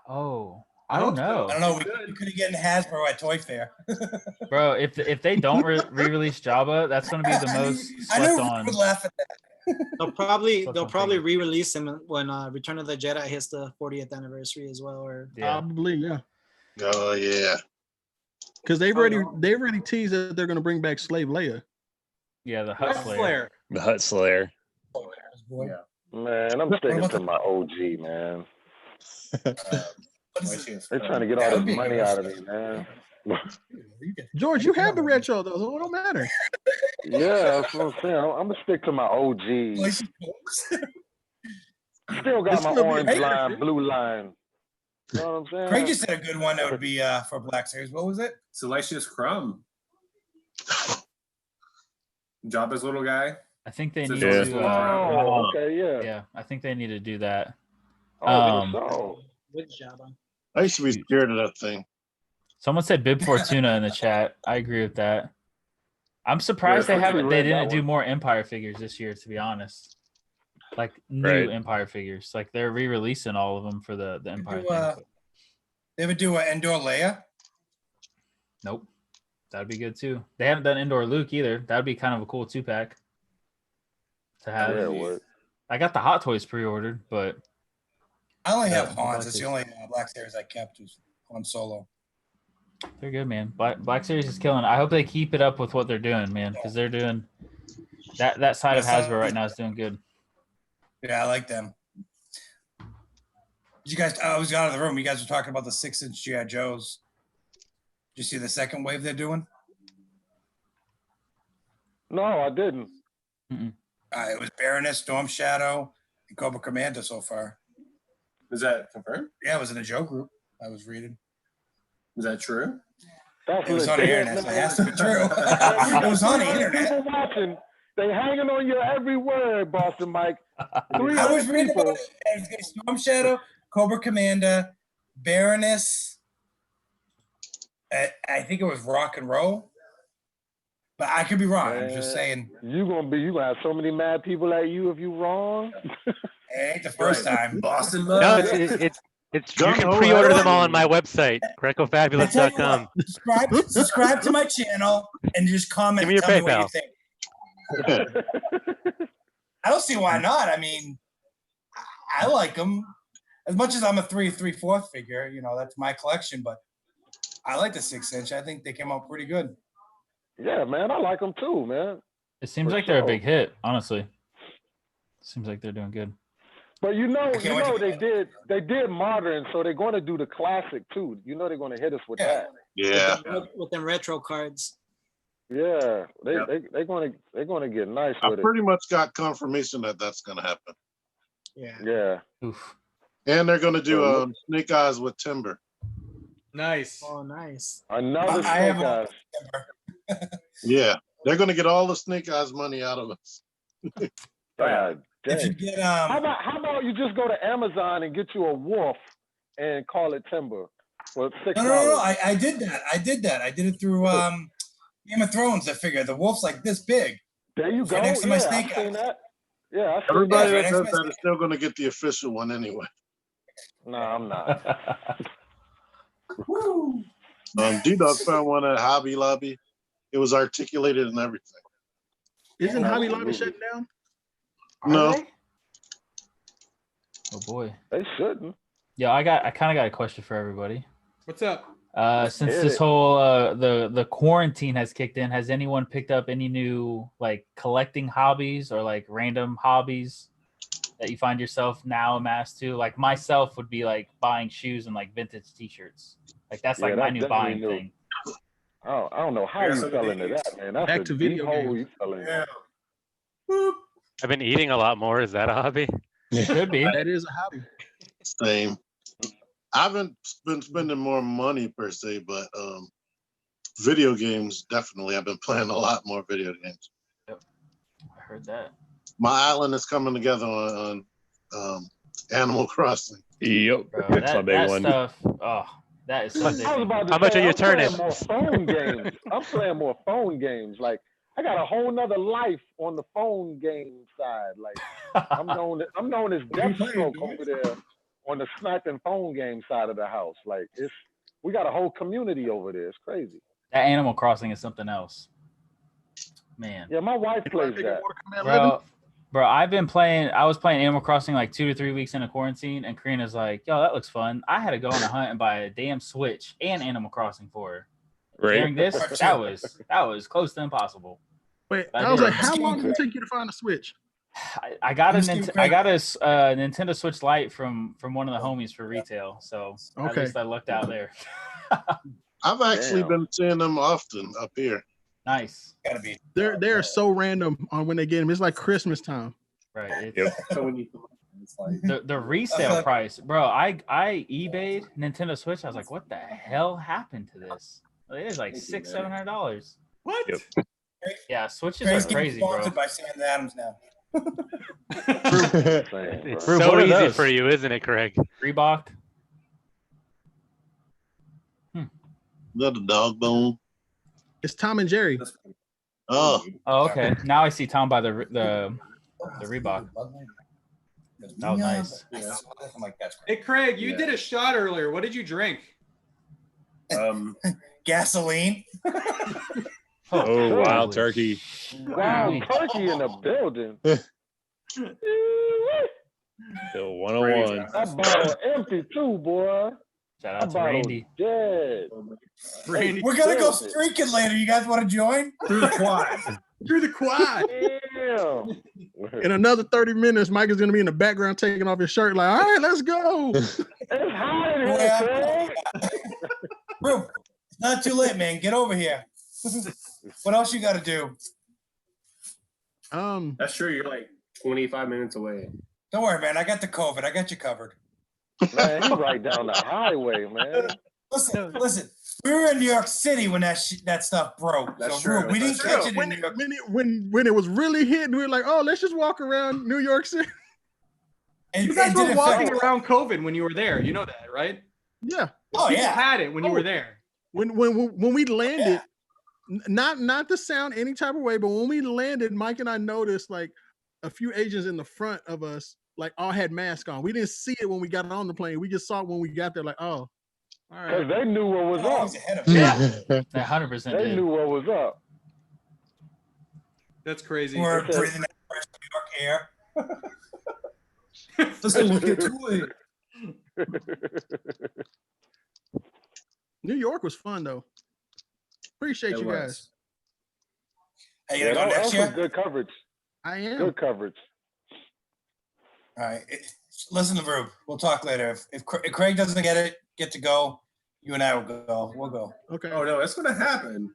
Oh, I don't know. I don't know. We could have gotten Hasbro at Toy Fair. Bro, if they don't re-release Jabba, that's going to be the most I knew slept we on. would laugh at that. They'll probably re-release him when Return of the Jedi hits the 40th anniversary as well. Or Probably, yeah. Oh yeah. Because they've already teased that they're going to bring back Slave Leia. Yeah, the Hut Slayer. The Hut Slayer. Yeah. Man, I'm sticking to my OG, man. They're trying to get all this money out of me, man. George, you have the retro though, so it don't matter. Yeah, that's what I'm saying. I'm gonna stick to my OG. Still got my orange line, blue line. You know what I'm saying? Craig just said a good one that would be for Black Series. What was it? Salacious Crumb. Jabba's little guy. I think they So need it's to. Oh, okay, yeah. Yeah, I think they need to do that. Oh, so. With Jabba. I used to be scared of that thing. Someone said Bib Fortuna in the chat. I agree with that. I'm surprised Yeah, they read that didn't do one. more Empire figures this year, to be honest. Like new Right. Empire figures. Like they're re-releasing all of them for the Empire thing. They would do an Endor Leia. Nope. That'd be good too. They haven't done Indoor Luke either. That'd be kind of a cool 2-pack to have. Yeah, it would. I got the Hot Toys pre-ordered, but I only have Yeah, Hans. It's the only Black Series I kept was Han Solo. they're good, man. Black Series is killing. I hope they keep it up with what they're doing, man, because they're doing that side of Hasbro right now is doing good. Yeah, I like them. Did you guys? I was out of the room. You guys were talking about the 6-inch GI Joes. Did you see the second wave they're doing? No, I didn't. It was Baroness, Storm Shadow, and Cobra Commander so far. Is that confirmed? Yeah, it was in a Joe group I was reading. Is that true? That's It was on the legit, internet, so it man. has to be true. It was on the internet. People watching, they hanging on your every word, Boston Mike. I was reading about it. Storm Shadow, Cobra Commander, Baroness. I think it was Rock and Roll. But I could be wrong. I'm just saying. You gonna have so many mad people at you if you wrong. It ain't the first time. Boston No, Mud. it's you can pre-order them all on my website, GRECOFABULOUS.com. Subscribe to my channel and just comment. Give me your and tell me PayPal. what you think. I don't see why not. I mean, I like them as much as I'm a 3/4 figure. You know, that's my collection, but I like the 6-inch. I think they came out pretty good. Yeah, man, I like them too, man. It seems For like they're a sure. big hit, honestly. Seems like they're doing good. But you know, can't wait to they did modern, so they're going to do the classic too. You know, they're going to hit us with that. Yeah. With them retro cards. Yeah, they're going to get nice I with it. pretty much got confirmation that that's going to happen. Yeah. Yeah. Oof. And they're going to do Snake Eyes with Timber. Nice. Oh, nice. Another I have Snake Eyes. Yeah. They're going to get all the Snake Eyes money out of us. God If you dang. get How about you just go to Amazon and get you a wolf and call it Timber for $6? No. I did that. I did it through Game of Thrones. I figured the wolf's like this big. There you go. Right next to my Yeah, Snake I've seen Eyes. that. Yeah, I've seen Everybody that. that does that is still going to get the official one anyway. No, I'm not. D-Dog found one at Hobby Lobby. It was articulated and everything. Isn't Hobby Lobby shutting down? No. Oh boy. They shouldn't. Yeah, I kind of got a question for everybody. What's up? Since hit this it. whole the quarantine has kicked in, has anyone picked up any new like collecting hobbies or like random hobbies that you find yourself now amassed to? Like myself would be like buying shoes and like vintage t-shirts. Like that's like Yeah, my that's new buying definitely new. thing. I don't know how Yeah, you some fell into things. that, man. That's Back a to deep video hole games. you fell into. Yeah. I've been eating a lot more. Is that a hobby? It could be. That is a hobby. Same. I haven't been spending more money per se, but video games, definitely. I've been playing a lot more video games. Yep. I heard that. My island is coming together on Animal Crossing. Yep. Bro, That's my big that one. stuff. Oh, that is so I was addicting. about to How much say, are your I'm playing turnips? more phone games. I'm playing more phone games. Like I got a whole nother life on the phone game side. Like I'm known as Deathstroke over there on the sniping phone game side of the house. Like we got a whole community over there. It's crazy. That Animal Crossing is something else. Man. Yeah, my wife plays that. Bro, I was playing Animal Crossing like 2 to 3 weeks into quarantine, and Karina's like, yo, that looks fun. I had to go on a hunt and buy a damn Switch and Animal Crossing for her. Right. During this, that was close to impossible. Wait, I I was did. like, how long did it take you to find a Switch? I got a Nintendo Switch Lite from one of the homies for retail, so at Okay. least I lucked out there. I've actually Damn. been seeing them often up here. Nice. Gotta be. They're so random on when they get them. It's like Christmas time. Right. It's, Yep. So when you, it's like, the resale price, bro. I eBayed Nintendo Switch. I was like, what the hell happened to this? It is like $600-700. What? Yep. Yeah, switches Craig's are getting crazy, bro. sponsored by Sam Adams now. It's Bro, so what are easy those? for you, isn't it, Craig? Reebok. Is that a dog bone? It's Tom and Jerry. Oh. Oh, okay. Now I see Tom by the Reebok. That was nice. I'm like, that's Hey, Craig, you Yeah. did a shot earlier. What did you drink? gasoline. Oh, wild turkey. Wild turkey in the building. Bill 101. That bottle empty too, boy. Shout That out to bottle Randy. dead. Randy. We're gonna go Filthy. streaking later. You guys want to join? Through the quad. Through the quad. Damn. In another 30 minutes, Mike is gonna be in the background taking off his shirt, like, all right, let's go. It's hot in here, Craig. Rube, it's not too late, man. Get over here. What else you got to do? That's true. You're like 25 minutes away. Don't worry, man. I got the COVID. I got you covered. Man, he's right down the highway, man. Listen. We were in New York City when that stuff broke. That's so true. Rube, we didn't catch it when, in New York. when it was really hitting, we were like, oh, let's just walk around New York City. And, You guys and were did it walking feel- around COVID when you were there. You know that, right? Yeah. Oh You yeah. had it when you were there. When we landed, not to sound any type of way, but when we landed, Mike and I noticed like a few Asians in the front of us, like all had masks on. We didn't see it when we got on the plane. We just saw it when we got there, like, oh, all right. Because they knew what was Oh, up. he's ahead of Yeah, me. that 100% They did. knew what was up. That's crazy. We're breathing that fresh New York air. Listen, get to it. New York was fun though. Appreciate It you was. guys. Hey, you Yeah, gonna go that next was year? some good coverage. I am. Good coverage. All right. Listen to Rube. We'll talk later. If Craig doesn't get to go, you and I will go. We'll go. Okay. Oh no, it's gonna happen.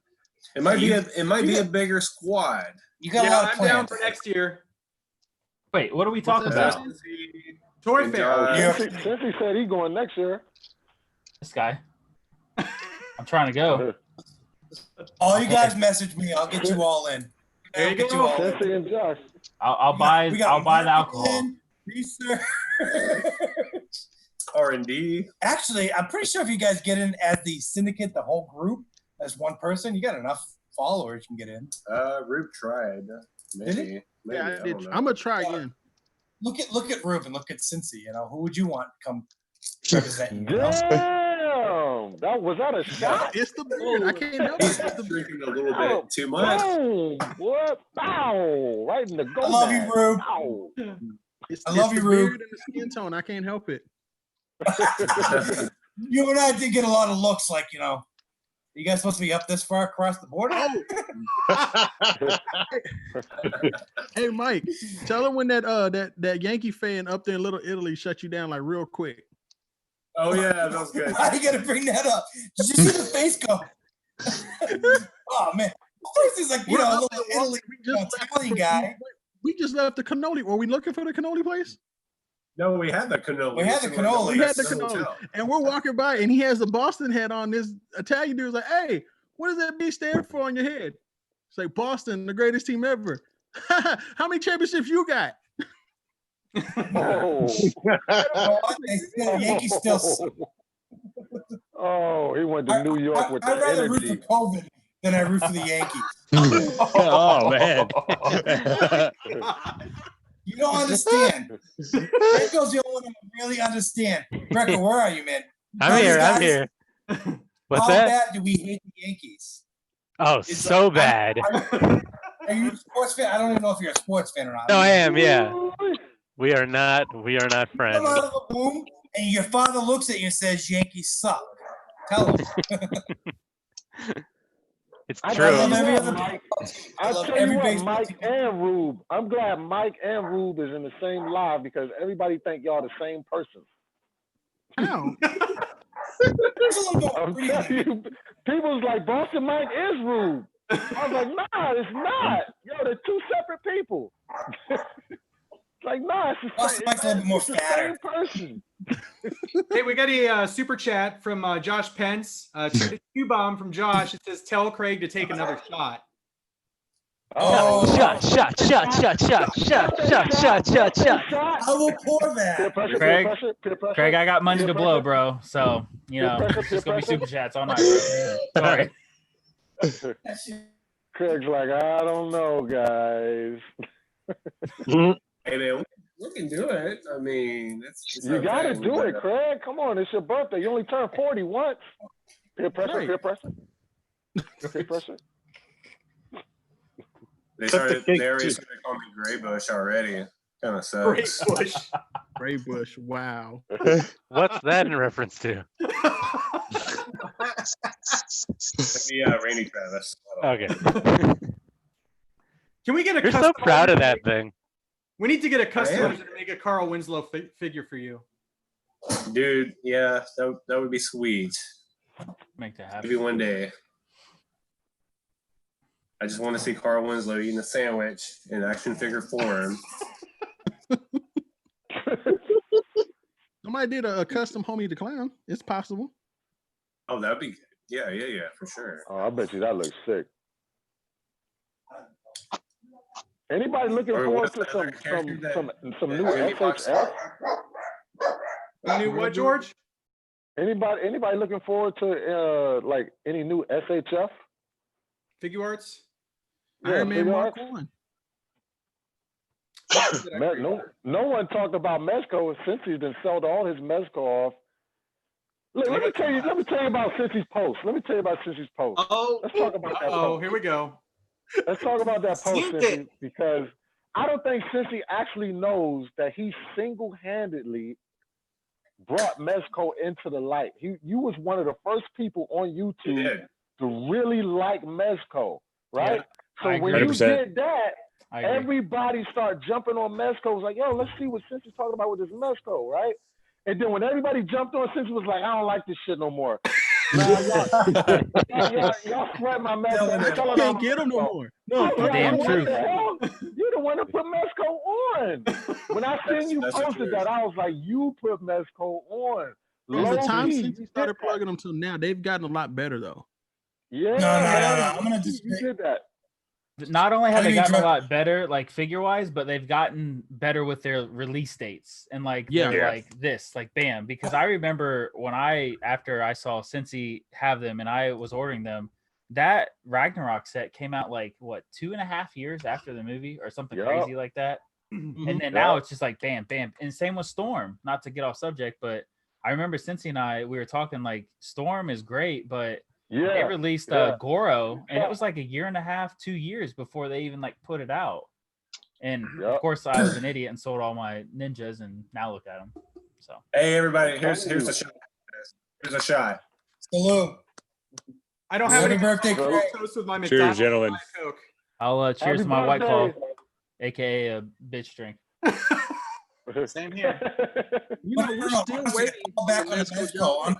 It might be a bigger squad. You got a Yeah, lot of I'm plans. down for next year. Wait, what are we talking about? Toy fair. Yeah. Since he said he's going next year. This guy. I'm trying to go. All you guys message me. I'll get you all in. There I'll you get go. you all in. Cincy and Josh. I'll buy the alcohol. Research. R&D. Actually, I'm pretty sure if you guys get in as the syndicate, the whole group, as one person, you got enough followers you can get in. Rube tried. Maybe. Yeah, I I did. don't know. I'm gonna try again. Look at Rube and look at Cincy. You know, who would you want to come represent you? You know? Damn. Was that a shot? It's the beard. I can't help it. It's the beard. Drinking a little bit too much. Boom. What? Bow. Right in the goal. I love you, Rube. Bow. It's I love the you, Rube. beard and the skin tone. I can't help it. You and I did get a lot of looks like, you know, you guys supposed to be up this far across the border? Hey, Mike, tell him when that Yankee fan up there in Little Italy shut you down like real quick. Oh yeah, that was good. Why you gotta bring that up? Did you see the face go? Oh man. First he's like, you know, a little Italy Italian guy. We just left the cannoli. Were we looking for the cannoli place? No, we had the cannoli. We had the cannoli. We had the cannoli. And we're walking by, and he has the Boston hat on. This Italian dude's like, hey, what does that B stand for on your head? It's like, Boston, the greatest team ever. How many championships you got? Oh. Yankees still. Oh, he went to New York with the I'd rather root for energy. COVID than I root for the Yankees. Oh man. You don't understand. Greco's the only one who really understand. Greco, where are you, man? I'm here. What's How that? bad do we hate the Yankees? Oh, so bad. Are you a sports fan? I don't even know if you're a sports fan or not. No, I am. Yeah. We are not friends. Come out of the womb, and your father looks at you and says, "Yankees suck." Tell him. It's I true. tell every you other- what, Mike, I I love tell every you what, baseball Mike team. and Rube. I'm glad Mike and Rube is in the same live because everybody think y'all the same person. Ow. There's a little bit I'm of freedom. telling you, people's like Boston Mike is Rube. I was like, nah, it's not. Yo, they're two separate people. It's like, nah, it's the Boston same. Mike's a little bit more it's the fatter. same person. Hey, we got a super chat from Josh Pence. Q-bomb from Josh. It says, tell Craig to take another shot. Oh, Shot. I will pour that. Craig, I got money to blow, bro. So you know, it's just gonna be super chats all night, bro. Sorry. Craig's like, I don't know, guys. Hey man, we can do it. I mean, it's You got to okay. do it, Craig. Come on, it's your birthday. You only turned 40 once. Peer pressure, Right. peer pressure. Peer pressure. They already started calling me Gray Bush already. Kind of sucks. Gray Bush. Wow. What's that in reference to? Maybe Randy Travis. Okay. Can we get a You're so custom proud of that thing. We need to get a custom am. to make a Carl Winslow figure for you. Dude, yeah, that would be sweet. Make that happen. Maybe one day. I just want to see Carl Winslow eating a sandwich in action figure form. Somebody did a custom Homie the Clown. It's possible. Oh, that'd be good. Yeah, for sure. Oh, I bet you that looks sick. Anybody looking forward to some new SHF? New what, George? Anybody looking forward to like any new SHF figure arts? Yeah, Iron Man figure Mark arts? 1. No one talked about Mezco since he's been sold all his Mezco off. Look, let me tell you about Cincy's post. Let's talk about that. Oh, here we go. Let's talk about that post, Cincy, because I don't think Cincy actually knows that he single-handedly brought Mezco into the light. You was one of the first people on YouTube to really like Mezco, right? Yeah, so when 100%. you did that, everybody started jumping on Mezco. It was like, yo, let's see what Cincy's talking about with this Mezco, right? And then when everybody jumped on, Cincy was like, I don't like this shit no more. Y'all sweat my Mezco. Can't get him no more. No, damn truth. You the one that put Mezco on. When I seen you posted that, I was like, you put Mezco on. From the time Low-key, since he started plugging them till now, they've gotten a lot better though. Yeah, No. I'm gonna just you did that. Not only have I they mean, gotten a lot better, like figure wise, but they've gotten better with their release dates and like they're like this, like bam. Because I remember when after I saw Cincy have them and I was ordering them, that Ragnarok set came out like what 2.5 years after the movie or something crazy like that. And then now it's just like bam, bam. And same with Storm. Not to get off subject, but I remember Cincy and we were talking like Storm is great, but they released Goro, and it was like 1.5 2 years before they even like put it out. And of course, I was an idiot and sold all my ninjas, and now look at them. So hey, everybody, here's a shot. Here's a shot. Salute. I don't have Happy any birthday, Craig. toast with my Cheers, McDonald's gentlemen. Coke. I'll cheers Happy to my White Claw, birthday. aka a bitch drink. Same here. You know, we're still waiting for back the on the Mezco Mezco.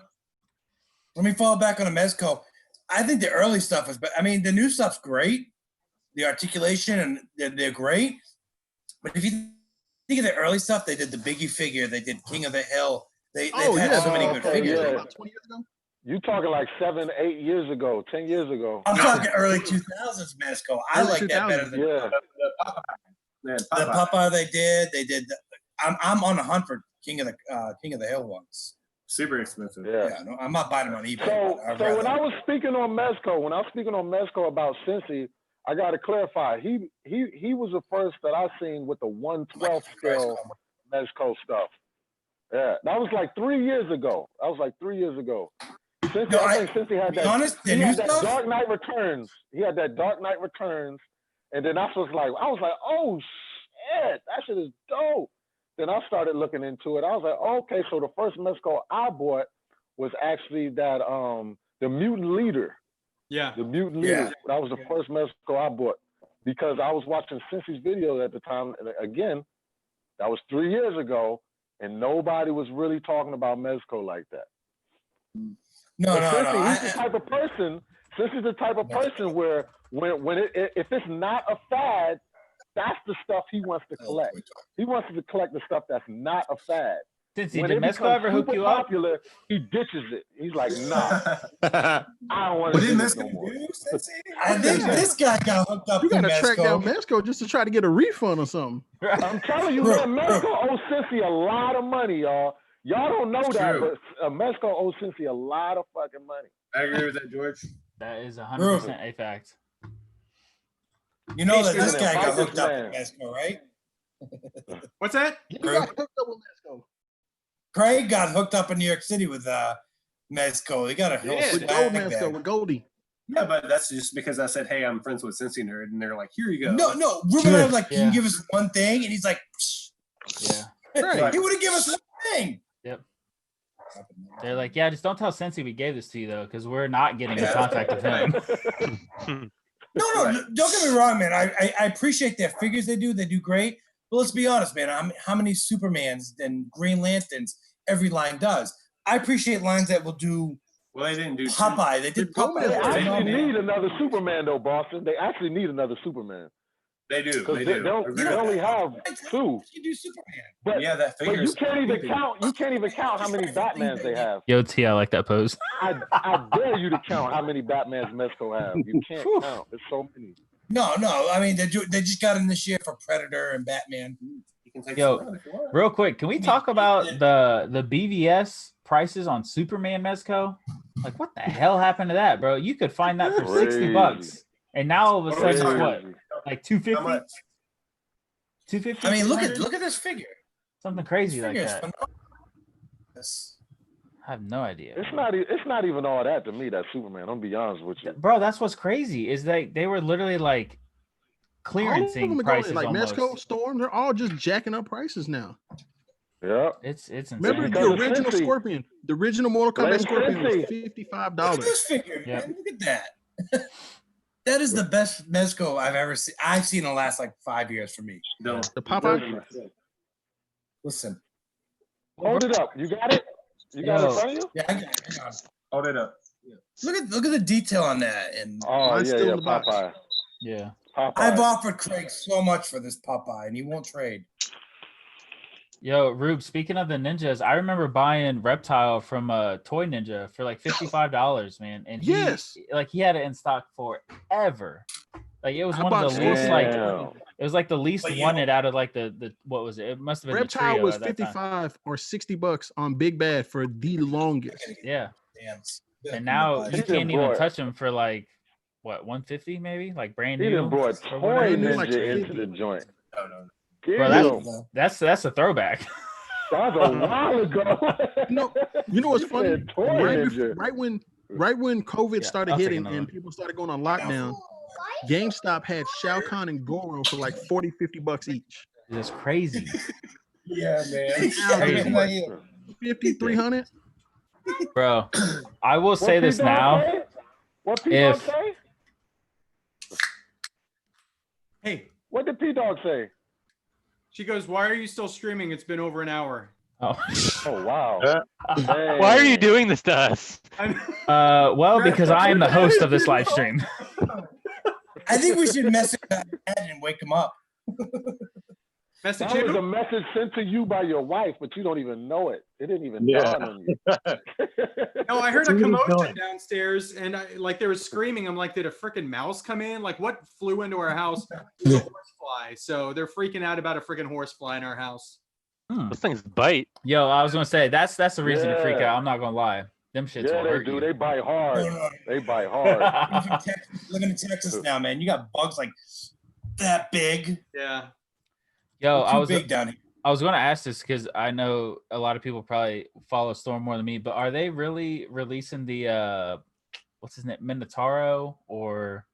Let me fall back on the Mezco. I think the early stuff is, but I mean, the new stuff's great. The articulation and they're great. But if you think of the early stuff, they did the Biggie figure, they did King of the Hill. They've had so many good figures. Yeah. About 20 years ago? You talking like 7, 8 years ago, 10 years ago. I'm talking early 2000s Mezco. I Early like that better than Yeah. the Papa they did. They did. I'm on the hunt for King of the Hill ones. Super expensive. Yeah. No, I'm not buying them on eBay. So when I was speaking on Mezco, about Cincy, I got to clarify. He was the first that I seen with the 1/12 scale Mezco stuff. Yeah, that was like 3 years ago. Cincy, I think Cincy had that. He had that Dark Knight Returns. He had that Dark Knight Returns, and then I was like, oh shit, that shit is dope. Then I started looking into it. I was like, okay, so the first Mezco I bought was actually that the Mutant Leader. Yeah. The Mutant Leader. That was the first Mezco I bought because I was watching Cincy's video at the time. And again, that was 3 years ago, and nobody was really talking about Mezco like that. No. He's the type of person. Cincy's the type of person where if it's not a fad, that's the stuff he wants to collect. He wants to collect the stuff that's not a fad. Cincy, when did it Mezco becomes ever hook super you up? popular, he ditches it. He's like, nah, I don't want What to did do this Mezco no more. do, Cincy? I think this guy got hooked up You with gotta track down Mezco. Mezco just to try to get a refund or something. I'm telling you, Bro, man, Mezco owes Cincy a lot of money, y'all. Y'all don't know It's that, true. but Mezco owes Cincy a lot of fucking money. I agree with that, George. That is 100% a fact. You know that He's this gonna guy got fight this hooked up man. with Mezco, right? What's that? You got hooked up with Mezco. Craig got hooked up in New York City with Mezco. He got a whole Yeah, With swag Gold Mezco, bag. with Goldie. Yeah, but that's just because I said, hey, I'm friends with Cincy Nerd, and they're like, here you go. No, Ruben, I was like, can Yeah. you give us one thing? And he's like, Yeah. Right. he wouldn't give us one thing. Yep. They're like, yeah, just don't tell Cincy we gave this to you though, because we're not getting in contact with him. No, don't get me wrong, man. I appreciate their figures they do. They do great. But let's be honest, man. How many Supermans and Green Lanterns every line does? I appreciate lines that will do. Well, they didn't do Popeye. They did Popeye. They That's actually phenomenal. need another Superman, though, Boston. They actually need another Superman. They do. Because They they, do. they only have two. You do Superman. But, Yeah, that but figure you is can't even creepy. count. You can't even count how many Batmans they have. Yo, T, I like that pose. I dare you to count how many Batmans Mezco have. You can't count. There's so many. No. I mean, they just got him this year for Predator and Batman. You can take Yo, some if you want. real quick, can we talk about the BVS prices on Superman Mezco? Like, what the hell happened to that, bro? You could find that for $60, and now all of a sudden it's what, like 250? 250? I mean, look at this figure. Something crazy like Figure is that. phenomenal. I have no idea. It's not even all that to me. That Superman. I'm gonna be honest with you. Bro, that's what's crazy is they were literally like All of them clearancing are prices going, like almost. Mezco, Storm, they're all just jacking up prices now. Yeah. It's insane. Remember the original Scorpion, the original Mortal Kombat Scorpion was $55. Look at this figure, man. Look at that. That is the best Mezco I've ever seen. I've seen in the last like 5 years for me. The Popeye. Listen. Hold it up. You got it. You got it in front of you. Yeah, I got it. Hang on. Hold it up. Look at the detail on that. And Popeye. Yeah. Popeye. I've offered Craig so much for this Popeye, and he won't trade. Yo, Rube, speaking of the ninjas, I remember buying Reptile from Toy Ninja for like $55, man. And he had it in stock forever. Like it was one of the least it was like the least wanted out of like the what was it? It must have been Reptile the trio was at that time. 55 or $60 on Big Bad for the longest. Yeah. Damn. And now you He can't done even brought- touch them for like what, 150 maybe? Like brand He new. done brought or Toy whatever. Ninja into the joint. Bro, that's a throwback. That was a while ago. You know what's He funny? said Toy Right, Ninja. right when COVID started I'll take hitting another and one. people started going on lockdown, GameStop had Shao Kahn and Goro for like $40-$50 each. It's crazy. Yeah, man. Crazy. Crazy. 50, 300. Bro, I will say What this P-Dog now. say? What P-Dog If say? Hey, what did P-Dog say? She goes, "Why are you still streaming? It's been over an hour." Oh wow. Why are you doing this to us? Well, because I am the host of this live stream. I think we should message that and wake him up. Message That was him? a message sent to you by your wife, but you don't even know it. It didn't even Yeah. dawn on you. No, I heard a What are you commotion doing? downstairs, and like they were screaming. I'm like, did a freaking mouse come in? Like, what flew into our house? It was a horsefly. So they're freaking out about a freaking horsefly in our house. Those things bite. Yo, I was gonna say that's the reason to freak Yeah. out. I'm not gonna lie. Them shits Yeah, will they hurt do. you. They bite hard. No. They bite hard. Living in Texas now, man. You got bugs like that big. Yeah. Yo, Too big down here. I was going to ask this because I know a lot of people probably follow Storm more than me, but are they really releasing the what's his name, Minotauro, or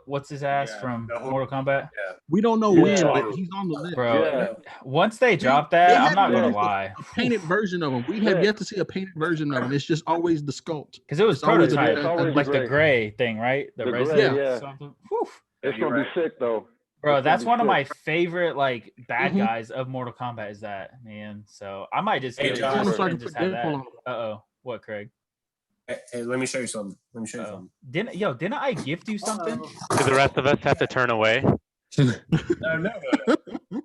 what's his ass from Mortal Kombat? We don't know when, but he's on the list. Bro, once they drop that, I'm not gonna lie. A painted version of him. We have yet to see a painted version of him. It's just always the sculpt. Because it was It's always prototype, like the gray thing, right? The resin gray, yeah. something. It's gonna be sick though. Bro, It's that's gonna one be of my sick. favorite like bad guys of Mortal Kombat is that, man. So I might just Hey, get it Josh. just, So I and can just put have that. Deadpool on. Uh-oh. What, Craig? Hey, let me show you something. Didn't I gift you something? Do the rest of us have to turn away?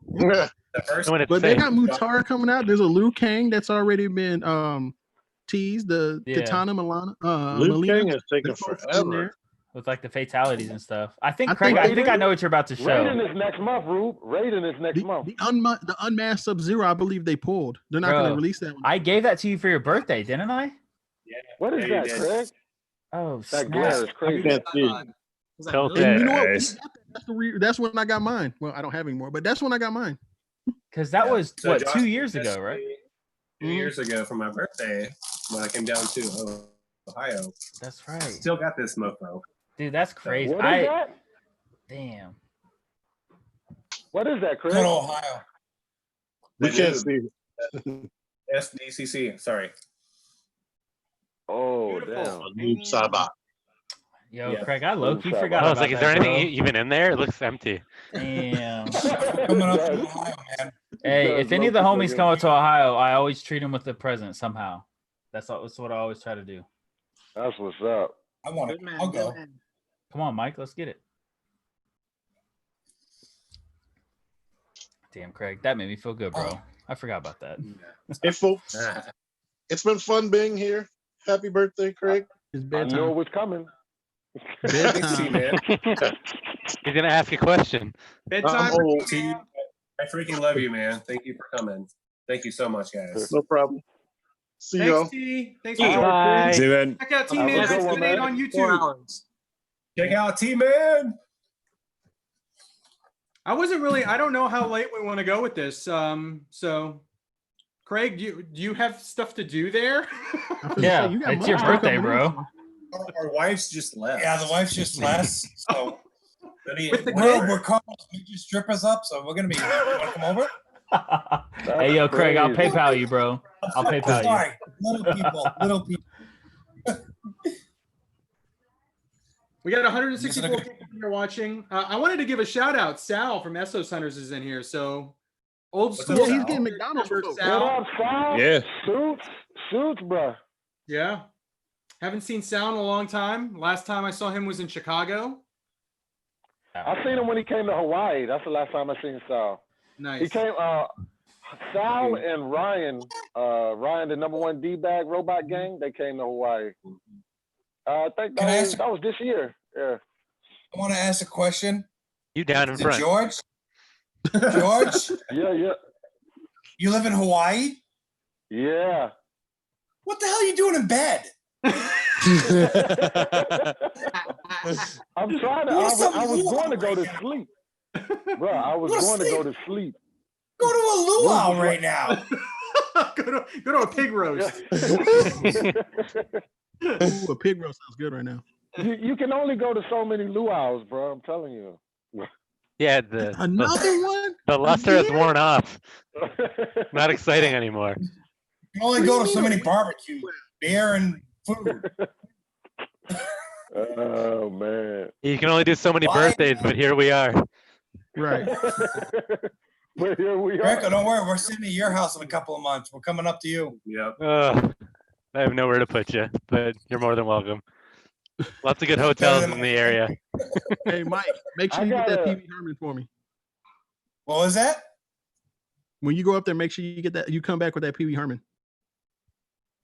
No. The first, When it's But they safe. got Mutara coming out. There's a Liu Kang that's already been teased. The Yeah. Katana Milana. Liu Melina. Kang is taking They're both in forever. there. With like the fatalities and stuff. I think I Craig. think I think I know what you're about to show. Raiden is next month, Rube. Raiden is next month. The unmasked Sub-Zero, I believe they pulled. They're not going Bro, to release that one. I gave that to you for your birthday, didn't I? Yeah. What is Yeah, that, you did. Craig? Oh, That snap. glare is crazy. Can't see. Tilt And you know what? Nice. That's when I got mine. Well, I don't have any more, but that's when I got mine. Because that was So what Josh 2 years asked ago, right? me 2 years ago for my birthday when I came down to Ohio. That's right, Still got this mofo. dude. That's crazy. What is that? Damn. What is that, Craig? Good Ohio. We The can't noob. see. SDCC. Sorry. Oh, Beautiful. damn. Noob Sabah. Yo, Yeah. Craig, I low-key Ooh, forgot I about was like, is that, there anything bro. even in there? It looks empty. Damn. Coming up to Ohio, man. Hey, Does if any of the low-key homies come up to Ohio, I always treat them with a present somehow. That's what I always try to do. That's what's up. I want Good to. man. I'll Good go. man. Come on, Mike, let's get it. Damn, Craig, that made me feel good, bro. I forgot about that. Hey, folks. It's been fun being here. Happy birthday, Craig. It's I bedtime. know it was coming. Thanks, T-Man. He's gonna ask a question. Bedtime. I'm old. T, I freaking love you, man. Thank you for coming. Thank you so much, guys. No problem. See y'all. Thanks, T. Thanks for All joining. right, Bye. See you, man. Check out Have a T-Man good one, 978 man. on 4 YouTube. hours. Check out T-Man. I wasn't really. I don't know how late we want to go with this. So, Craig, do you have stuff to do there? I feel Yeah, like you got it's your mine in a birthday, couple bro. months. Our wives just left. Yeah, the wife's just less. So With the we're calling midget strippers up, so we're gonna be. You wanna come over? Hey, yo, Craig, I'll crazy. PayPal you, bro. I'll PayPal you. Sorry, little people, little people. We got 164 people here watching. I wanted to give a shout out. Sal from Essos Hunters is in here. So old school. Yeah, he's Sal. getting McDonald's for folks. What Sal. up, Sal? Yeah. Suits, bro. Yeah. Haven't seen Sal in a long time. Last time I saw him was in Chicago. I seen him when he came to Hawaii. That's the last time I seen Sal. Nice. He came. Sal and Ryan, Ryan, the #1 D-bag robot gang. They came to Hawaii. I think Can I that ask- was this year. Yeah. I want to ask a question. You down in Is it front. George? George, Yeah. you live in Hawaii? Yeah. What the hell are you doing in bed? I'm trying to. I was going to go to sleep, bro. I was Go to going to go sleep. to sleep. Go to a luau right now. go to a pig roast. Ooh, a pig roast sounds good right now. You can only go to so many luau's, bro. I'm telling you. Yeah, Another one? the luster has Again? worn off. Not exciting anymore. You can only go to so many barbecues, beer and food. Oh man. You can only do so many birthdays, but here we are. Right. But here we are. Greco, don't worry, we're sitting at your house in a couple of months. We're coming up to you. Yep. I have nowhere to put you, but you're more than welcome. Lots of good hotels in the area. Hey, Mike, make sure I you get that gotta- PB Herman for me. What was that? When you go up there, make sure you get that. You come back with that PB Herman.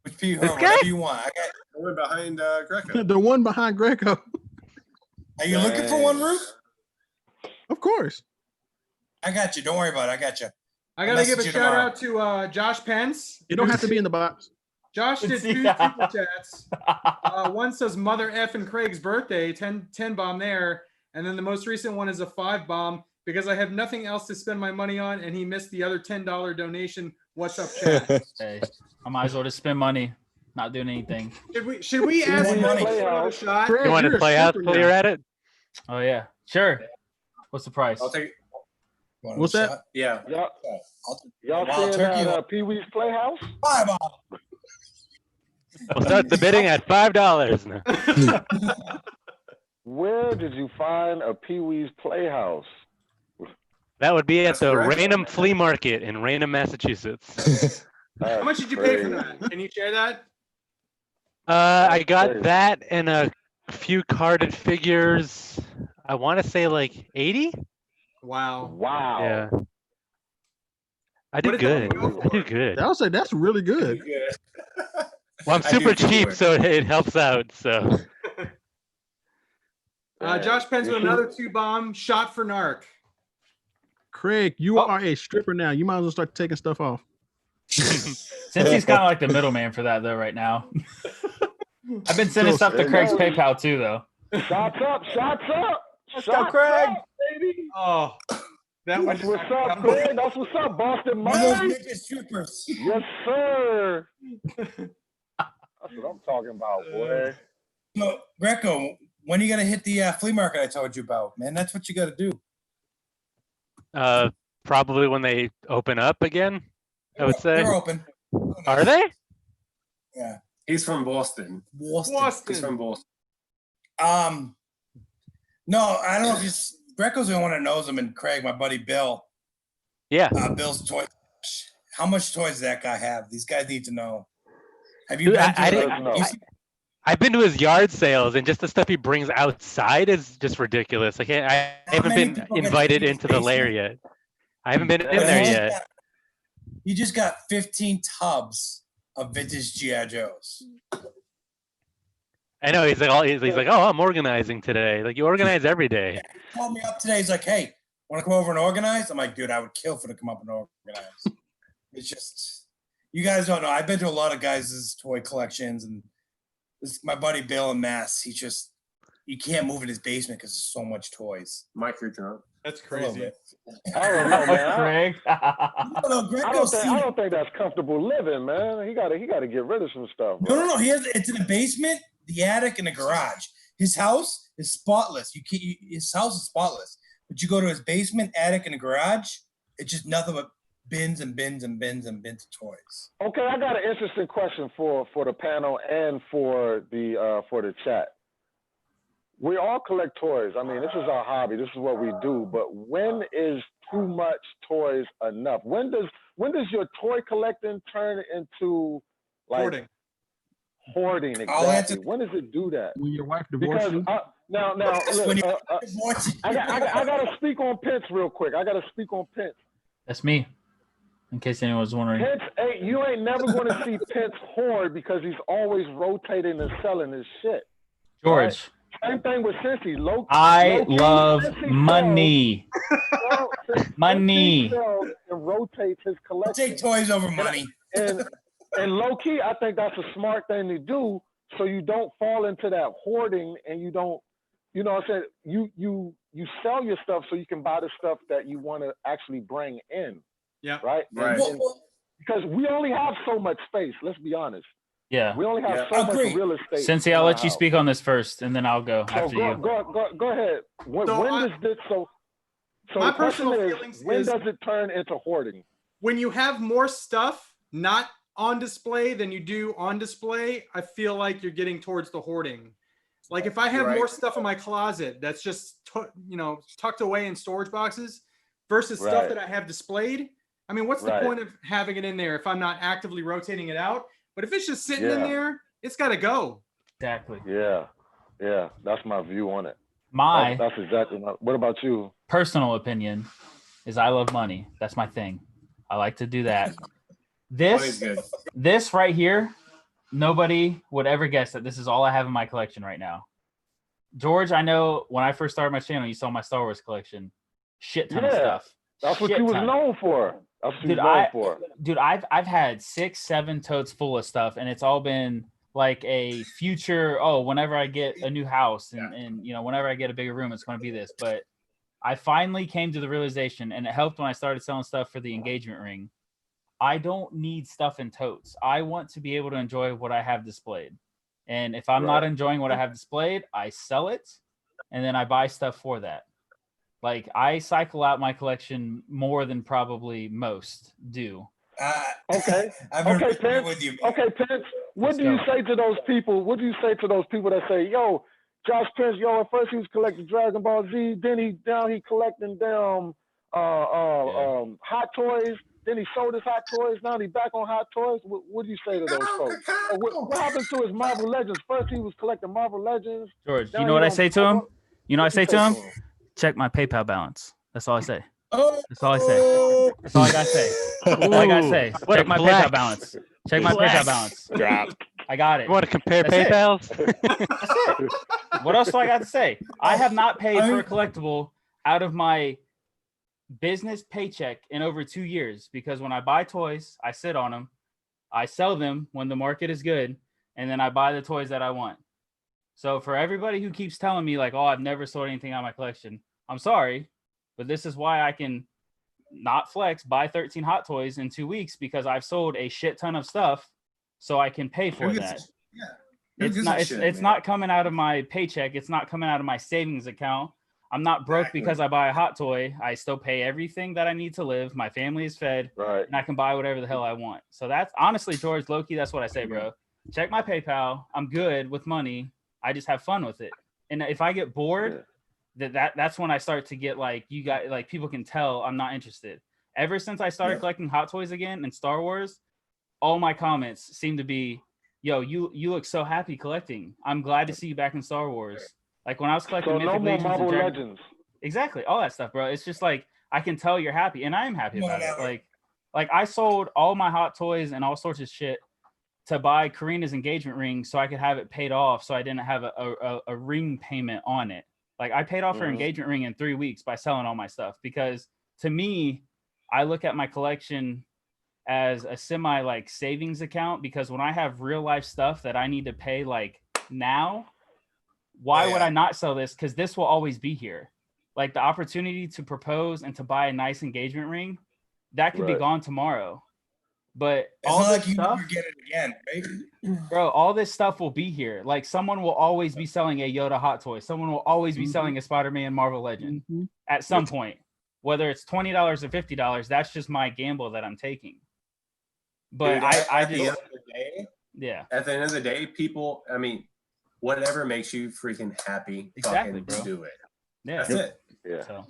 Which P. This Herman, guy? whatever you want. I got, I went behind Greco. The one behind Greco. are you looking for one, Rube? Of course. I got you. Don't worry about it. I got you. I gotta Message give a you shout tomorrow. out to Josh Pence. It don't have to be in the box. Josh did 2 Yeah. super chats. One says Mother F and Craig's birthday, 10 bomb there. And then the most recent one is a 5 bomb because I have nothing else to spend my money on and he missed the other $10 donation. What's up, chat? Hey, I might as well just spend money, not doing anything. Should we ask want him money? for another shot? Craig, You want you're to a play out stripper while now. you're at it? Oh yeah, sure. What's the price? I'll take. You want What's a that? shot? Yeah. Y'all Wild seeing turkey that or- Pee-wee's Playhouse? Bye, Bob. We'll start the bidding at $5 now. Where did you find a Pee-wee's Playhouse? That would be at That's the correct. Raynham Flea Market in Raynham, Massachusetts. How much did you pay for that? Can you share that? I got crazy. that and a few carded figures. I want to say like 80. Wow. Wow. Yeah. I do good. I do good. I would say that's really good. Well, I'm super cheap, so it helps out. So. Josh Pence with another 2-bomb shot for NARC. Craig, you are a stripper now. You might as well start taking stuff off. Since he's kind of like the middleman for that, though, right now. I've been sending stuff to Craig's PayPal, too, though. Shots up, shots up. Let's go, Craig. Baby. Oh, that's what's up, Craig. That's what's up, Boston Mine. Strippers. Yes, sir. That's what I'm talking about, boy. So, Greco, when are you gonna hit the flea market I told you about, man? That's what you got to do. Probably when they open up again, I would say. They're open. Are they? Yeah. He's from Boston. Boston. He's from Boston. No, I don't know if he's Greco's the only one that knows him, and Craig, my buddy Bill. Yeah. Bill's toy. How much toys does that guy have? These guys need to know. Have you Dude, been I've been to his yard sales, and just the stuff he brings outside is just ridiculous. I haven't been invited into the lair yet. I haven't been in there yet. He just got 15 tubs of vintage G.I. Joes. I know he's like, oh, I'm organizing today. Like, you organize every day. Yeah, he called me up today. He's like, hey, want to come over and organize? I'm like, dude, I would kill for to come up and organize. It's just, you guys don't know. I've been to a lot of guys' toy collections, and this, my buddy Bill in Mass, he can't move in his basement because there's so much toys. Mike, you're drunk. That's crazy. I don't know, man. Craig. I don't think that's comfortable living, man. He gotta get rid of some stuff. Bro. No. It's in the basement, the attic, and the garage. His house is spotless. His house is spotless. But you go to his basement, attic, and the garage, it's just nothing but bins and bins and bins and bins of toys. Okay, I got an interesting question for the panel and for the chat. We all collect toys. I mean, this is our hobby. This is what we do. But when is too much toys enough? When does your toy collecting turn into like hoarding? Exactly. When does it do that? When your wife divorces you? Now, look, I gotta speak on Pence real quick. That's me. In case anyone's wondering. Pence, you ain't never going to see Pence hoard because he's always rotating and selling his shit. George. Right? Same thing with Cincy. I love money. Money. And rotates his collection. Take toys over money. And low key, I think that's a smart thing to do, so you don't fall into that hoarding, and you don't, you know what I'm saying? You sell your stuff so you can buy the stuff that you want to actually bring in. Yeah. Right. Right. Because we only have so much space. Let's be honest. Yeah. We only have so much real estate. Cincy, I'll let you speak on this first, and then I'll go after you. Go ahead. When does this? So my the question personal is, feelings when is does it turn into hoarding? When you have more stuff not on display than you do on display, I feel like you're getting towards the hoarding. Like if I have more stuff in my closet that's just tucked away in storage boxes versus stuff that I have displayed. I mean, what's the point of having it in there if I'm not actively rotating it out? But if it's just sitting in there, it's got to go. Exactly. Yeah. That's my view on it. That's exactly what about you? Personal opinion is I love money. That's my thing. I like to do that. This right here, nobody would ever guess that this is all I have in my collection right now. George, I know when I first started my channel, you saw my Star Wars collection. Shit ton of stuff. That's what you was known for. That's what you was known for. Dude, I've had 6-7 totes full of stuff, and it's all been like a future, whenever I get a new house and whenever I get a bigger room, it's going to be this. But I finally came to the realization, and it helped when I started selling stuff for the engagement ring. I don't need stuff in totes. I want to be able to enjoy what I have displayed. And if I'm not enjoying what I have displayed, I sell it, and then I buy stuff for that. Like, I cycle out my collection more than probably most do. Okay, Pence. With you. Okay, Pence. What do you say to those people? What do you say to those people that say, "Yo, Josh Pence, at first he was collecting Dragon Ball Z, then he collecting hot toys, then he sold his hot toys, now he back on hot toys." What do you say to those folks? What happened to his Marvel Legends? First he was collecting Marvel Legends. George, you know what I say to him? Check my PayPal balance. That's all I say. Oh, That's all I say. That's all I gotta say. All I gotta say. What Check a my flex. PayPal balance. Check my Flex. PayPal balance. Drop. I got it. You want to compare That's it. PayPals? That's it. What else do I got to say? I have not paid for a collectible out of my business paycheck in over 2 years because when I buy toys, I sit on them, I sell them when the market is good, and then I buy the toys that I want. So for everybody who keeps telling me like, oh, I've never sold anything out of my collection, I'm sorry, but this is why I can not flex, buy 13 Hot Toys in 2 weeks because I've sold a shit ton of stuff so I can pay for that. It's not coming out of my paycheck. It's not coming out of my savings account. I'm not broke because I buy a hot toy. I still pay everything that I need to live. My family is fed, and I can buy whatever the hell I want. So that's honestly, George, low-key, that's what I say, bro. Check my PayPal. I'm good with money. I just have fun with it. And if I get bored, that's when I start to get like, you got like people can tell I'm not interested. Ever since I started collecting Hot Toys again and Star Wars, all my comments seem to be, yo, you look so happy collecting. I'm glad to see you back in Star Wars. Like when I was collecting So Mythic no more Legions and Marvel Dragon- Legends. Exactly, all that stuff, bro. It's just like I can tell you're happy, and I am happy about it. Like I sold all my Hot Toys and all sorts of shit to buy Karina's engagement ring so I could have it paid off, so I didn't have a ring payment on it. Like I paid off her engagement ring in 3 weeks by selling all my stuff because to me, I look at my collection as a semi like savings account because when I have real life stuff that I need to pay like now, why would I not sell this? Because this will always be here. Like the opportunity to propose and to buy a nice engagement ring, that could be gone tomorrow. But It's all not this like you stuff, never get it again, right? bro, all this stuff will be here. Like someone will always be selling a Yoda hot toy. Someone will always be selling a Spider-Man Marvel Legend at some point. Whether it's $20 or $50, that's just my gamble that I'm taking. But Dude, I at the just end of the day, yeah. At the end of the day, people, I mean, whatever makes you freaking happy, Exactly, fucking bro. do it. Yeah. That's it. Yeah. So,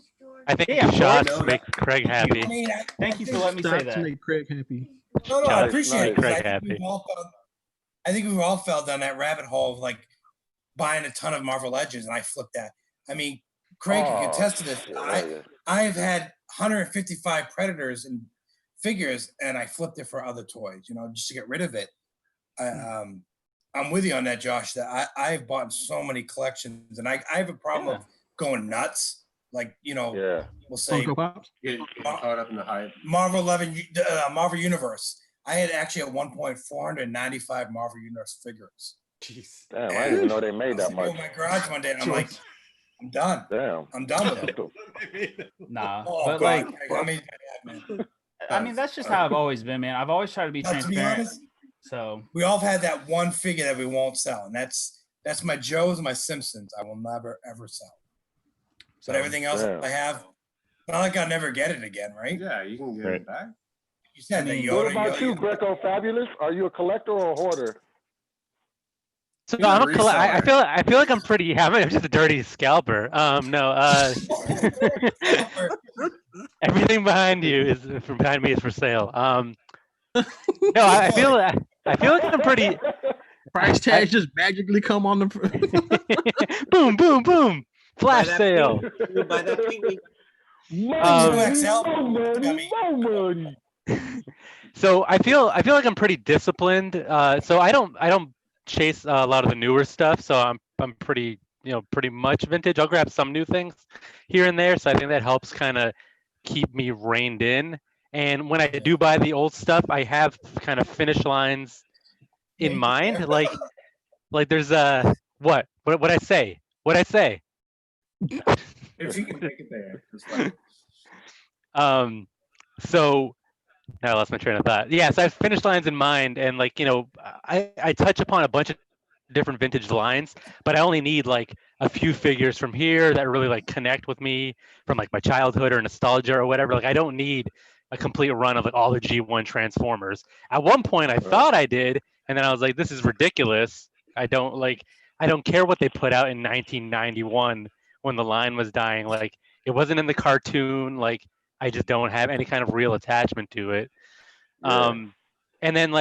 I think damn, shots George. make Craig happy. Thank you for letting me say Shots that. make Craig happy. No, I appreciate it. 'cause Craig I think happy. I think we've all fell down that rabbit hole of like buying a ton of Marvel Legends, and I flipped that. I mean, Craig can attest to this. I've had 155 Predators and figures, and I flipped it for other toys, you know, just to get rid of it. I'm with you on that, Josh. That I've bought so many collections, and I have a problem of going nuts. Like, you know, we'll say Funko Pops? Get caught up in the hype. Marvel Marvel Universe. I had actually at one point 495 Marvel Universe figures. Jeez. Damn, I didn't even know they made that much. In my garage one day, and I'm like, I'm done. Damn. I'm done with it. Nah, Oh, but God, like, I mean, man. I mean, that's just how I've always been, man. I've always tried to be No, to be transparent. honest, So we all have had that one figure that we won't sell, and that's my Joes and my Simpsons. I will never ever sell. But everything else I have, not like I'll never get it again, right? Yeah, you can get it back. You said that Yoda. What about you, Greco Fabulous? Are you a collector or a hoarder? So I'm a I feel like I'm pretty. I'm just a dirty scalper. No. Everything behind you is behind me is for sale. No, I feel like I'm pretty. Price tags just magically come on the boom, boom, boom. Flash sale. Buy that piggy. Money. So I feel like I'm pretty disciplined. So I don't chase a lot of the newer stuff. So I'm pretty pretty much vintage. I'll grab some new things here and there. So I think that helps kind of keep me reined in. And when I do buy the old stuff, I have kind of finish lines in mind. Like there's what I say? What'd I say? If you can make it there. Just So now I lost my train of thought. Yeah, so I have finish lines in mind, and I touch upon a bunch of different vintage lines, but I only need like a few figures from here that really like connect with me from like my childhood or nostalgia or whatever. Like I don't need a complete run of like all the G1 Transformers. At one point I thought I did, and then I was like, this is ridiculous. I don't care what they put out in 1991 when the line was dying. Like it wasn't in the cartoon. Like I just don't have any kind of real attachment to it. And then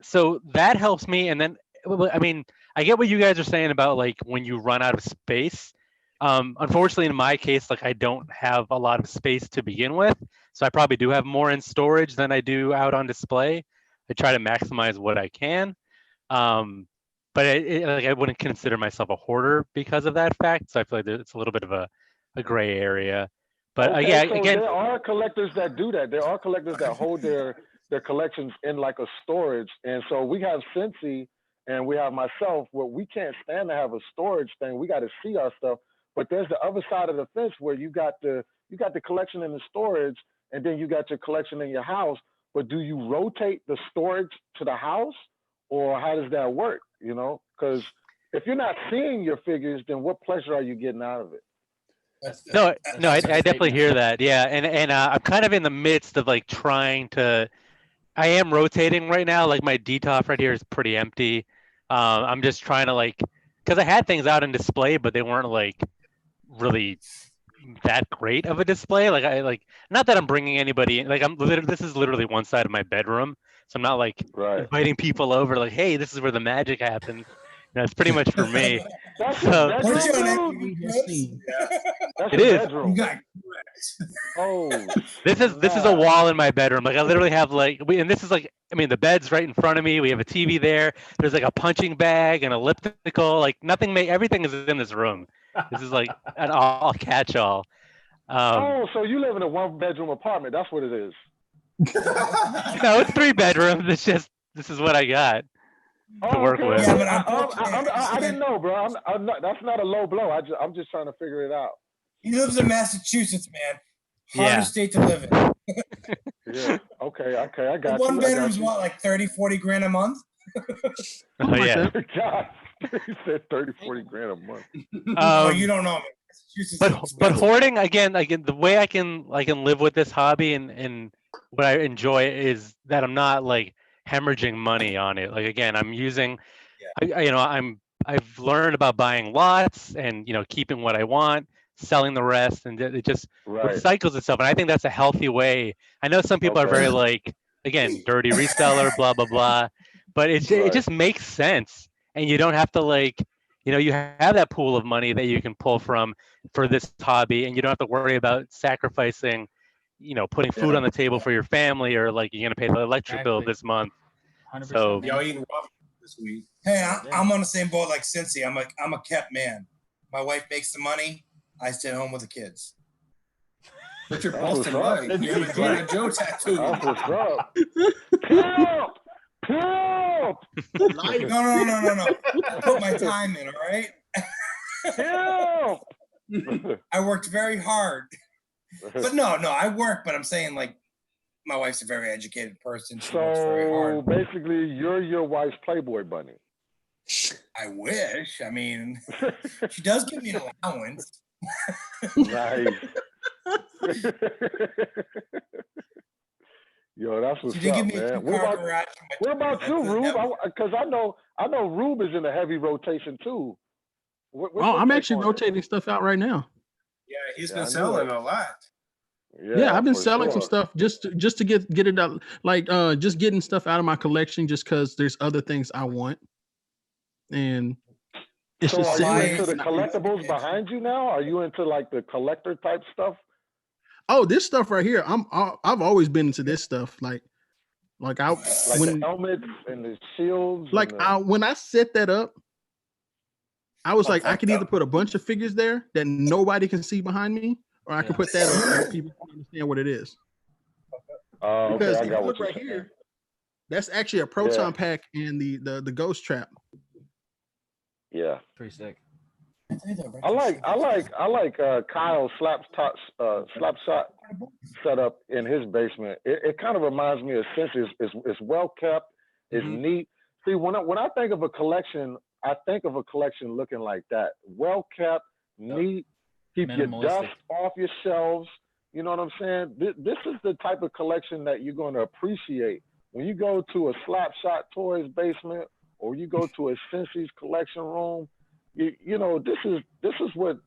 so that helps me. And then, I mean, I get what you guys are saying about like when you run out of space. Unfortunately, in my case, like I don't have a lot of space to begin with, so I probably do have more in storage than I do out on display. I try to maximize what I can, but like I wouldn't consider myself a hoarder because of that fact. So I feel like it's a little bit of a gray area. But Okay, yeah, so again, there are collectors that do that. There are collectors that hold their collections in like a storage, and so we have CINCY and we have myself where we can't stand to have a storage thing. We got to see our stuff. But there's the other side of the fence where you got the collection in the storage, and then you got your collection in your house. But do you rotate the storage to the house, or how does that work? You know, because if you're not seeing your figures, then what pleasure are you getting out of it? No, I definitely hear that. Yeah, and I'm kind of in the midst of like trying to. I am rotating right now. Like my DTOF right here is pretty empty. I'm just trying to like, because I had things out in display, but they weren't like really that great of a display. Like I like, not that I'm bringing anybody in. Like this is literally one side of my bedroom, so I'm not like inviting people over. Like, hey, this is where the magic happens. No, it's pretty much for me. That's So, your bedroom, dude? That's it your is. bedroom. Oh, This is a wall in my bedroom. Like I literally have like and this is like, I mean, the bed's right in front of me. We have a TV there. There's like a punching bag, an elliptical. Like everything is in this room. This is like an all catch-all. Oh, so you live in a one-bedroom apartment? That's what it is. No, it's 3 bedrooms. It's just this is what I got to work with. Yeah, but I didn't know, bro. I'm not, that's not a low blow. I'm just trying to figure it out. He lives in Massachusetts, man. Hardest state to live in. Yeah. Okay. I got One you. bedroom's what, like 30, 40 grand a month? Oh yeah. God, he said 30, 40 grand a month. Oh, you don't know, man. But hoarding again, the way I can live with this hobby and what I enjoy is that I'm not like hemorrhaging money on it. Like again, I'm using, I've learned about buying lots and keeping what I want, selling the rest, and it just recycles itself. And I think that's a healthy way. I know some people are very like, again, dirty reseller, blah blah blah, but it just makes sense, and you don't have to like. You have that pool of money that you can pull from for this hobby, and you don't have to worry about sacrificing, putting food on the table for your family, or like you're gonna pay the electric bill this month. 100%. So Y'all eating waffles this week? Hey, I'm on the same boat like Cincy. I'm a kept man. My wife makes the money. I stay home with the kids. But you're Boston right. You have a G.I. Joe tattoo. That's what's up. Pimp! No. I put my time in, all right? I worked very hard. But no, I work, but I'm saying like my wife's a very educated person. She works very hard. So basically you're your wife's Playboy bunny. I wish. I mean, she does give me an allowance. Nice. Yo, that's what's up, man. What about you, Rube? Because I know Rube is in a heavy rotation too. I'm actually rotating stuff out right now. Yeah, he's been selling a lot. Yeah, I've been selling some stuff just to get it out, like just getting stuff out of my collection, just because there's other things I want, and it's so just. Are you into the collectibles behind you now? Are you into like the collector type stuff? Oh, this stuff right here. I've always been into this stuff. Like when the helmets and the shields. When I set that up, I was like, I could either put a bunch of figures there that nobody can see behind me, or I could put that up so people can understand what it is. Because if you look right here, that's actually a proton pack and the ghost trap. Yeah, pretty sick. I like Kyle's slapshot setup in his basement. It kind of reminds me of CINCY. It's well kept. It's neat. See, when I think of a collection, I think of a collection looking like that. Well kept, neat. Keep your dust off your shelves. You know what I'm saying? This is the type of collection that you're going to appreciate when you go to a Slapshot Toys basement or you go to a CINCY's collection room. You know, this is what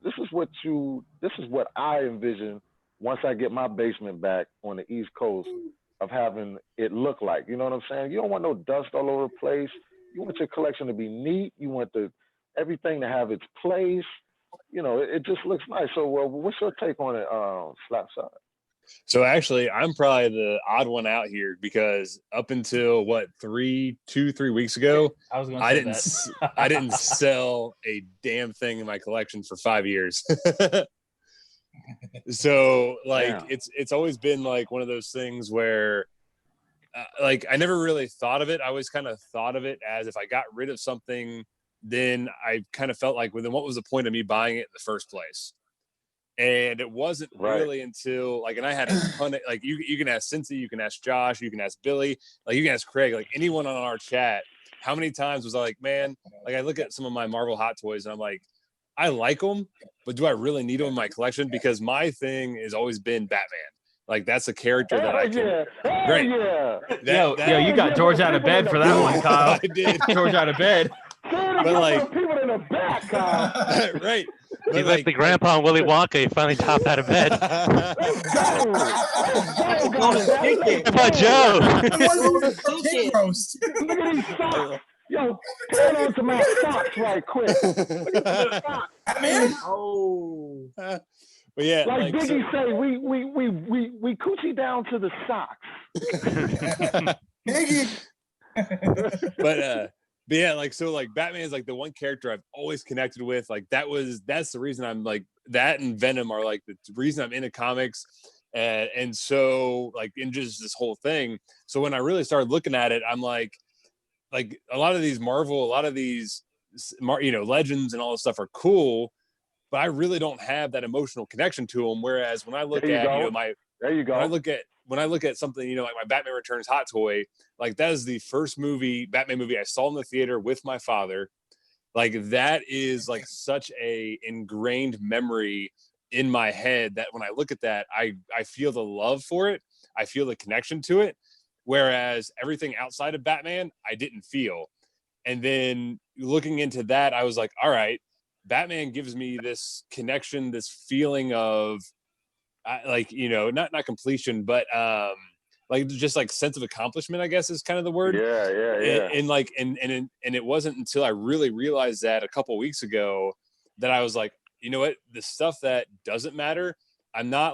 I envision once I get my basement back on the East Coast of having it look like. You know what I'm saying? You don't want no dust all over the place. You want your collection to be neat. You want everything to have its place. you know, it just looks nice. So, what's your take on it, Slapshot? So actually, I'm probably the odd one out here because up until what 3 weeks ago, I didn't sell a damn thing in my collection for 5 years. So like it's always been like one of those things where like I never really thought of it. I always kind of thought of it as if I got rid of something, then I kind of felt like, well, then what was the point of me buying it in the first place? And it wasn't really until like, and I had a ton of like, you can ask Cincy, you can ask Josh, you can ask Billy, like you can ask Craig, like anyone on our chat. How many times was I like, man, like I look at some of my Marvel Hot Toys and I'm like, I like them, but do I really need them in my collection? Because my thing has always been Batman. Like that's a character that I can. Great. Yo, you got George out of bed for that one, Kyle. I did. George out of bed. But like people in the back, Kyle. Right. He's like the grandpa and Willy Wonka. He finally popped out of bed. Grandpa Joe. Look at these socks. Yo, turn on to my socks right quick. Look at the socks. Man. Oh. But yeah, like Biggie say, we coochie down to the socks. Biggie. But yeah, like so like Batman is like the one character I've always connected with. Like that's the reason I'm like that and Venom are like the reason I'm into comics. And so like in just this whole thing. So when I really started looking at it, I'm like a lot of these Marvel, a lot of these legends and all this stuff are cool, but I really don't have that emotional connection to them. Whereas when I look at when I look at something, like my Batman Returns hot toy, like that is the first Batman movie I saw in the theater with my father. Like that is like such a ingrained memory in my head that when I look at that, I feel the love for it. I feel the connection to it. Whereas everything outside of Batman, I didn't feel. And then looking into that, I was like, all right, Batman gives me this connection, this feeling of not completion, but like just like sense of accomplishment, I guess is kind of the word. Yeah. And it wasn't until I really realized that a couple of weeks ago that I was like, you know what, the stuff that doesn't matter, I'm not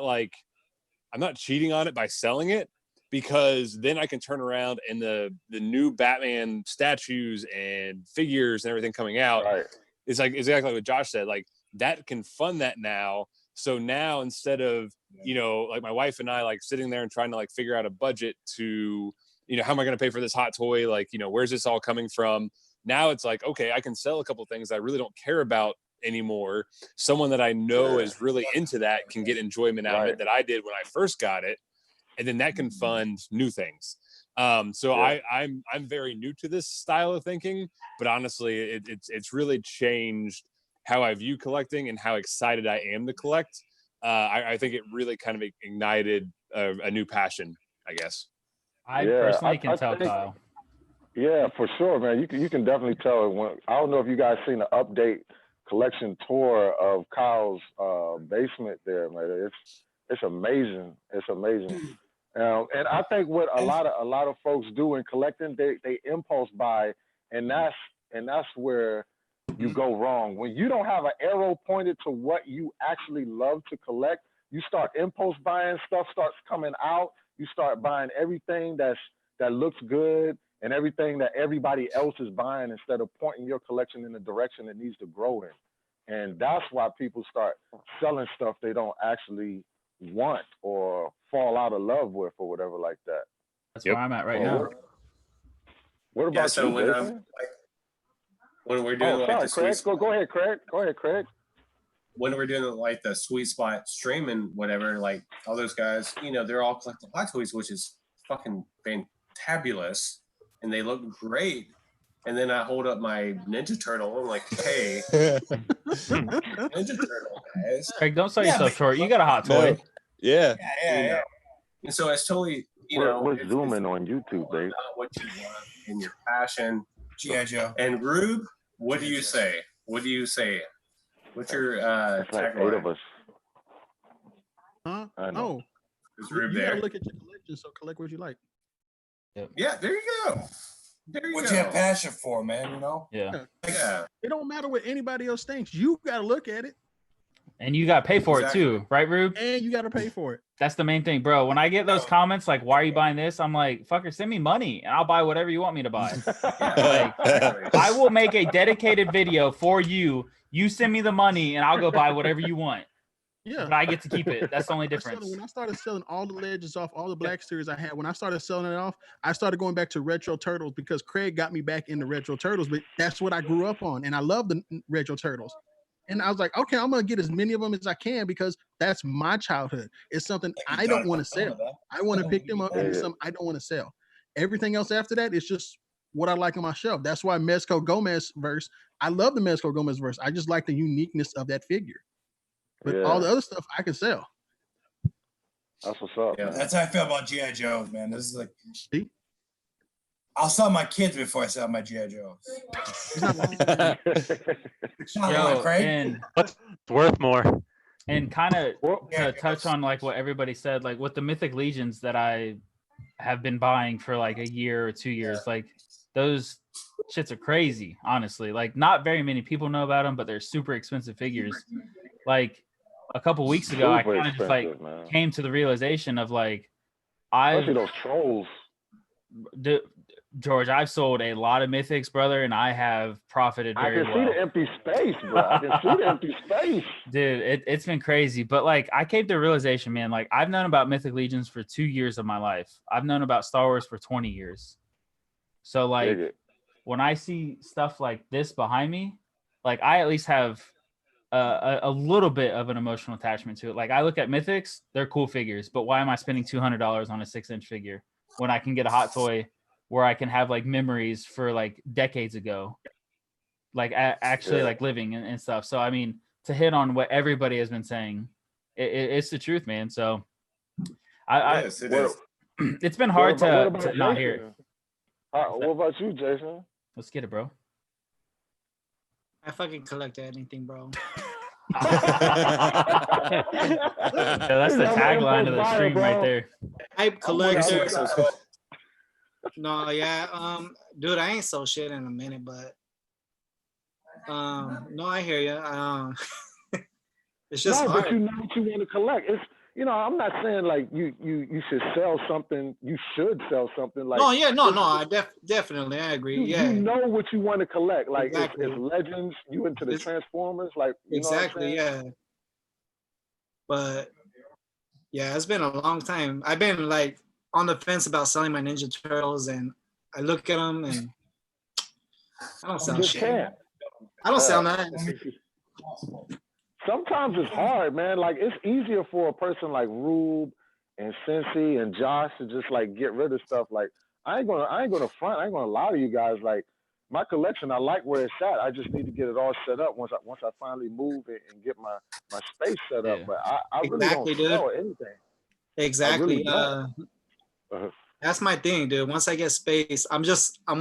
cheating on it by selling it, because then I can turn around and the new Batman statues and figures and everything coming out. Right. It's like exactly what Josh said, like that can fund that now. So now instead of, like my wife and I like sitting there and trying to like figure out a budget to, how am I going to pay for this hot toy? Like, where's this all coming from? Now it's like, okay, I can sell a couple things I really don't care about anymore. Someone that I know is really into that can get enjoyment out of it that I did when I first got it. And then that can fund new things. I'm very new to this style of thinking, but honestly, it's really changed how I view collecting and how excited I am to collect. I think it really kind of ignited a new passion, I guess. I personally can tell, Kyle. Yeah, for sure, man. You can definitely tell. I don't know if you guys seen the update collection tour of Kyle's basement there, man. It's amazing. It's amazing. And I think what a lot of folks do in collecting, they impulse buy, and that's where you go wrong. When you don't have an arrow pointed to what you actually love to collect, you start impulse buying, stuff starts coming out. You start buying everything that looks good and everything that everybody else is buying instead of pointing your collection in the direction it needs to grow in. And that's why people start selling stuff they don't actually want or fall out of love with or whatever like that. That's where I'm at right now. What about you, Jason? When we're doing Craig. Go ahead, Craig. When we're doing like the sweet spot streaming, whatever, like all those guys, they're all collecting hot toys, which is fucking fantabulous, and they look great. And then I hold up my Ninja Turtle. I'm like, hey, Ninja Turtle, guys. Craig, don't sell yourself short. You got a hot toy. Yeah. And so it's totally, we're zooming on YouTube, babe. What you want and your passion. G.I. Joe. And Rube, what do you say? What's your like 8 of us. Huh? I know. Is Rube you there? gotta look at your collection, so collect what you like. Yeah, there you go. What you have passion for, man, Yeah. It don't matter what anybody else thinks. You gotta look at it. And you got to pay for it too, right, Rube? And you got to pay for it. That's the main thing, bro. When I get those comments like, why are you buying this? I'm like, fucker, send me money and I'll buy whatever you want me to buy. Like, I will make a dedicated video for you. You send me the money and I'll go buy whatever you want. Yeah. But I get to keep it. That's the only difference. When I started selling all the Legends off, all the Black Series I had, when I started selling it off, I started going back to Retro Turtles because Craig got me back into Retro Turtles. But that's what I grew up on. And I love the Retro Turtles. And I was like, okay, I'm going to get as many of them as I can because that's my childhood. It's something I don't want to sell. I want to pick them up and it's something I don't want to sell. Everything else after that is just what I like on my shelf. That's why Mezco Gomez verse, I love the Mezco Gomez verse. I just like the uniqueness of that figure. But all the other stuff I can sell. That's what's up. Yeah, man. that's how I feel about G.I. Joes, man. This is like, I'll sell my kids before I sell my G.I. Joes. And what's worth more? And kind of to touch on like what everybody said, like with the Mythic Legions that I have been buying for like a year or 2 years, like those shits are crazy, honestly. Like not very many people know about them, but they're super expensive figures. Like a couple weeks ago, I kind of just like came to the realization of like, especially those trolls. George, I've sold a lot of mythics, brother, and I have profited very well. I can see the empty space, bro. I can see the empty space. Dude, it's been crazy. But like I came to the realization, man, like I've known about Mythic Legions for 2 years of my life. I've known about Star Wars for 20 years. So like when I see stuff like this behind me, like I at least have a little bit of an emotional attachment to it. Like I look at mythics, they're cool figures, but why am I spending $200 on a 6-inch figure when I can get a hot toy where I can have like memories for like decades ago, like actually like living and stuff. So, I mean, to hit on what everybody has been saying, it's the truth, man. So Yes, it is. It's been hard to not hear it. What about you, Jason? Let's get it, bro. I fucking collect anything, bro. Yeah, that's the tagline of the stream right there. I collect. No, yeah, dude, I ain't sold shit in a minute, but no, I hear you. It's just hard. But you know what you want to collect. It's, you know, I'm not saying like you should sell something. You should sell something like. No, yeah, no, I definitely, I agree. You know what you want to collect. Like exactly. it's Legends. You into the Transformers, like you exactly, know what I'm saying? Yeah. But yeah, it's been a long time. I've been like on the fence about selling my Ninja Turtles, and I look at them and I don't sell shit. I don't sell nothing. Sometimes it's hard, man. Like it's easier for a person like Rube and CINCY and Josh to just like get rid of stuff. Like I ain't gonna front. I ain't gonna lie to you guys. Like my collection, I like where it's at. I just need to get it all set up once I finally move it and get my space set up. But I really don't sell anything. Exactly. That's my thing, dude. Once I get space, I'm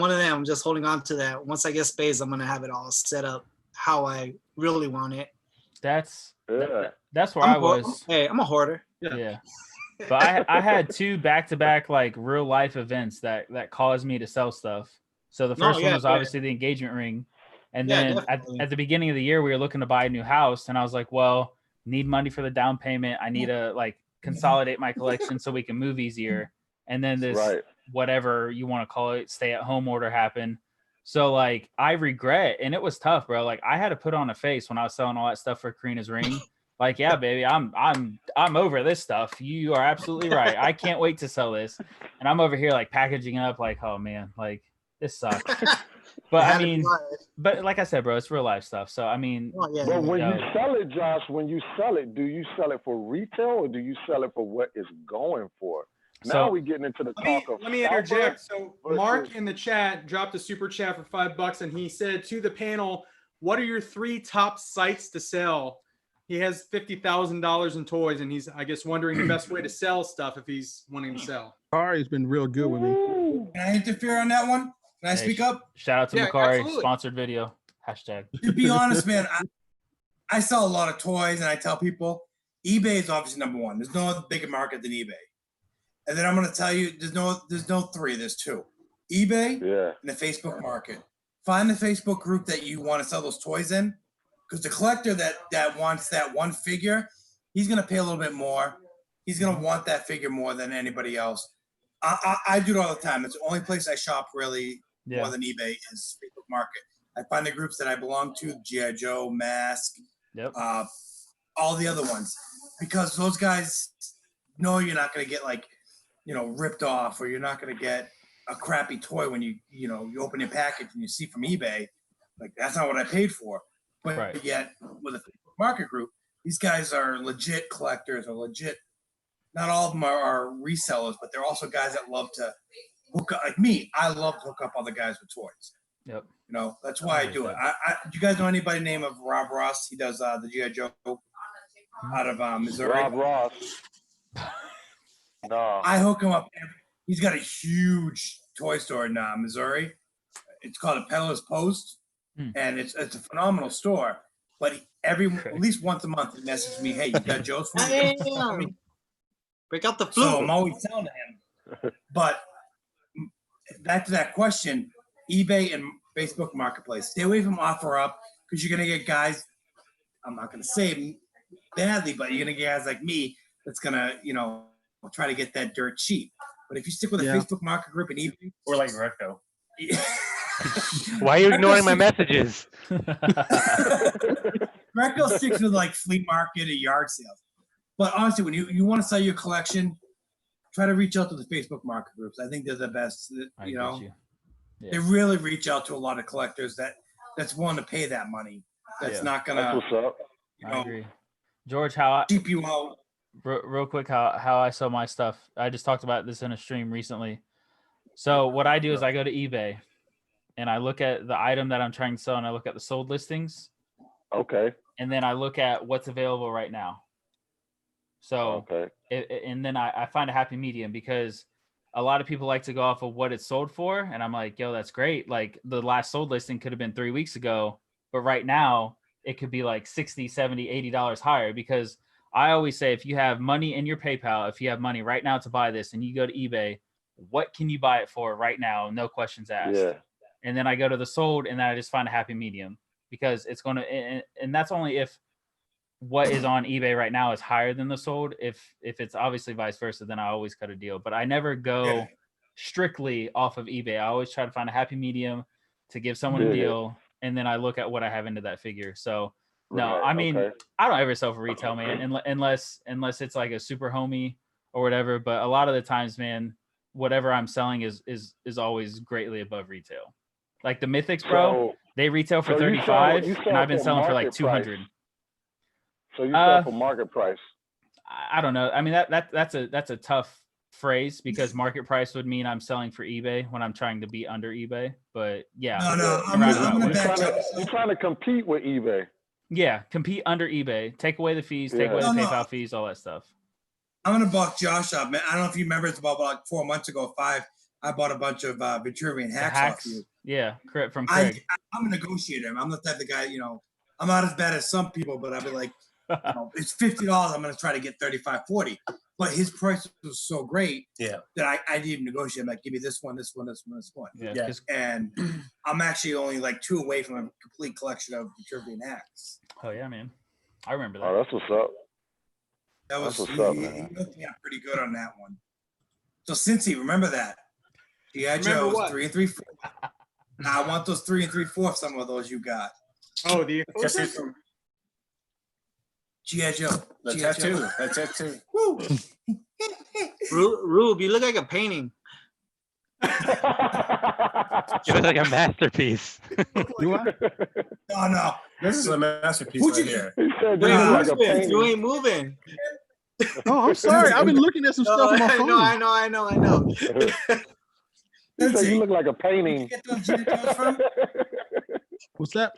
one of them. I'm just holding on to that. Once I get space, I'm gonna have it all set up how I really want it. That's where I was. Hey, I'm a hoarder. Yeah. But I had 2 back-to-back like real life events that caused me to sell stuff. So the first one was obviously the engagement ring. And then at the beginning of the year, we were looking to buy a new house. And I was like, well, need money for the down payment. I need to like consolidate my collection so we can move easier. And then this, whatever you want to call it, stay-at-home order happened. So like I regret, and it was tough, bro. Like I had to put on a face when I was selling all that stuff for Karina's ring. Like, yeah, baby, I'm over this stuff. You are absolutely right. I can't wait to sell this. And I'm over here like packaging up, like, oh man, like this sucks. But I mean, but like I said, bro, it's real life stuff. So I mean, but when you sell it, Josh, do you sell it for retail or do you sell it for what it's going for? Now we're getting into the talk of. Let me interject. So Mark in the chat dropped a super chat for $5, and he said to the panel, "What are your 3 top sites to sell?" He has $50,000 in toys, and he's, I guess, wondering the best way to sell stuff if he's wanting to sell. Kari's been real good with me. Can I interfere on that one? Can I speak up? Shout out to Macari, sponsored video. Hashtag. To be honest, man, I sell a lot of toys, and I tell people eBay is obviously number 1. There's no other bigger market than eBay. And then I'm going to tell you, there's no 3, there's 2. eBay and the Facebook market. Find the Facebook group that you want to sell those toys in. Because the collector that wants that one figure, he's gonna pay a little bit more. He's gonna want that figure more than anybody else. I do it all the time. It's the only place I shop really more than eBay is Facebook Market. I find the groups that I belong to, G.I. Joe, Mask, all the other ones, because those guys know you're not gonna get like, ripped off, or you're not gonna get a crappy toy when you open your package and you see from eBay, like that's not what I paid for. But yet with a Facebook Market group, these guys are legit collectors, or legit. Not all of them are resellers, but they're also guys that love to hook up. Like me, I love to hook up other guys with toys. Yep. That's why I do it. Do you guys know anybody named of Rob Ross? He does the G.I. Joe out of Missouri. Rob Ross. No. I hook him up. He's got a huge toy store in Missouri. It's called a Peddler's Post, and it's a phenomenal store. But at least once a month, he messages me, "Hey, you got Joe's for me?" Break out the flu. So I'm always telling him. But back to that question, eBay and Facebook Marketplace. Stay away from OfferUp, because you're gonna get guys. I'm not gonna say them badly, but you're gonna get guys like me that's gonna, try to get that dirt cheap. But if you stick with a Facebook Market group and eBay, or like Greco. Why are you ignoring my messages? Greco sticks with like flea market or yard sales. But honestly, when you want to sell your collection, try to reach out to the Facebook Market groups. I think they're the best. They really reach out to a lot of collectors that's willing to pay that money. That's not gonna. That's what's up. I agree. George, how keep you out. Real quick, how I sell my stuff. I just talked about this in a stream recently. So what I do is I go to eBay and I look at the item that I'm trying to sell, and I look at the sold listings. Okay. And then I look at what's available right now. So, and then I find a happy medium, because a lot of people like to go off of what it's sold for. And I'm like, yo, that's great. Like the last sold listing could have been 3 weeks ago, but right now it could be like $60, $70, $80 higher, because I always say, if you have money in your PayPal, if you have money right now to buy this and you go to eBay, what can you buy it for right now? No questions asked. Yeah. And then I go to the sold, and then I just find a happy medium, because it's going to, and that's only if what is on eBay right now is higher than the sold. If it's obviously vice versa, then I always cut a deal. But I never go strictly off of eBay. I always try to find a happy medium to give someone a deal, and then I look at what I have into that figure. So no, I mean, I don't ever sell for retail, man, unless it's like a super homie or whatever. But a lot of the times, man, whatever I'm selling is always greatly above retail. Like the Mythics, bro, they retail for 35, and I've been selling for like 200. So you sell for market price? I don't know. I mean, that's a tough phrase, because market price would mean I'm selling for eBay when I'm trying to be under eBay. But yeah, I'm trying to compete with eBay. Yeah, compete under eBay. Take away the fees, take away the PayPal fees, all that stuff. I'm gonna buck Josh up, man. I don't know if you remember. It's about like 4 months ago, 5. I bought a bunch of Vitruvian hacks off you. Yeah, from Craig. I'm a negotiator. I'm the type of guy, I'm not as bad as some people, but I'll be like, it's $50. I'm going to try to get 35, 40. But his price was so great that I didn't even negotiate. I'm like, give me this one, this one, this one, this one. Yeah. And I'm actually only like 2 away from a complete collection of Vitruvian hacks. Oh, yeah, man. I remember that. Oh, that's what's up. That was what's up, man. He hooked me up pretty good on that one. So, CINCY, remember that. G.I. Joe's 3 3/4. Now I want those 3 3/4. Some of those you got. Oh, the G.I. Joe. That's it too. Woo. Rube, you look like a painting. You look like a masterpiece. No. This is a masterpiece right here. You ain't moving. Oh, I'm sorry. I've been looking at some stuff on my phone. I know. He said you look like a painting. Where'd you get those G.I. Joes from? What's that?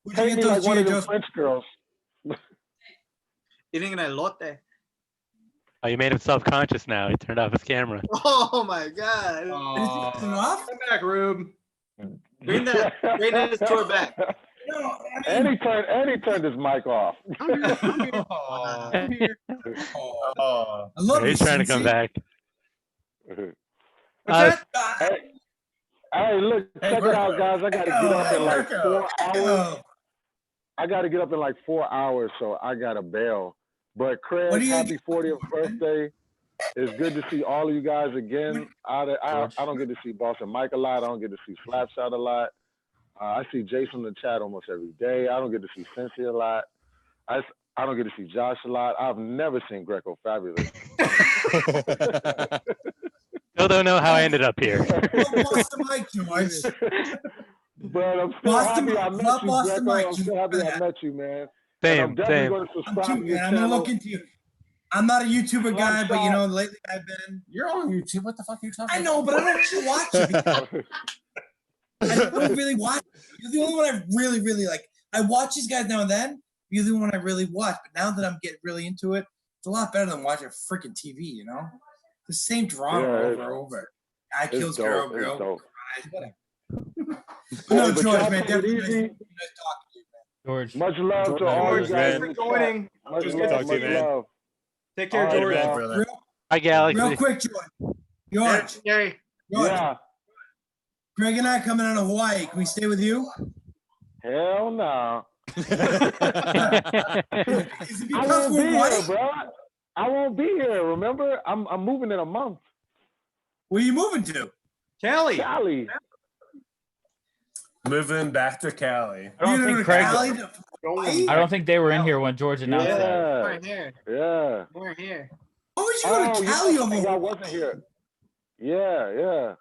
Where'd you get Painting like those one G.I. of them Joes? French girls. Eating an elote. Oh, you made him self-conscious now. He turned off his camera. Oh my god. Come back, Rube. Bring this tour back. No, And he turned his mic off. I'm here. I love He's trying to come back. Hey, look, check it out, guys. I gotta get up in like 4 hours. I got to get up in like 4 hours, so I got to bail. But Craig, happy 40th birthday. It's good to see all of you guys again. I don't get to see Boston Mike a lot. I don't get to see Slapshot a lot. I see Jason in the chat almost every day. I don't get to see CINCY a lot. I don't get to see Josh a lot. I've never seen Greco Fabulous. Still don't know how I ended up here. Boston Mike, George. But I'm still happy I met you, Greco. I'm still happy I met you, man. Same, I'm definitely same. going to subscribe to your I'm gonna look into you. I'm not a YouTuber guy, but you know, lately I've been. You're on YouTube. What the fuck are you talking about? I know, but I don't watch it. I don't really watch it. You're the only one I really like. I watch these guys now and then. You're the only one I really watch. But now that I'm getting really into it, it's a lot better than watching freaking TV, you know? The same drama over and over. Guy kills girl. Whatever. No, George, man, definitely nice talking to you, man. George. Much love to all you guys. Thanks for joining. Much Talk to you, man. love. Take care, George. Hi, Galaxy. Real quick, George. George. Yeah. Greg and I coming out of Hawaii. Can we stay with you? Hell no. Is it I because won't be we're here, white? bro. I won't be here. Remember, I'm moving in a month. Where you moving to? Cali. Cali. Moving back to Cali. I don't think Craig. Cali to Hawaii? I don't think they were in here when George announced that. Yeah. We're here. Yeah. We're here. Why would you go to Cali over I Hawaii? wasn't here. Yeah.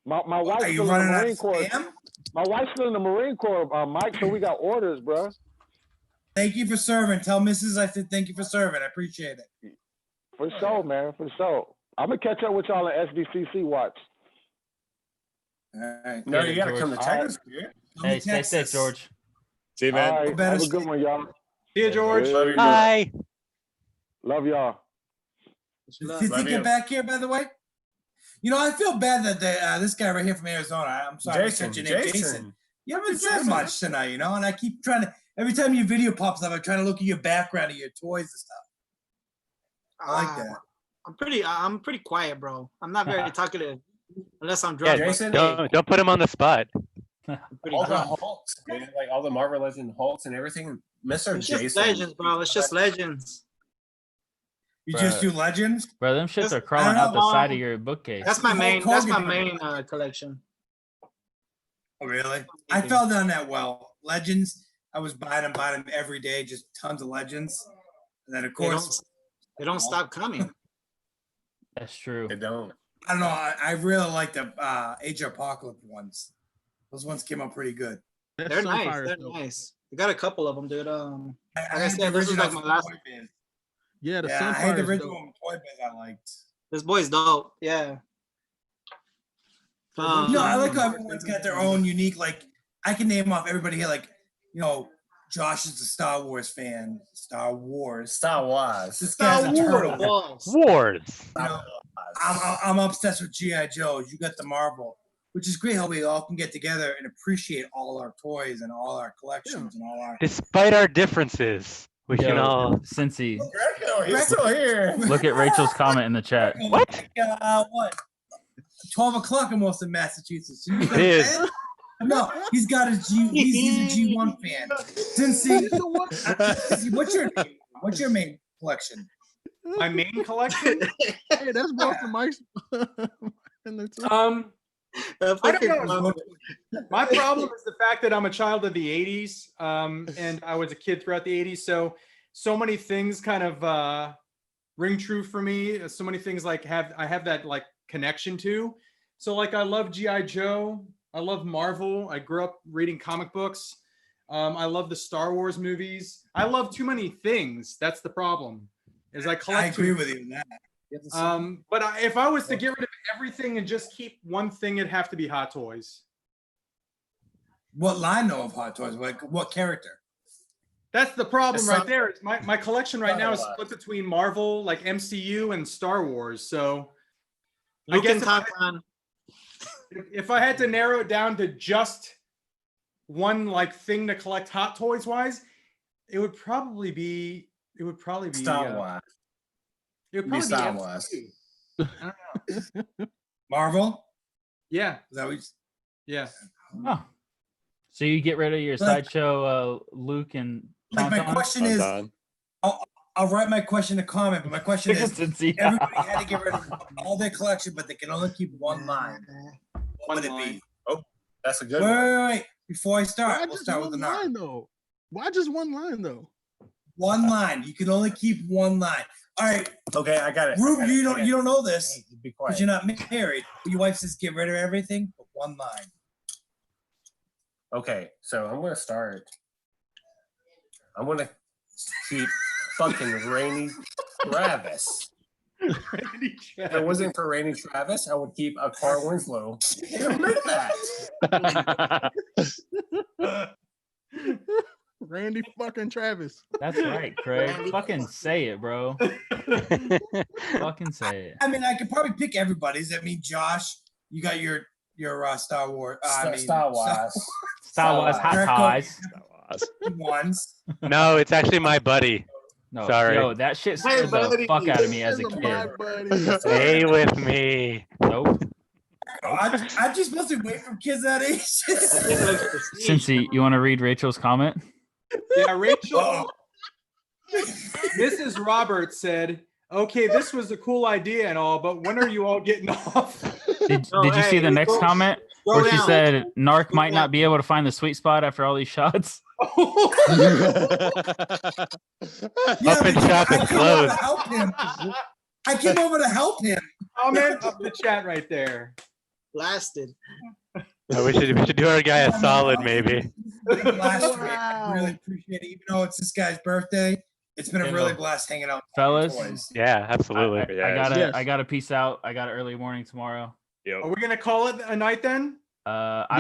My wife's Are you still in the running out Marine of Corps. spam? My wife's still in the Marine Corps, Mike, so we got orders, bro. Thank you for serving. Tell Mrs. I said thank you for serving. I appreciate it. For sure, man. For sure. I'm going to catch up with y'all on SDCC watch. All right. No, you got to come to All Texas. Hey, stay safe, George. See you, All man. right. Have a good one, y'all. See you, George. Yeah. Hi. Love y'all. Did he get back here, by the way? You know, I feel bad that this guy right here from Arizona. I'm sorry, I said your name, Jason. You haven't said much tonight, you know, and I keep trying to. Every time your video pops up, I'm trying to look at your background of your toys and stuff. I like that. I'm pretty quiet, bro. I'm not very talkative unless I'm Yeah, drunk. Jason, don't put him on the spot. all the Hulks, man, like all the Marvel Legend Hulks and everything. Mr. It's Jason. just legends, bro. It's just legends. You just do legends? Bro, them shits Just- are crawling I out don't the know. side of your bookcase. That's my main. Hulk That's my Hogan. main collection. Oh, really? I fell down that well. Legends. I was buying them every day, just tons of legends. And then, of course, They don't stop coming. That's true. They don't. I don't know. I really like the Age of Apocalypse ones. Those ones came out pretty good. They're nice. They're nice. We got a couple of them, dude. Like I had said, the this is like original my last. Toy Biz. Yeah, the Yeah, I had the Sunfire. original Toy Biz I liked. This boy's dope. Yeah. I like how everyone's got their own unique, like, I can name off everybody here, like, you know, Josh is a Star Wars fan. Star Wars. This guy's a turtle. Wars. You know, I'm obsessed with G.I. Joe. You got the Marvel, which is great how we all can get together and appreciate all our toys and all our collections and all our. Despite our differences, we can all. CINCY. Greco, he's still here. Look at Rachel's comment in the chat. What? What? 12 o'clock almost in Massachusetts. You know It is. No, he's got his G. He's a G1 fan. CINCY, what's your name? What's your main collection? My main collection? Hey, that's Boston Mike's. I don't know. My problem is the fact that I'm a child of the 80s, and I was a kid throughout the 80s. So many things kind of ring true for me. So many things like I have that like connection to. So like I love G.I. Joe. I love Marvel. I grew up reading comic books. I love the Star Wars movies. I love too many things. That's the problem. Is I collect. I agree with you on that. But if I was to get rid of everything and just keep one thing, it'd have to be Hot Toys. What line though of Hot Toys? Like what character? That's the problem It's right not- there. Is my collection right not now is a lot. split between Marvel, like MCU, and Star Wars. So I Luke guess and Tatan. if I had to narrow it down to just one like thing to collect Hot Toys wise, it would probably be Star Wars. It would Be probably Star be Wars. MCU. I don't know. Marvel? Yeah. Is that what you... Yeah. Oh. So you get rid of your sideshow, Luke and Like my Tauntaun? question is, I'll write my question a comment, but my question is, everybody had to get rid of all their collection, but they can only keep one line. What would it be? Oh, that's a good Wait, one. wait. Before I start, we'll start with the NARC. line though? Why just one line though? One line. You can only keep one line. All right. Okay, I got it. Rube, you don't know this Hey, be because quiet. you're not married. But your wife says get rid of everything but one line. Okay, so I'm gonna start. I'm gonna keep fucking Rainy Travis. If it wasn't for Rainy Travis, I would keep a Car Winslow. Get rid of that. Randy fucking Travis. That's right, Craig. Fucking say it, bro. Fucking say it. I mean, I could probably pick everybody's. I mean, Josh, you got your Star Wars. Star Wars. Star Wars hot ties. Ones. No, it's actually my buddy. No, Sorry. yo, that shit scared the fuck out of me as a kid. Stay with me. Nope. I'm just supposed to wait for kids that age. Cincy, you want to read Rachel's comment? Yeah, Rachel. Mrs. Roberts said, "Okay, this was a cool idea and all, but when are you all getting off?" Did you see the next comment where she said NARC might not be able to find the sweet spot after all these shots? Yeah, Up and shop and close. I came over to help him. Comment up the chat right there. Blasted. We should do our guy a solid, maybe. I really appreciate it. Even though it's this guy's birthday, it's been a really blast hanging out. Fellas, yeah, absolutely. I gotta peace out. I got an early morning tomorrow. Are we gonna call it a night then? I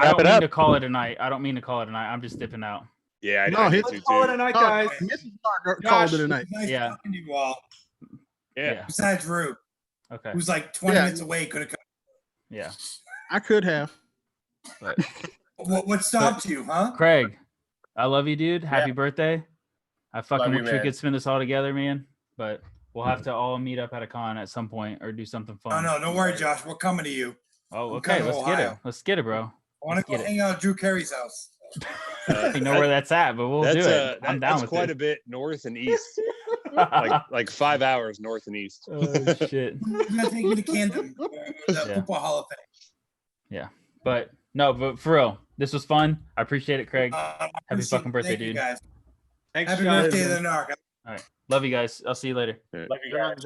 don't mean to call it a night. I don't mean to call it a night. I'm just dipping out. Yeah, let's call it a night, guys. Called it a night. Nice Yeah. talking to you all. Yeah. Besides Rube, Okay. who's like 20 minutes away, could have come. Yeah. I could have. But What stopped you, huh? Craig, I love you, dude. Happy birthday. I fucking Love you, wish we man. could spend this all together, man. But we'll have to all meet up at a con at some point or do something fun. Oh, no, don't worry, Josh. We're coming to you. Oh, I'm okay. coming to Let's get it. Ohio. Let's get it, bro. I want to go Let's get it. hang out at Drew Carey's house. You know where that's at, but we'll do it. I'm down That's with quite it. a bit north and east. like 5 hours north and east. Oh shit. I'm gonna take you to Camden, the Football Hall of Fame. Yeah. But no, but for real, this was fun. I appreciate it, Craig. Happy fucking birthday, Thank you, dude. guys. Thanks, Happy Josh. birthday to the NARC. All right. Love you guys. I'll see you later. Love you guys.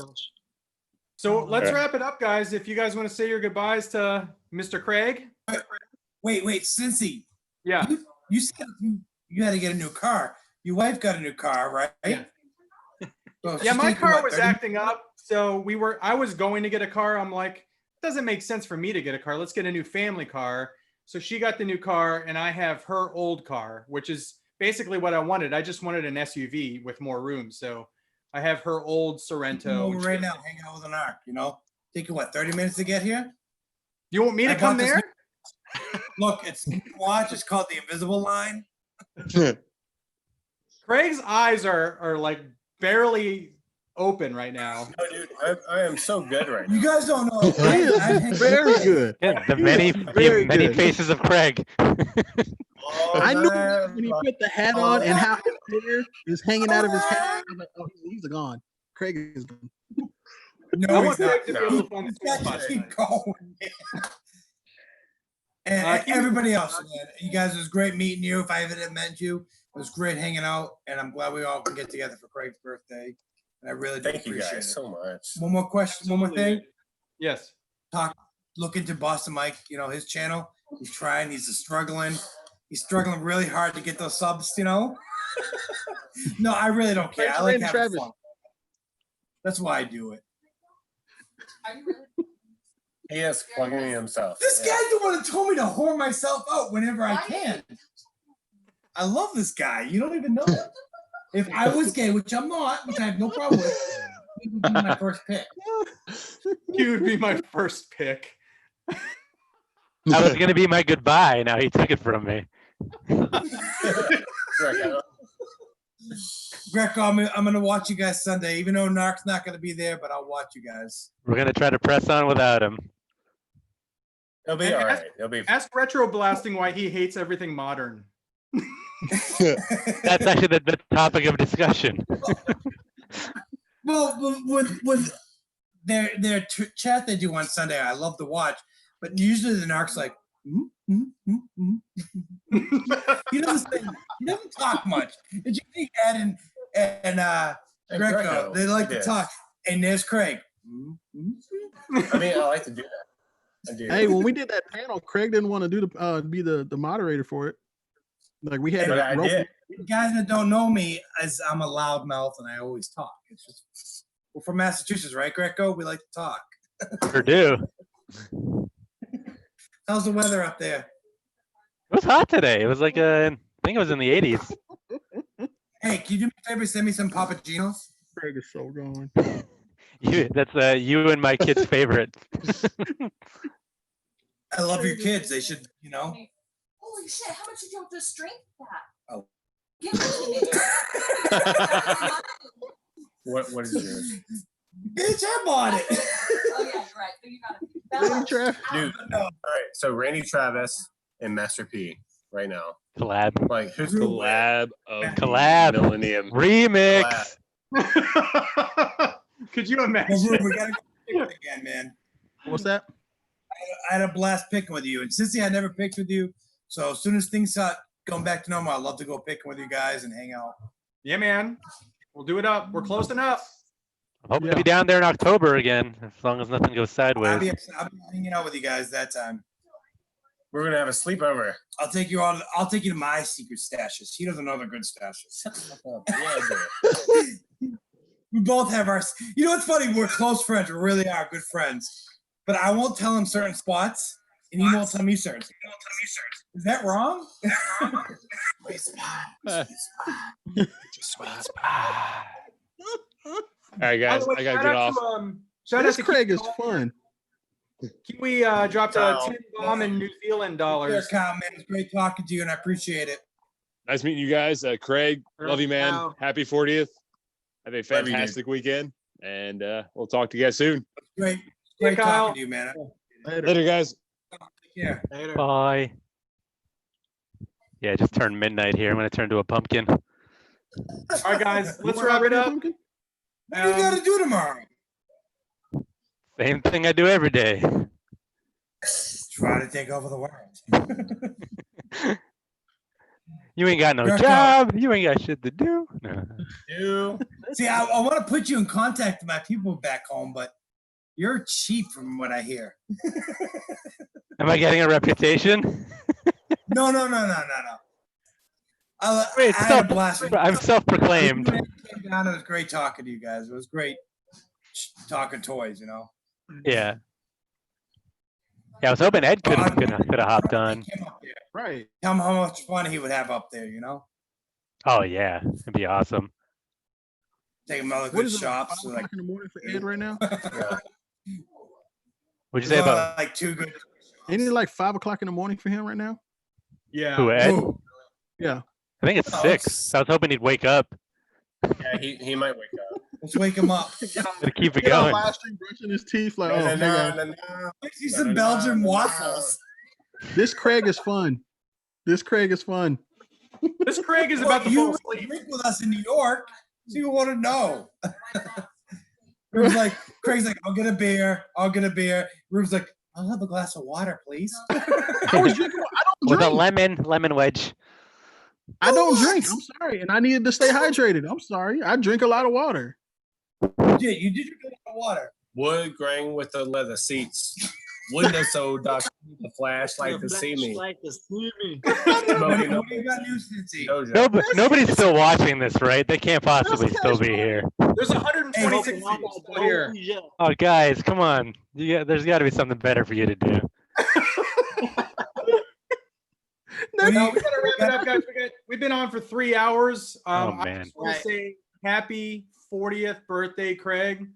So let's All right. wrap it up, guys. If you guys want to say your goodbyes to Mr. Craig. Wait, Cincy. Yeah. You said you had to get a new car. Your wife got a new car, right? Yeah. So Yeah, she's my taking, car what, was 30 acting up. So I was going to get a car. I'm like, it doesn't make sense for me to get a car. Let's get a new family car. So she got the new car and I have her old car, which is basically what I wanted. I just wanted an SUV with more room. So I have her old Sorrento. over right now, hanging out with an ARC, Take you what, 30 minutes to get here? You want me to I come bought this there? Look, it's watch. It's called the Invisible Line. Craig's eyes are like barely open right now. No, dude, I am so good right now. You guys don't know. He is very good. Yeah, the many good. faces of Craig. I knew when he put the hat on and how his hair is hanging out of his hat. I'm like, oh, he's gone. Craig is gone. No, I he's want not. Craig to be able to find the Just sweet spot keep tonight. going. And everybody else, man, you guys, it was great meeting you. If I haven't met you, it was great hanging out, and I'm glad we all can get together for Craig's birthday. And I really do Thank you appreciate guys it. so much. One more question, one more thing. Yes. Look into Boston Mike, his channel. He's trying, he's struggling really hard to get those subs, No, I really don't care. I like having Travis. fun. That's why I do it. He is plugging in himself. This guy's the one that told me to whore myself out whenever I can. I love this guy. You don't even know it. If I was gay, which I'm not, which I have no problem with, he would be my first pick. He would be my first pick. That was gonna be my goodbye. Now he took it from me. Greco, I'm gonna watch you guys Sunday, even though NARC's not gonna be there, but I'll watch you guys. We're gonna try to press on without him. He'll be all right. He'll be. Ask Retro Blasting why he hates everything modern. That's actually the topic of discussion. Well, with their chat they do on Sunday, I love to watch. But usually the narc's like, he doesn't talk much. It's usually Ed and Greco. They like to talk. And there's Craig. I mean, I like to do that. I do. Hey, when we did that panel, Craig didn't want to do be the moderator for it. Like we had I did. Guys that don't know me, as I'm a loud mouth and I always talk. It's just we're from Massachusetts, right, Greco? We like to talk. Sure do. How's the weather up there? It was hot today. It was like I think it was in the 80s. Hey, can you do me a favor? Send me some Papagenos. Craig is so gone. That's you and my kid's favorite. I love your kids. They should, Holy shit! How much did y'all just drink that? Oh. Give it to me. What is yours? Bitch, I bought it. Oh yeah, you're right. You got it. Dude, all right. So Randy Travis and Master P right now. Collab. Like who's Collab of Collab. Millennium. Remix. Could you imagine? We gotta go again, man. What's that? I had a blast picking with you, and Cincy, I never picked with you. So as soon as things start going back to normal, I'd love to go picking with you guys and hang out. Yeah, man. We'll do it up. We're close enough. I hope to be down there in October again, as long as nothing goes I'll sideways. be hanging out with you guys that time. We're gonna have a sleepover. I'll take you to my secret stashes. He doesn't know the good stashes. We both have our. You know what's funny? We're close friends. We really are good friends. But I won't tell him certain spots, and he won't tell me certain. Is that wrong? All right, guys, I gotta get off. Shout out This to Craig is fun. Kiwi dropped a 10 bomb in New Zealand dollars. Kyle, man, it's great talking to you, and I appreciate it. Nice meeting you guys. Craig, love you, man. Wow. Happy 40th. Have a Love you, fantastic weekend, and we'll talk to you guys soon. Great Kyle. talking to you, man. Later, guys. Yeah. Later. Bye. Yeah, it just turned midnight here. I'm gonna turn to a pumpkin. All right, guys, let's wrap it up. What do you got to do tomorrow? Same thing I do every day. Try to take over the world. You ain't got no Greco. job. You ain't got shit to do. No. See, I want to put you in contact with my people back home, but you're cheap from what I hear. Am I getting a reputation? No. I had a blast. I'm self-proclaimed. It was great talking to you guys. It was great talking toys, Yeah. Yeah, I was hoping Ed could have hopped on. Right. Tell him how much fun he would have up there, Oh yeah, it'd be awesome. Take him out What good is it, shops. 5 o'clock in the morning for Ed right now? What'd you say about like 2 good? Ain't it like 5 o'clock in the morning for him right now? Yeah. who, Ed? Ooh. Yeah. I think it's 6. I was hoping he'd wake up. Yeah, he might wake up. Let's wake him up. Gotta keep it Get on going. live stream brushing his teeth like, No, oh, no, hang no, on. no. Make you some Belgian waffles. This Craig is fun. This Craig is fun. This Craig is about to You fall asleep. drink with us in New York, so you want to know. Rube's like, Craig's like, I'll get a beer. Rube's like, I'll have a glass of water, please. I was drinking. I don't With a drink. lemon wedge. I don't drink. I'm sorry, and I needed to stay hydrated. I'm sorry. I drink a lot of water. You did drink a lot of water. Wood grain with the leather seats. Window so dark the flashlight to see me. What do you got news, Cincy? Nobody's still watching this, right? They can't possibly still be here. There's 126 people still here. Oh, guys, come on. There's got to be something better for you to do. No, we gotta wrap it up, guys. We've been on for 3 hours. Oh, I man. just want to say happy 40th birthday, Craig.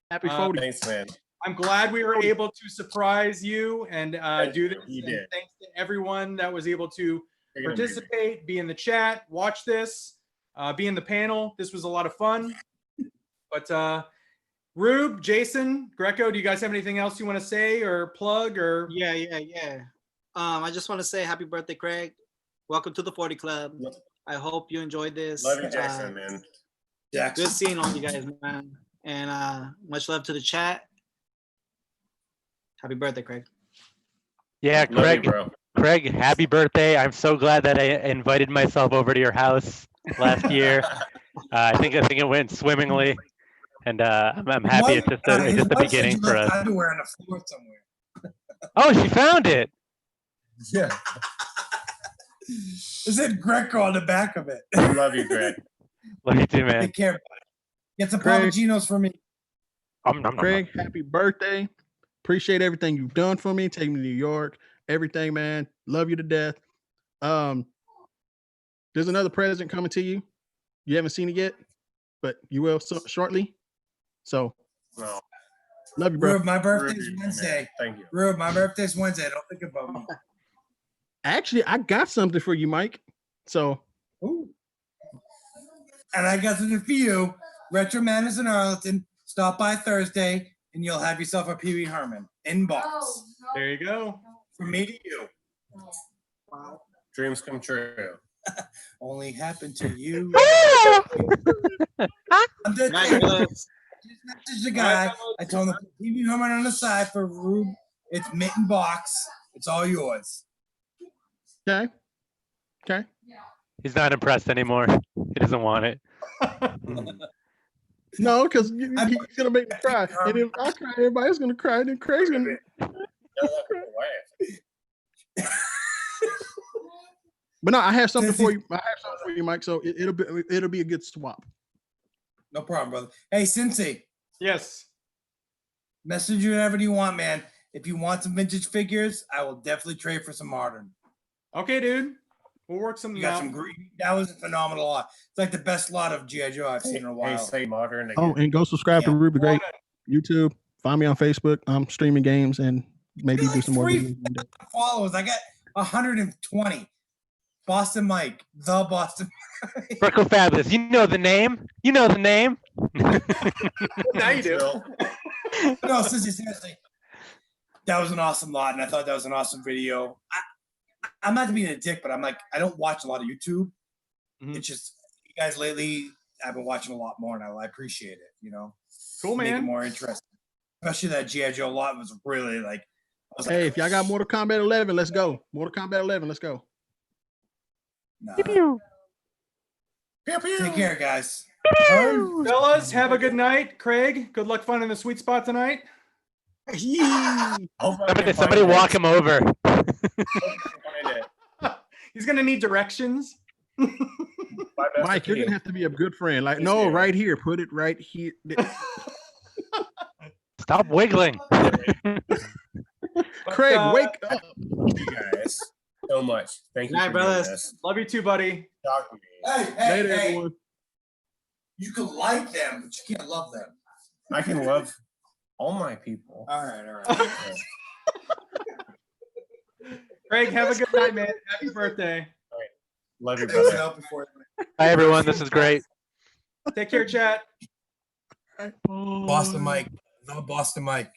Happy 40. Thanks, man. I'm glad we were able to surprise you and do this. You And did. thanks to everyone that was able to You're gonna be participate, be in the chat, watch this, be in the panel. This was a lot of fun. But Rube, Jason, Greco, do you guys have anything else you want to say or plug or? Yeah. I just want to say happy birthday, Craig. Welcome to the 40 Club. I hope you enjoyed this. Love you, Jackson, man. Good seeing all you guys, man. And much love to the chat. Happy birthday, Craig. Yeah, Love Craig. you, bro. Craig, happy birthday! I'm so glad that I invited myself over to your house last year. I think it went swimmingly, and I'm happy it's just the beginning for us. Underwear on the floor somewhere. Oh, she found it. Yeah. It said Greco on the back of it. Love you, Greg. Love you too, man. Take care. Get some Craig. Papagenos for me. Craig, happy birthday. Appreciate everything you've done for me. Taking me to New York. Everything, man. Love you to death. There's another present coming to you. You haven't seen it yet, but you will shortly. So, No. Love you, bro. Rube, my birthday's Wednesday. Thank you. Rube, my birthday's Wednesday. Don't think about me. Actually, I got something for you, Mike. So, Ooh. And I got something for you. Retro Madness in Arlington. Stop by Thursday, and you'll have yourself a Pee Wee Herman inbox. There you go. From me to you. Wow. Dreams come true. Only happened to you. I'm Good night, brother. just messaged the guy. I told him Pee Wee Herman on the side for Rube. It's mitten box. It's all yours. okay. He's not impressed anymore. He doesn't want it. No, because he's gonna make me cry, and if I cry, everybody's gonna cry, and then Craig's gonna. But no, I have something for you. I have something for you, Mike. So it'll be a good swap. No problem, brother. Hey, CINCY. Yes. Message you whatever you want, man. If you want some vintage figures, I will definitely trade for some modern. Okay, dude. We'll work something You got out. some green. That was a phenomenal lot. It's like the best lot of G.I. Joe I've seen in a while. Hey, say modern again. Oh, and go subscribe to Yeah. Ruby Great YouTube. Find me on Facebook. I'm streaming games and maybe do some more videos one day. Followers. I got 120. Boston Mike. The Boston Mike. GRECOFABULOUS. You know the name. You know the name. Now you do. No, seriously. That was an awesome lot, and I thought that was an awesome video. I'm not being a dick, but I'm like, I don't watch a lot of YouTube. Mhm. It's just, you guys lately, I've been watching a lot more, and I appreciate it, you know? Cool, Make it man. more interesting. Especially that G.I. Joe lot was really like, I was Hey, like, if y'all got Mortal Kombat 11, let's go. Mortal Kombat 11, let's go. nah. Pew, Take care, guys. Fellas, have a good night. Craig, good luck finding the sweet spot tonight. Somebody walk him over. He's gonna need directions. Mike, you're gonna have to be a good friend. Like, no, right here. Put it right here. Stop wiggling. Craig, wake up. Thank you guys so much. Thank you. Night, for brothers. doing this. Love you too, buddy. Talk to me. Hey, Later, everyone. You can like them, but you can't love them. I can love all my people. All right. Craig, have a good night, man. Happy birthday. Love you, Listen brother. out before- Hi, everyone. This is great. Take care, chat. Boston Mike. No Boston Mike.